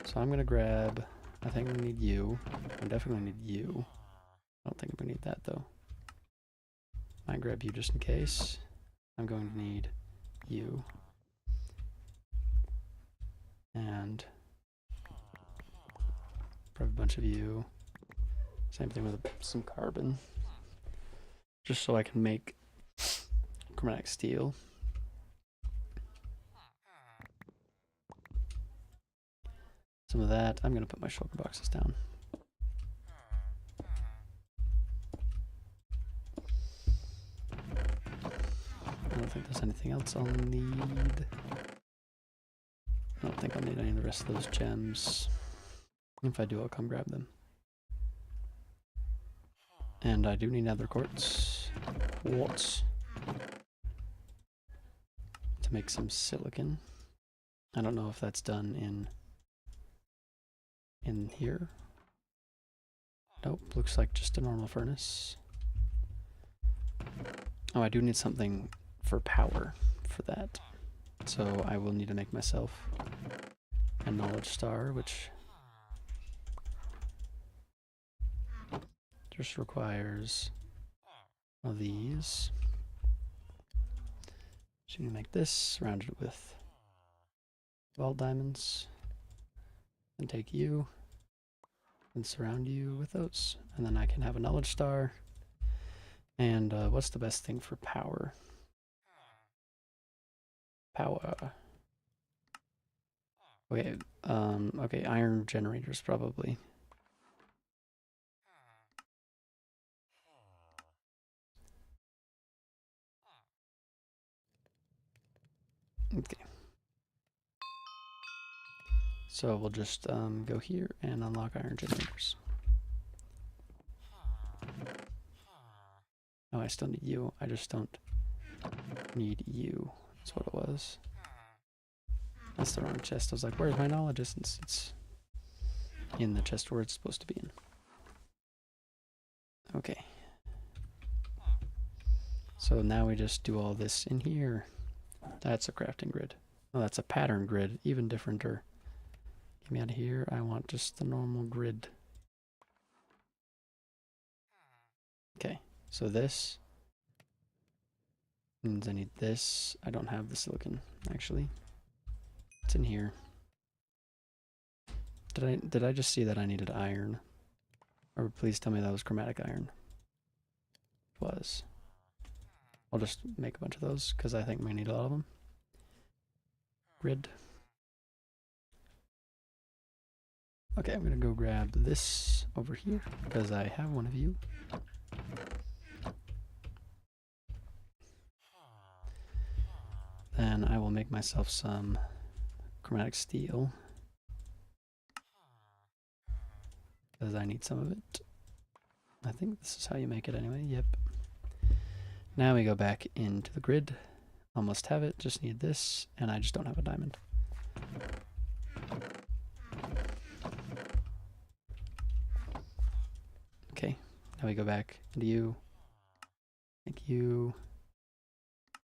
So I'm gonna grab. I think we need you. I definitely need you. I don't think I'm gonna need that though. Might grab you just in case. I'm going to need you. And probably a bunch of you. Same thing with some carbon. Just so I can make chromatic steel. Some of that. I'm going to put my shulker boxes down. I don't think there's anything else I'll need. I don't think I'll need any of the rest of those gems. If I do, I'll come grab them. And I do need nether quartz. Quartz. To make some silicon. I don't know if that's done in here. Nope, looks like just a normal furnace. Oh, I do need something for power for that. So I will need to make myself a knowledge star, which just requires one of these. So you can make this, surround it with wall diamonds, and take you and surround you with those. And then I can have a knowledge star. And what's the best thing for power? Power. Okay, okay, iron generators probably. Okay. So we'll just go here and unlock iron generators. Oh, I still need you. I just don't need you. That's what it was. That's the wrong chest. I was like, where's my knowledge essence? It's in the chest where it's supposed to be in. Okay. So now we just do all this in here. That's a crafting grid. Oh, that's a pattern grid. Even differenter. Get me out of here. I want just the normal grid. Okay. So this means I need this. I don't have the silicon, actually. It's in here. Did I just see that I needed iron? Or please tell me that was chromatic iron. It was. I'll just make a bunch of those because I think we need a lot of them. Grid. Okay, I'm gonna go grab this over here because I have one of you. Then I will make myself some chromatic steel because I need some of it. I think this is how you make it anyway. Yep. Now we go back into the grid. Almost have it, just need this, and I just don't have a diamond. Okay, now we go back into you, make you,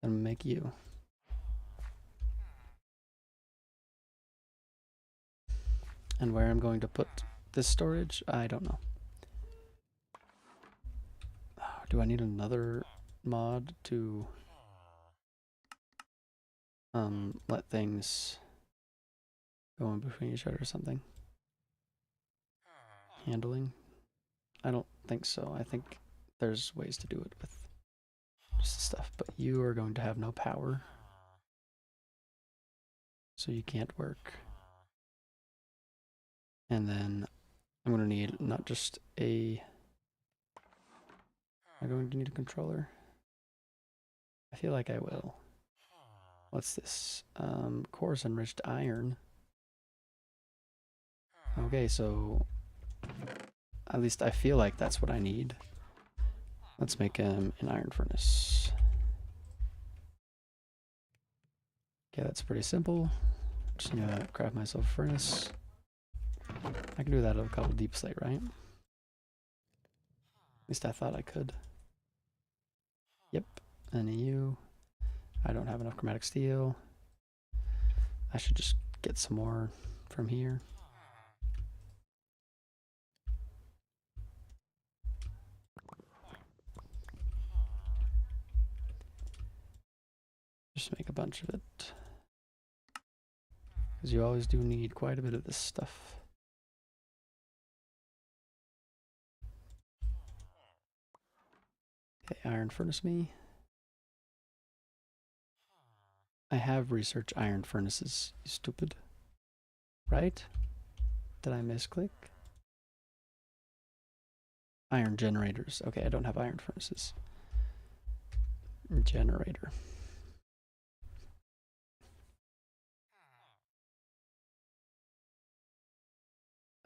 and make you. And where I'm going to put this storage, I don't know. Oh, do I need another mod to let things go in between each other or something? Handling? I don't think so. I think there's ways to do it with just stuff, but you are going to have no power, so you can't work. And then I'm going to need not just a... Am I going to need a controller? I feel like I will. What's this? Coarse enriched iron. Okay, so at least I feel like that's what I need. Let's make an iron furnace. Okay, that's pretty simple. Just gonna craft myself a furnace. I can do that out of a couple deep slate, right? At least I thought I could. Yep, and you. I don't have enough chromatic steel. I should just get some more from here. Just make a bunch of it. Because you always do need quite a bit of this stuff. Okay, iron furnace me. I have research iron furnaces, you stupid. Right? Did I misclick? Iron generators. Okay, I don't have iron furnaces. Generator.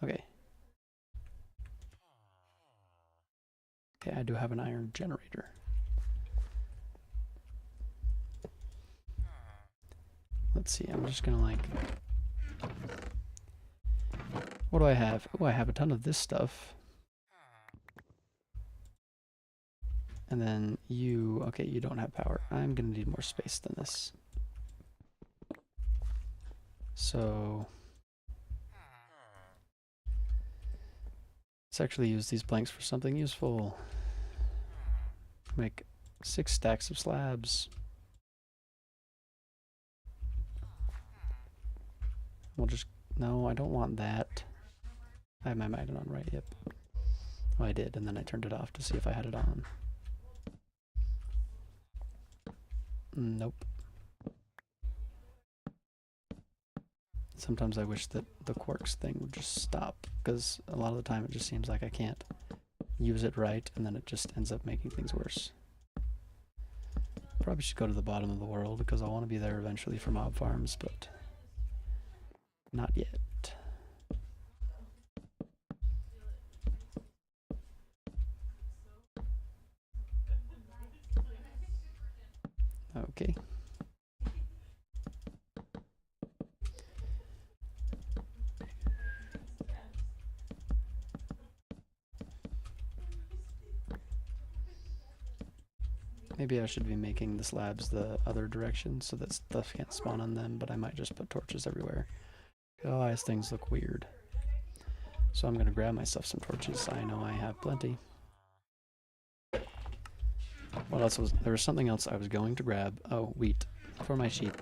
Okay. Okay, I do have an iron generator. Let's see, I'm just gonna like... What do I have? Oh, I have a ton of this stuff. And then you, okay, you don't have power. I'm gonna need more space than this. So let's actually use these blanks for something useful. Make 6 stacks of slabs. We'll just, no, I don't want that. I have my magnet on, right? Yep. Oh, I did, and then I turned it off to see if I had it on. Nope. Sometimes I wish that the quarks thing would just stop, because a lot of the time it just seems like I can't use it right, and then it just ends up making things worse. Probably should go to the bottom of the world, because I want to be there eventually for mob farms, but not yet. Okay. Maybe I should be making the slabs the other direction so that stuff can't spawn on them, but I might just put torches everywhere. Otherwise things look weird. So I'm going to grab myself some torches. I know I have plenty. What else was there? Was something else I was going to grab. Oh, wheat for my sheep.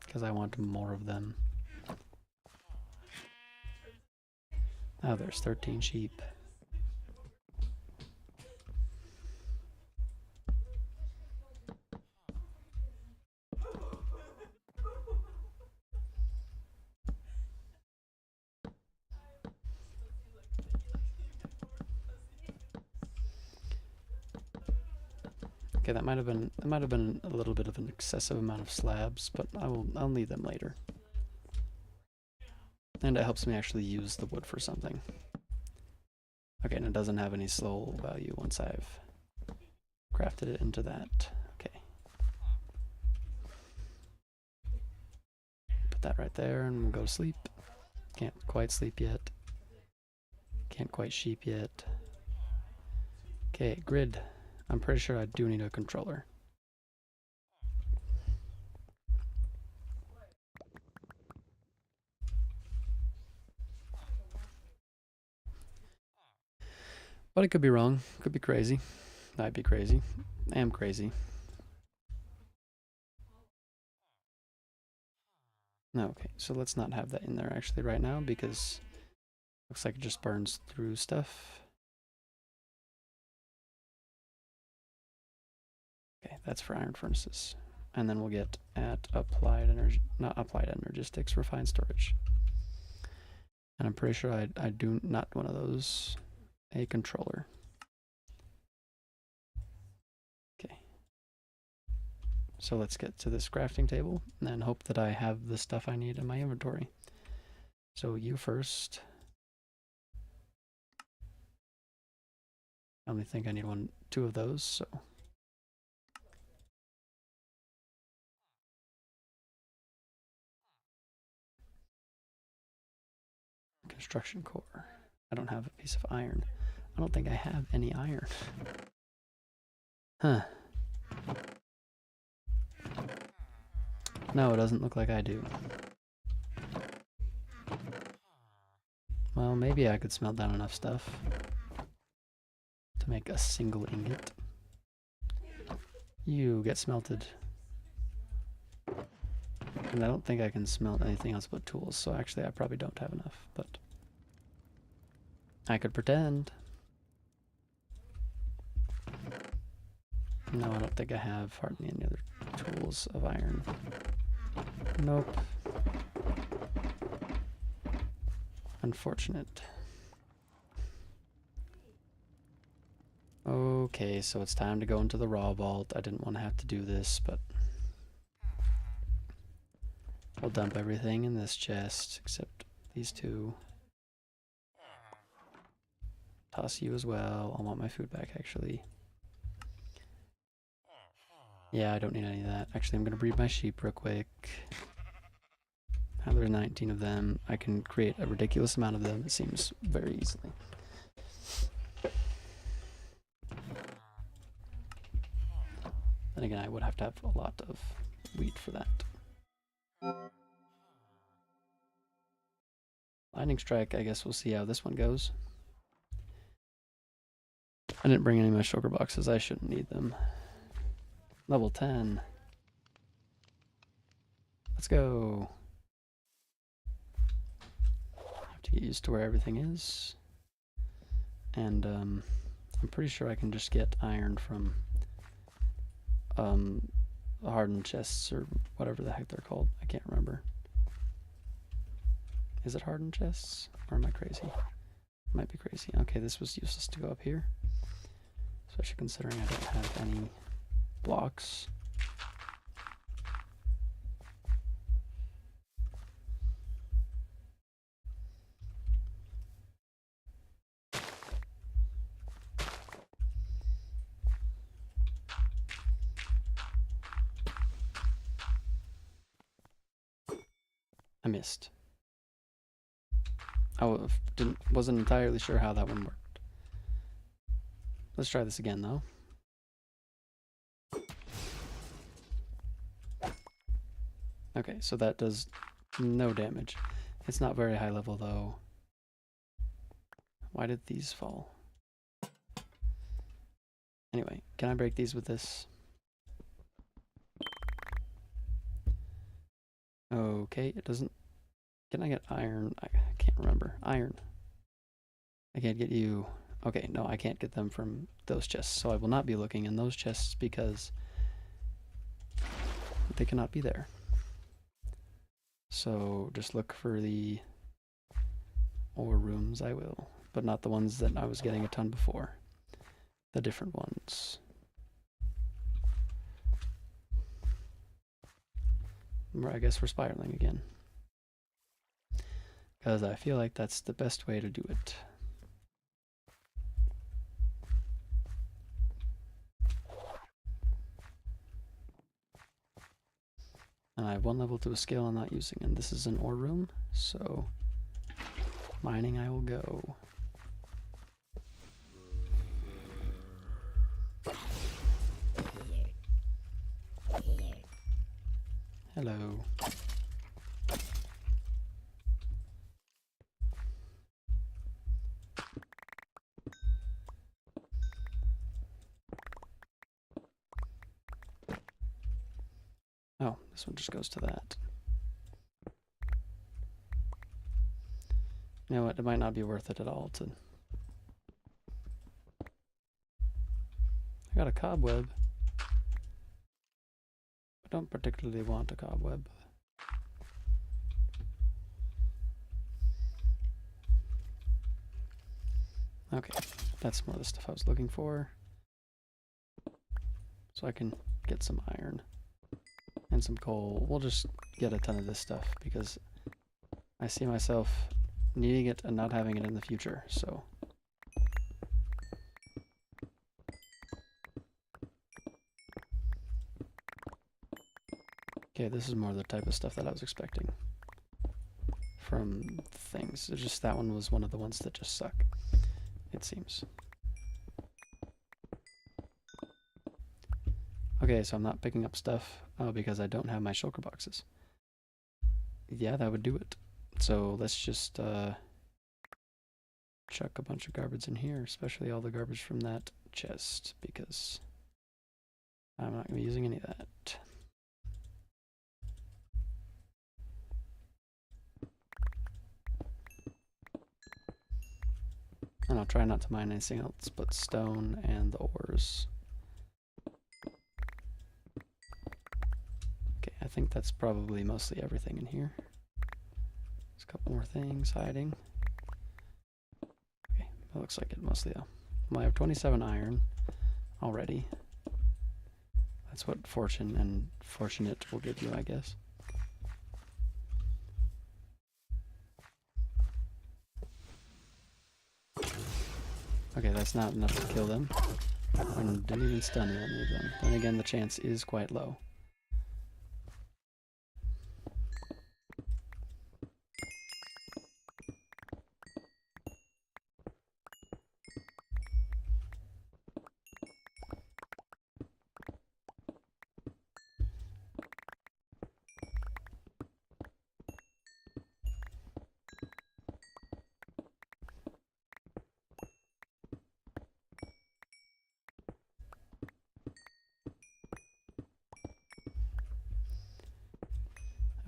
Because I want more of them. Oh, there's 13 sheep. Okay, that might have been a little bit of an excessive amount of slabs, but I'll need them later. And it helps me actually use the wood for something. Okay, and it doesn't have any soul value once I've crafted it into that. Okay. Put that right there and we'll go to sleep. Can't quite sleep yet. Can't quite sheep yet. Okay, grid. I'm pretty sure I do need a controller. But it could be wrong. Could be crazy. I'd be crazy. I am crazy. No, okay, so let's not have that in there actually right now because it looks like it just burns through stuff. Okay, that's for iron furnaces. And then we'll get at applied energy, not applied energistics, refined storage. And I'm pretty sure I do not one of those. A controller. Okay. So let's get to this crafting table and then hope that I have the stuff I need in my inventory. So you first. I only think I need two of those, so. Construction core. I don't have a piece of iron. I don't think I have any iron. Huh. No, it doesn't look like I do. Well, maybe I could smelt down enough stuff to make a single ingot. You get smelted. And I don't think I can smelt anything else but tools, so actually I probably don't have enough, but I could pretend. No, I don't think I have hardly any other tools of iron. Nope. Unfortunate. Okay, so it's time to go into the raw vault. I didn't want to have to do this, but we'll dump everything in this chest except these two. Toss you as well. I want my food back, actually. Yeah, I don't need any of that. Actually, I'm going to breed my sheep real quick. There's 19 of them. I can create a ridiculous amount of them, it seems, very easily. Then again, I would have to have a lot of wheat for that. Lightning Strike, I guess we'll see how this one goes. I didn't bring any of my shulker boxes. I shouldn't need them. Level 10. Let's go. I have to get used to where everything is. And I'm pretty sure I can just get iron from hardened chests or whatever the heck they're called. I can't remember. Is it hardened chests? Or am I crazy? Might be crazy. Okay, this was useless to go up here. Especially considering I don't have any blocks. I missed. I wasn't entirely sure how that one worked. Let's try this again, though. Okay, so that does no damage. It's not very high level, though. Why did these fall? Anyway, can I break these with this? Okay, it doesn't... Can I get iron? I can't remember. Iron. I can't get you... Okay, no, I can't get them from those chests, so I will not be looking in those chests because they cannot be there. So just look for the ore rooms, I will, but not the ones that I was getting a ton before. The different ones. I guess we're spiraling again. Because I feel like that's the best way to do it. And I have one level to a skill I'm not using, and this is an ore room, so mining I will go. Hello. Oh, this one just goes to that. You know what, it might not be worth it at all to... I got a cobweb. I don't particularly want a cobweb. Okay, that's more of the stuff I was looking for. So I can get some iron and some coal. We'll just get a ton of this stuff because I see myself needing it and not having it in the future, so. Okay, this is more the type of stuff that I was expecting from things. It's just that one was one of the ones that just suck, it seems. Okay, so I'm not picking up stuff because I don't have my shulker boxes. Yeah, that would do it. So let's just chuck a bunch of garbage in here, especially all the garbage from that chest, because I'm not going to be using any of that. And I'll try not to mine anything else but stone and the ores. Okay, I think that's probably mostly everything in here. There's a couple more things hiding. Okay, that looks like it mostly though. Well, I have 27 iron already. That's what fortune and fortunate will give you, I guess. Okay, that's not enough to kill them. And didn't even stun any of them. Then again, the chance is quite low.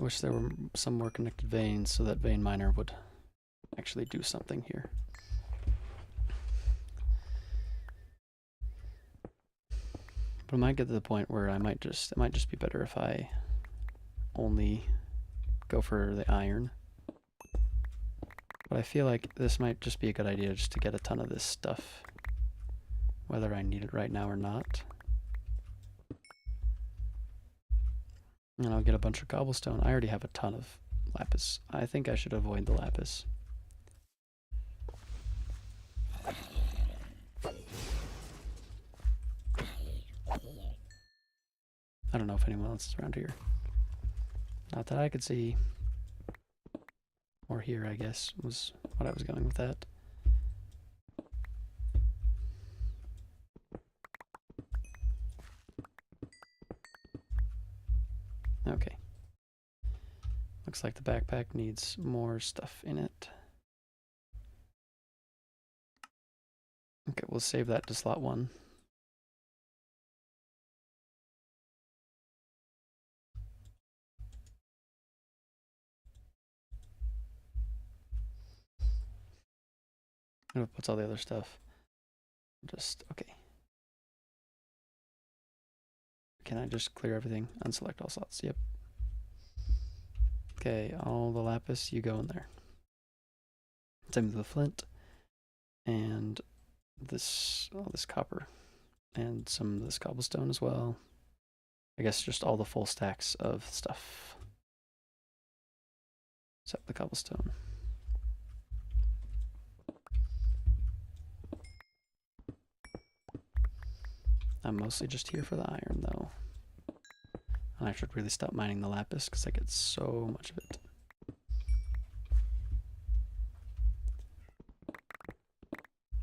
wish there were some more connected veins so that vein miner would actually do something here. But it might get to the point where it might just be better if I only go for the iron. But I feel like this might just be a good idea just to get a ton of this stuff, whether I need it right now or not. And I'll get a bunch of cobblestone. I already have a ton of lapis. I think I should avoid the lapis. I don't know if anyone else is around here. Not that I could see. Or here, I guess, was what I was going with that. Okay. Looks like the backpack needs more stuff in it. Okay, we'll save that to slot 1. And it puts all the other stuff. Just, okay. Can I just clear everything? Unselect all slots. Yep. Okay, all the lapis, you go in there. Same with the flint. And this, all this copper. And some of this cobblestone as well. I guess just all the full stacks of stuff. Except the cobblestone. I'm mostly just here for the iron, though. And I should really stop mining the lapis, because I get so much of it.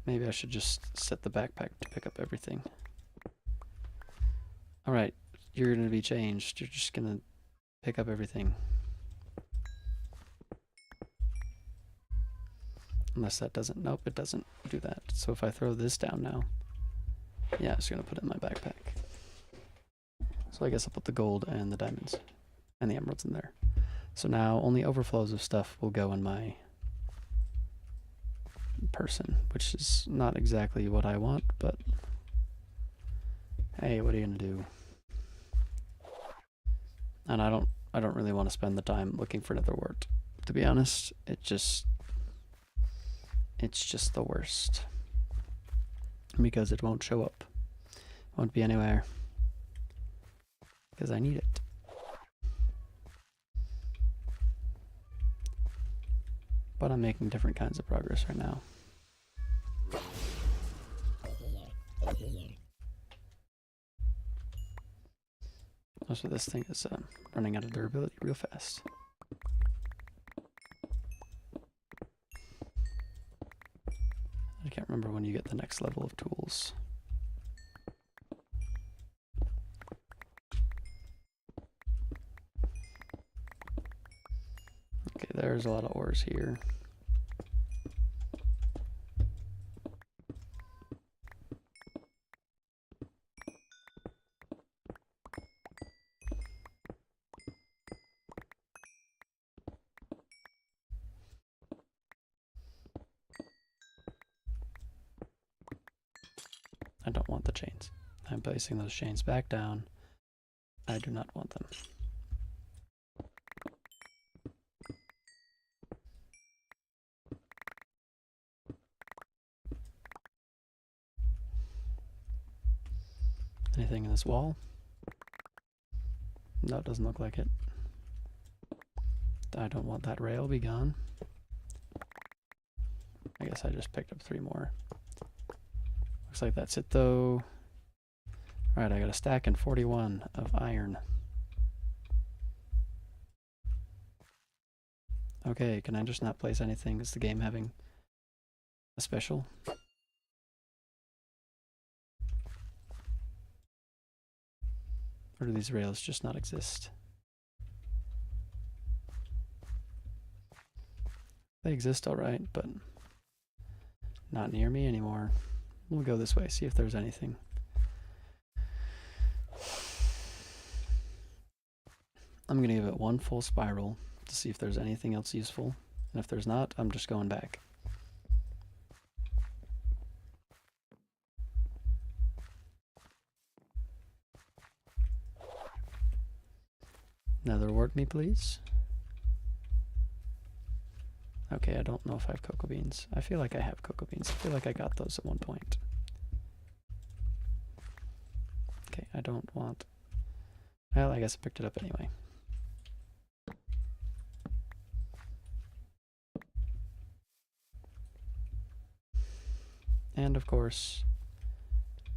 Maybe I should just set the backpack to pick up everything. Alright, you're going to be changed. You're just going to pick up everything. Unless that doesn't... Nope, it doesn't do that. So if I throw this down now... Yeah, it's going to put it in my backpack. So I guess I'll put the gold and the diamonds and the emeralds in there. So now only overflows of stuff will go in my person, which is not exactly what I want, but hey, what are you going to do? And I don't really want to spend the time looking for nether wart. To be honest, it's just the worst. Because it won't show up. Won't be anywhere. Because I need it. But I'm making different kinds of progress right now. Also, this thing is running out of durability real fast. I can't remember when you get the next level of tools. Okay, there's a lot of ores here. I don't want the chains. I'm placing those chains back down. I do not want them. Anything in this wall? No, it doesn't look like it. I don't want that rail, be gone. I guess I just picked up 3 more. Looks like that's it though. Alright, I got a stack and 41 of iron. Okay, can I just not place anything? Is the game having a special? Or do these rails just not exist? They exist alright, but not near me anymore. We'll go this way, see if there's anything. I'm gonna give it one full spiral to see if there's anything else useful. And if there's not, I'm just going back. Nether wart me, please. Okay, I don't know if I have cocoa beans. I feel like I have cocoa beans. I feel like I got those at one point. Okay, I don't want... Well, I guess I picked it up anyway. And of course,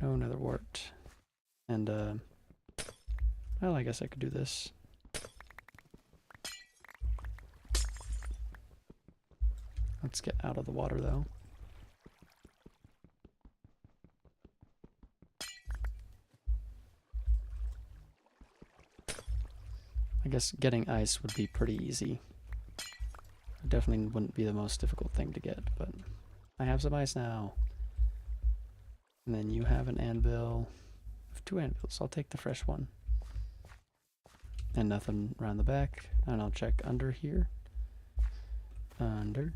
no nether wart. And, well, I guess I could do this. Let's get out of the water, though. I guess getting ice would be pretty easy. It definitely wouldn't be the most difficult thing to get, but I have some ice now. And then you have an anvil. I have 2 anvils. I'll take the fresh one. And nothing around the back. And I'll check under here. Under.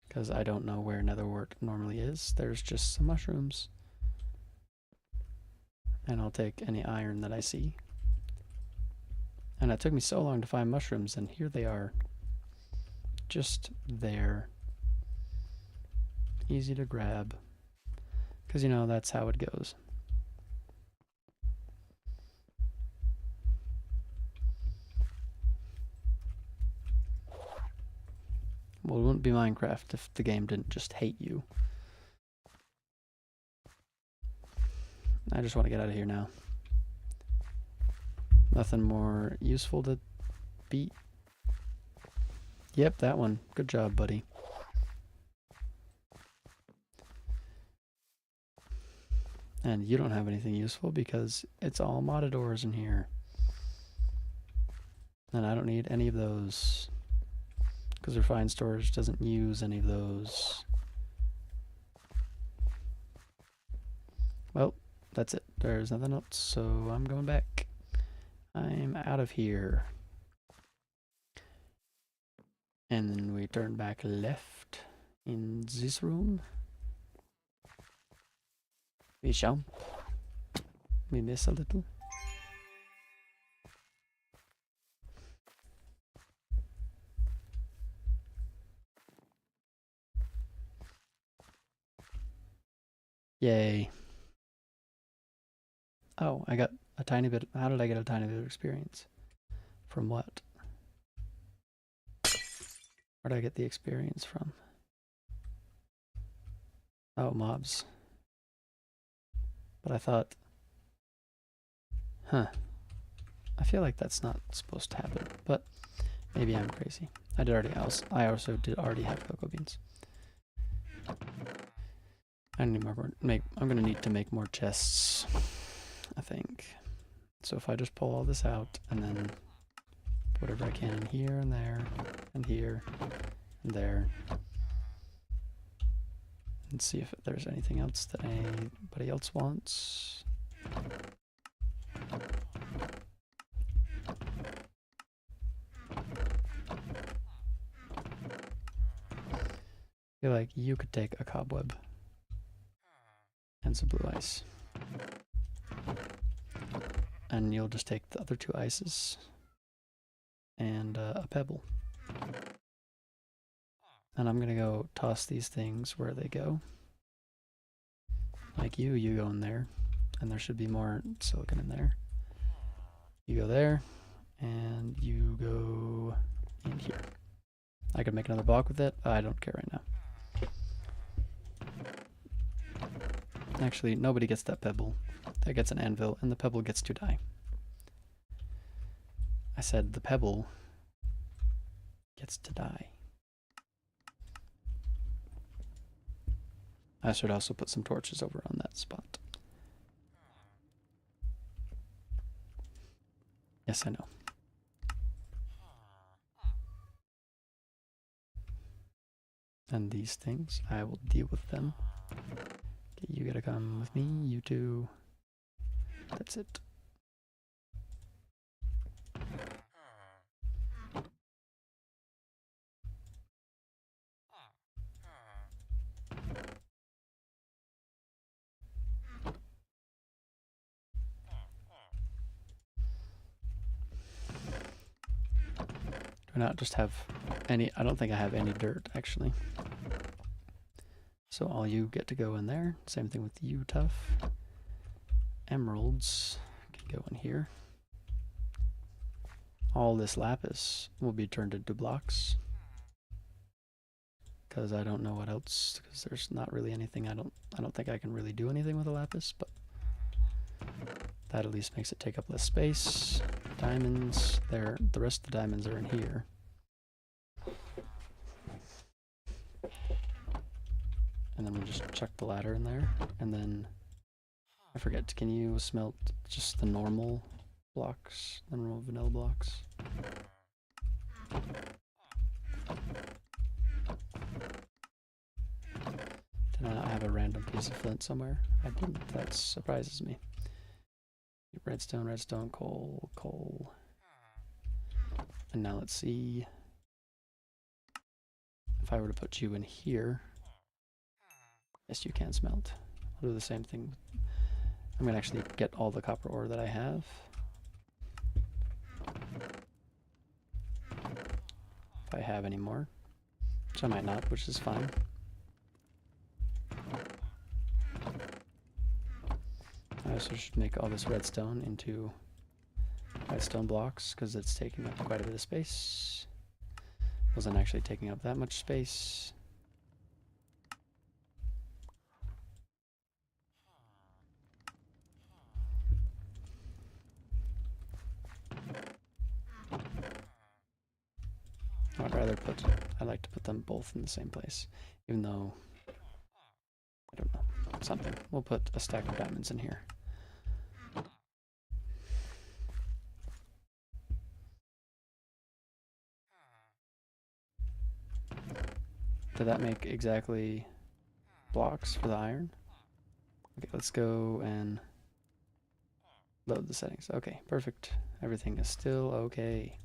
Because I don't know where nether wart normally is. There's just some mushrooms. And I'll take any iron that I see. And it took me so long to find mushrooms, and here they are. Just there. Easy to grab. Because, you know, that's how it goes. Well, it wouldn't be Minecraft if the game didn't just hate you. I just want to get out of here now. Nothing more useful to beat. Yep, that one. Good job, buddy. And you don't have anything useful because it's all matadors in here. And I don't need any of those. Because refined storage doesn't use any of those. Well, that's it. There's nothing else, so I'm going back. I'm out of here. And then we turn back left in this room. We jump. We miss a little. Yay. Oh, I got a tiny bit. How did I get a tiny bit of experience? From what? Where did I get the experience from? Oh, mobs. But I thought... Huh. I feel like that's not supposed to happen, but maybe I'm crazy. I also did already have cocoa beans. I need more. I'm gonna need to make more chests, I think. So if I just pull all this out and then put whatever I can in here and there and here and there, and see if there's anything else that anybody else wants. I feel like you could take a cobweb and some blue ice. And you'll just take the other 2 ices and a pebble. And I'm gonna go toss these things where they go. Like you go in there, and there should be more silicon in there. You go there, and you go in here. I could make another block with it. I don't care right now. Actually, nobody gets that pebble. That gets an anvil, and the pebble gets to die. I said the pebble gets to die. I should also put some torches over on that spot. Yes, I know. And these things, I will deal with them. Okay, you gotta come with me, you two. That's it. I not just have any? I don't think I have any dirt actually. So all you get to go in there. Same thing with you, Tough. Emeralds can go in here. All this lapis will be turned into blocks. Because I don't know what else, because there's not really anything. I don't think I can really do anything with a lapis, but that at least makes it take up less space. Diamonds, there. The rest of the diamonds are in here. And then we'll just chuck the ladder in there. And then, I forget, can you smelt just the normal blocks, the normal vanilla blocks? Did I not have a random piece of flint somewhere? I didn't. That surprises me. Redstone, redstone, coal, coal. And now let's see if I were to put you in here. Yes, you can smelt. I'll do the same thing. I'm gonna actually get all the copper ore that I have. If I have any more, which I might not, which is fine. I also should make all this redstone into redstone blocks because it's taking up quite a bit of space. Wasn't actually taking up that much space. I'd like to put them both in the same place, even though, I don't know, something. We'll put a stack of diamonds in here. Did that make exactly blocks for the iron? Okay, let's go and load the settings. Okay, perfect. Everything is still okay.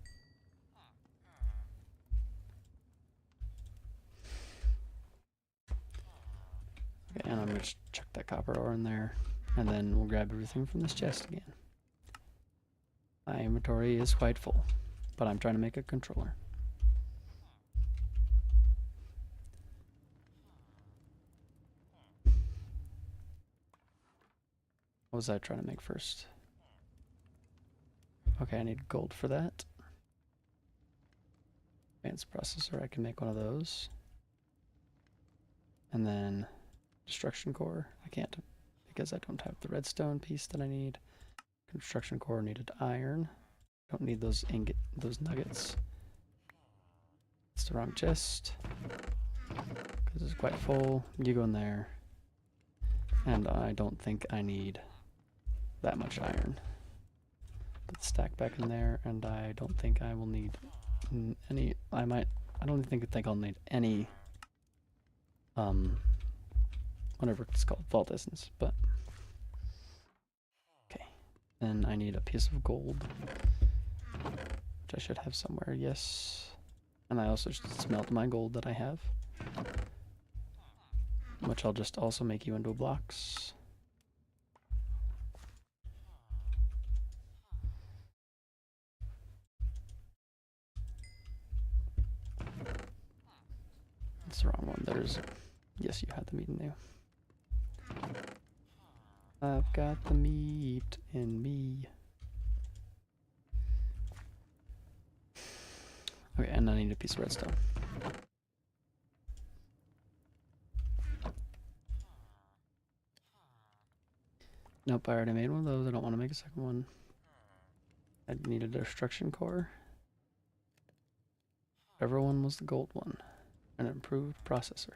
Okay, and I'm going to chuck that copper ore in there, and then we'll grab everything from this chest again. My inventory is quite full, but I'm trying to make a controller. What was I trying to make first? Okay, I need gold for that. Advanced processor, I can make one of those. And then destruction core, I can't because I don't have the redstone piece that I need. Construction core needed iron. Don't need those nuggets. It's the wrong chest because it's quite full. You go in there, and I don't think I need that much iron. Put the stack back in there, and I don't think I will need any. I don't think I'll need any. Whatever it's called, vault essence, but okay. Then I need a piece of gold, which I should have somewhere, yes. And I also should smelt my gold that I have, which I'll just also make you into blocks. That's the wrong one. Yes, you had the meat in there. I've got the meat in me. Okay, and I need a piece of redstone. Nope, I already made one of those. I don't want to make a second one. I need a destruction core. Whichever one was the gold one. An improved processor.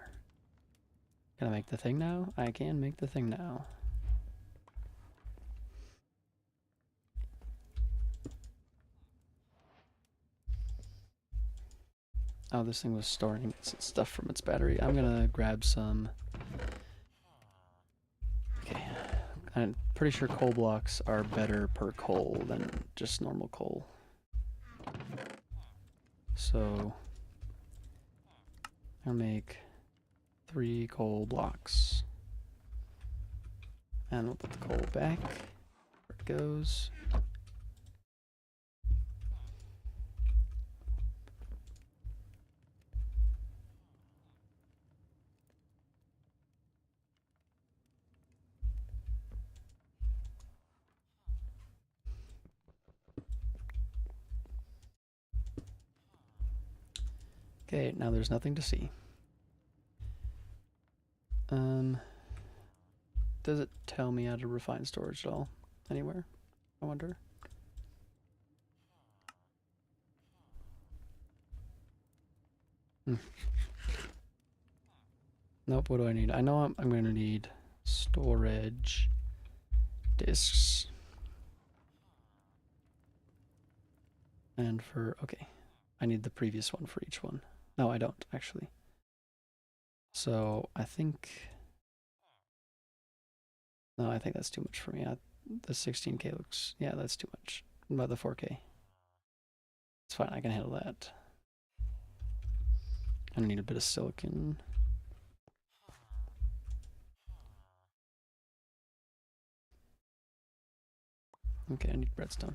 Can I make the thing now? I can make the thing now. Oh, this thing was storing its stuff from its battery. I'm gonna grab some. Okay. I'm pretty sure coal blocks are better per coal than just normal coal. So I'll make 3 coal blocks. And we'll put the coal back where it goes. Okay, now there's nothing to see. Does it tell me how to refine storage at all? Anywhere? I wonder. Nope, what do I need? I know I'm going to need storage disks. And okay, I need the previous one for each one. No, I don't, actually. So I think, no, I think that's too much for me. The 16K looks, yeah, that's too much. What about the 4K? It's fine, I can handle that. I need a bit of silicon. Okay, I need redstone.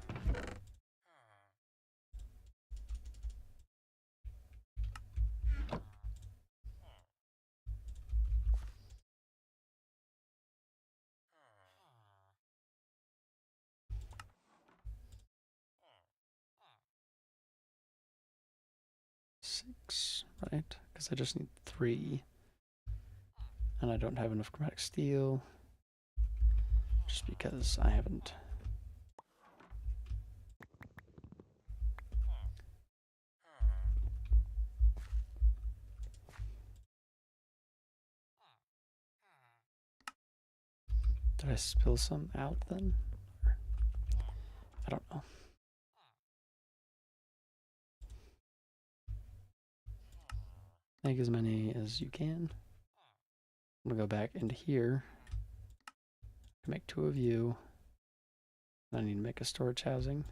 Six, right? Because I just need 3. And I don't have enough chromatic steel. Just because I haven't. Did I spill some out then? I don't know. Make as many as you can. I'm gonna go back into here to make 2 of you. I need to make a storage housing.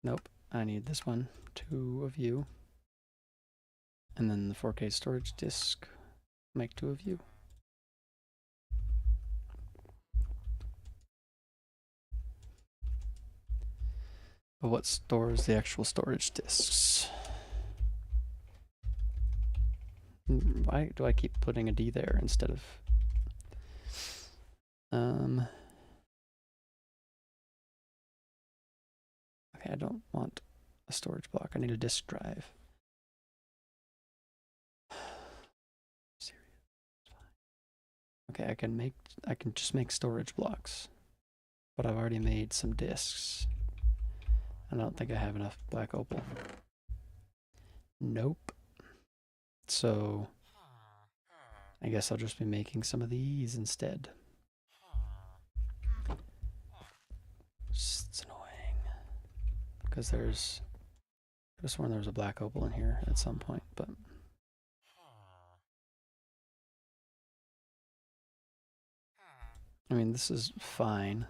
Nope, I need this one, 2 of you. And then the 4K storage disk, make 2 of you. But what stores the actual storage disks? Why do I keep putting a D there instead of... Okay, I don't want a storage block. I need a disk drive. Okay, I can just make storage blocks. But I've already made some disks. I don't think I have enough black opal. Nope. So I guess I'll just be making some of these instead. It's annoying. Because I could have sworn there was a black opal in here at some point, but I mean, this is fine.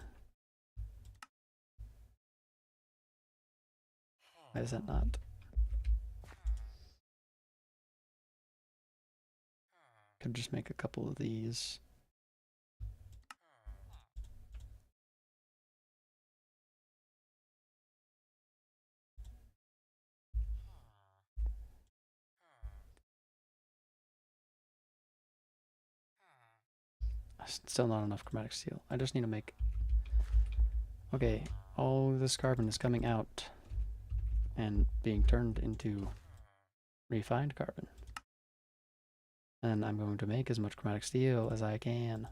Why is that not? Could just make a couple of these. Still not enough chromatic steel. I just need to make... Okay, all this carbon is coming out and being turned into refined carbon. And I'm going to make as much chromatic steel as I can.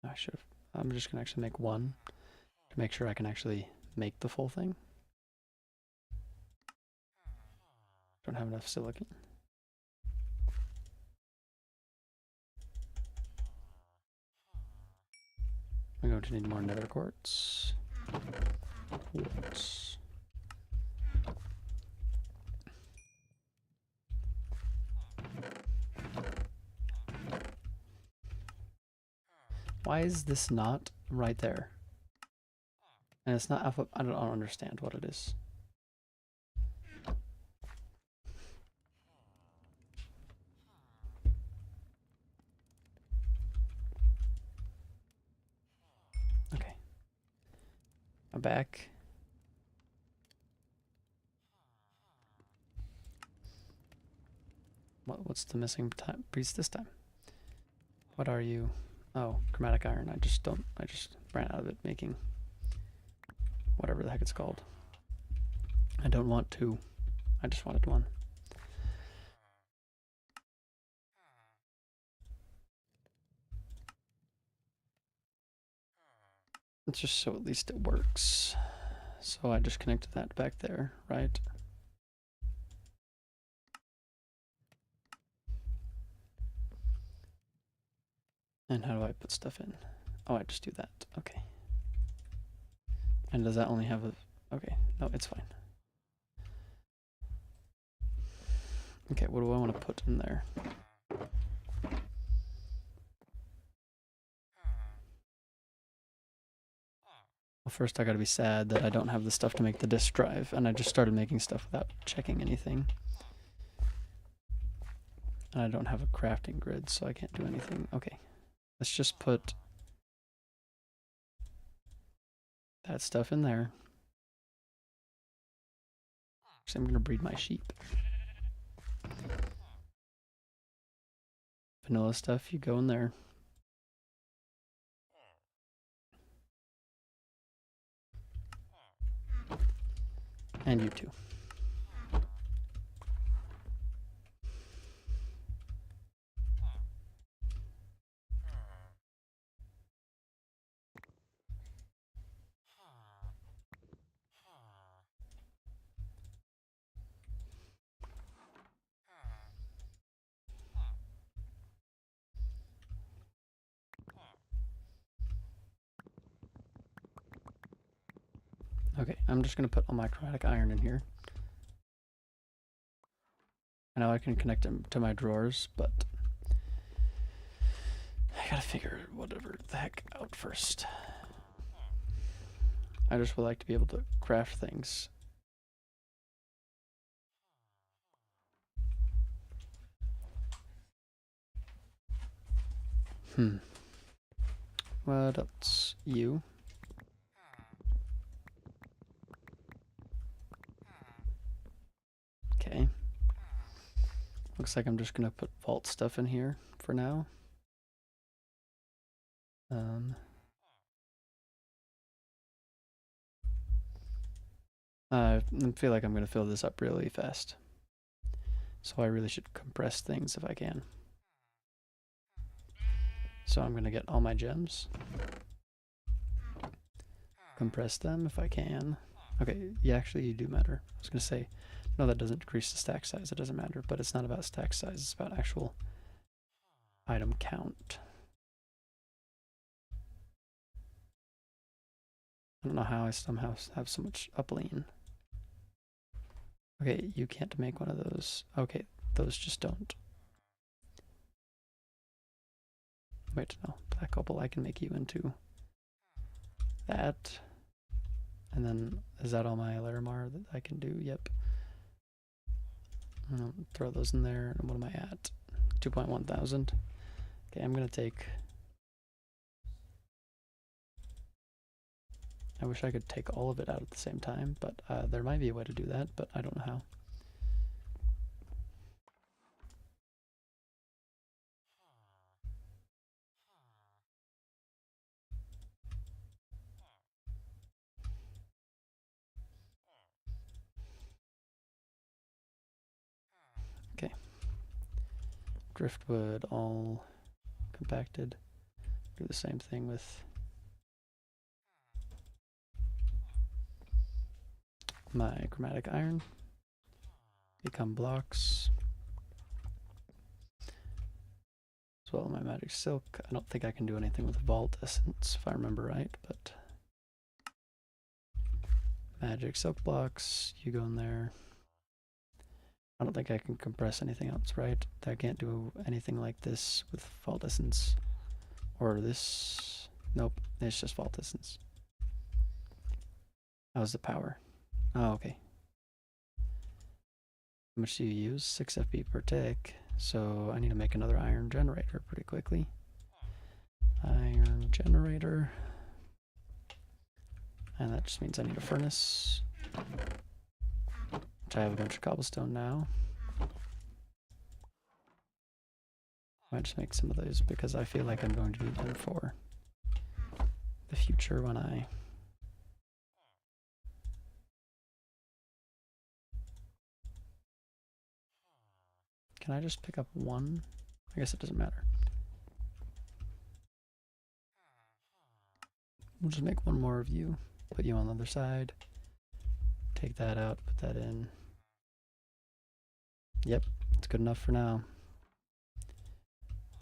I should have... I'm just going to actually make one to make sure I can actually make the full thing. Don't have enough silicon. I'm going to need more nether quartz. Quartz. Why is this not right there? And it's not alpha. I don't understand what it is. Okay. I'm back. What's the missing piece this time? What are you? Oh, chromatic iron. I just ran out of it making whatever the heck it's called. I don't want two. I just wanted one. It's just so at least it works. So I just connected that back there, right? And how do I put stuff in? Oh, I just do that. Okay. And does that only have a... Okay, no, it's fine. Okay, what do I want to put in there? Well, first I gotta be sad that I don't have the stuff to make the disk drive, and I just started making stuff without checking anything. And I don't have a crafting grid, so I can't do anything. Okay, let's just put that stuff in there. So I'm gonna breed my sheep. Vanilla stuff, you go in there. And you too. Okay, I'm just gonna put all my chromatic iron in here. I know I can connect them to my drawers, but I gotta figure whatever the heck out first. I just would like to be able to craft things. What else? You. Okay. Looks like I'm just gonna put vault stuff in here for now. I feel like I'm gonna fill this up really fast. So I really should compress things if I can. So I'm gonna get all my gems. Compress them if I can. Okay, yeah, actually you do matter. I was gonna say, no, that doesn't decrease the stack size, it doesn't matter, but it's not about stack size, it's about actual item count. I don't know how I somehow have so much uplean. Okay, you can't make one of those. Okay, those just don't. Wait, no, black opal, I can make you into that. And then, is that all my Larimar that I can do? Yep. Throw those in there. And what am I at? 2.1 thousand. Okay, I'm gonna take... I wish I could take all of it out at the same time, but there might be a way to do that, but I don't know how. Okay. Driftwood all compacted. Do the same thing with my chromatic iron. Become blocks. As well as my magic silk. I don't think I can do anything with vault essence if I remember right, but magic silk blocks, you go in there. I don't think I can compress anything else, right? I can't do anything like this with vault essence. Or this. Nope, it's just vault essence. How's the power? Oh, okay. How much do you use? 6 FP per tick. So I need to make another iron generator pretty quickly. Iron generator. And that just means I need a furnace. Which I have a bunch of cobblestone now. I might just make some of those because I feel like I'm going to need them for the future when I... Can I just pick up one? I guess it doesn't matter. We'll just make one more of you. Put you on the other side. Take that out, put that in. Yep, it's good enough for now.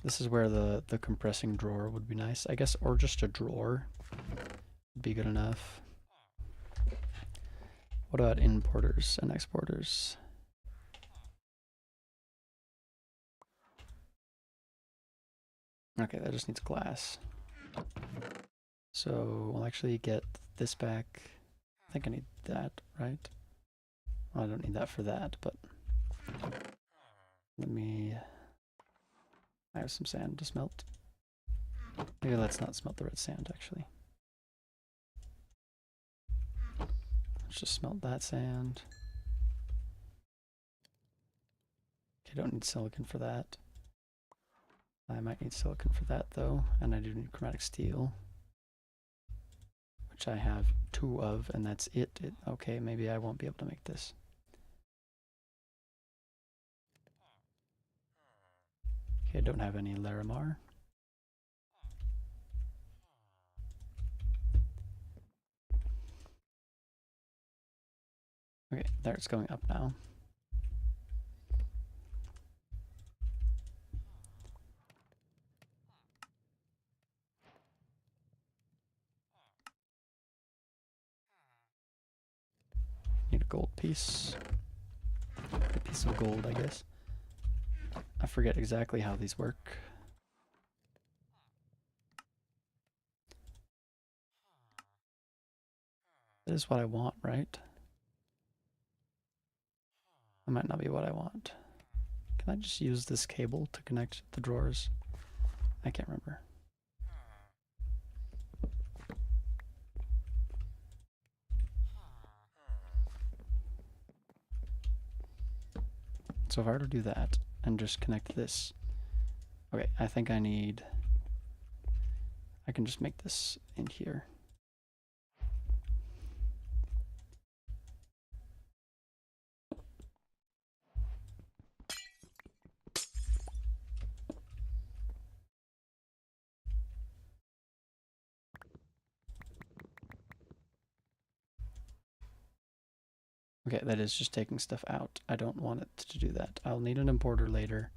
This is where the compressing drawer would be nice, I guess, or just a drawer would be good enough. What about importers and exporters? Okay, that just needs glass. So we'll actually get this back. I think I need that, right? Well, I don't need that for that, but let me... I have some sand to smelt. Maybe let's not smelt the red sand, actually. Let's just smelt that sand. Okay, don't need silicon for that. I might need silicon for that, though, and I do need chromatic steel, which I have 2 of, and that's it. Okay, maybe I won't be able to make this. Okay, I don't have any Larimar. Okay, there, it's going up now. Need a gold piece. A piece of gold, I guess. I forget exactly how these work. That is what I want, right? That might not be what I want. Can I just use this cable to connect the drawers? I can't remember. So if I were to do that and just connect this, okay, I think I can just make this in here. Okay, that is just taking stuff out. I don't want it to do that. I'll need an importer later,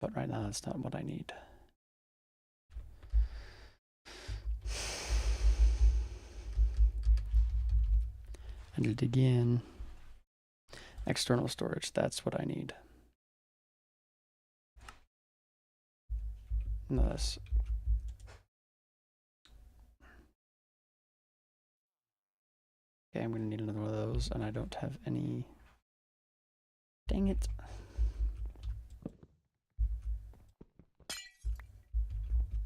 but right now that's not what I need. And it again. External storage, that's what I need. No, that's... Okay, I'm gonna need another one of those, and I don't have any... Dang it.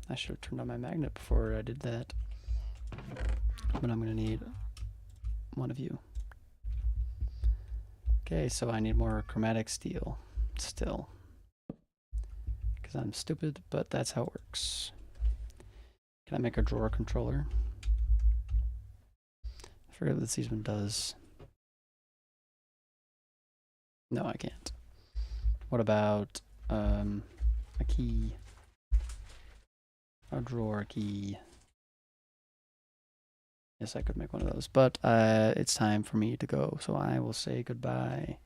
I should have turned on my magnet before I did that. But I'm gonna need one of you. Okay, so I need more chromatic steel still. Because I'm stupid, but that's how it works. Can I make a drawer controller? I forget what this even does. No, I can't. What about a key? A drawer key. Yes, I could make one of those, but it's time for me to go, so I will say goodbye.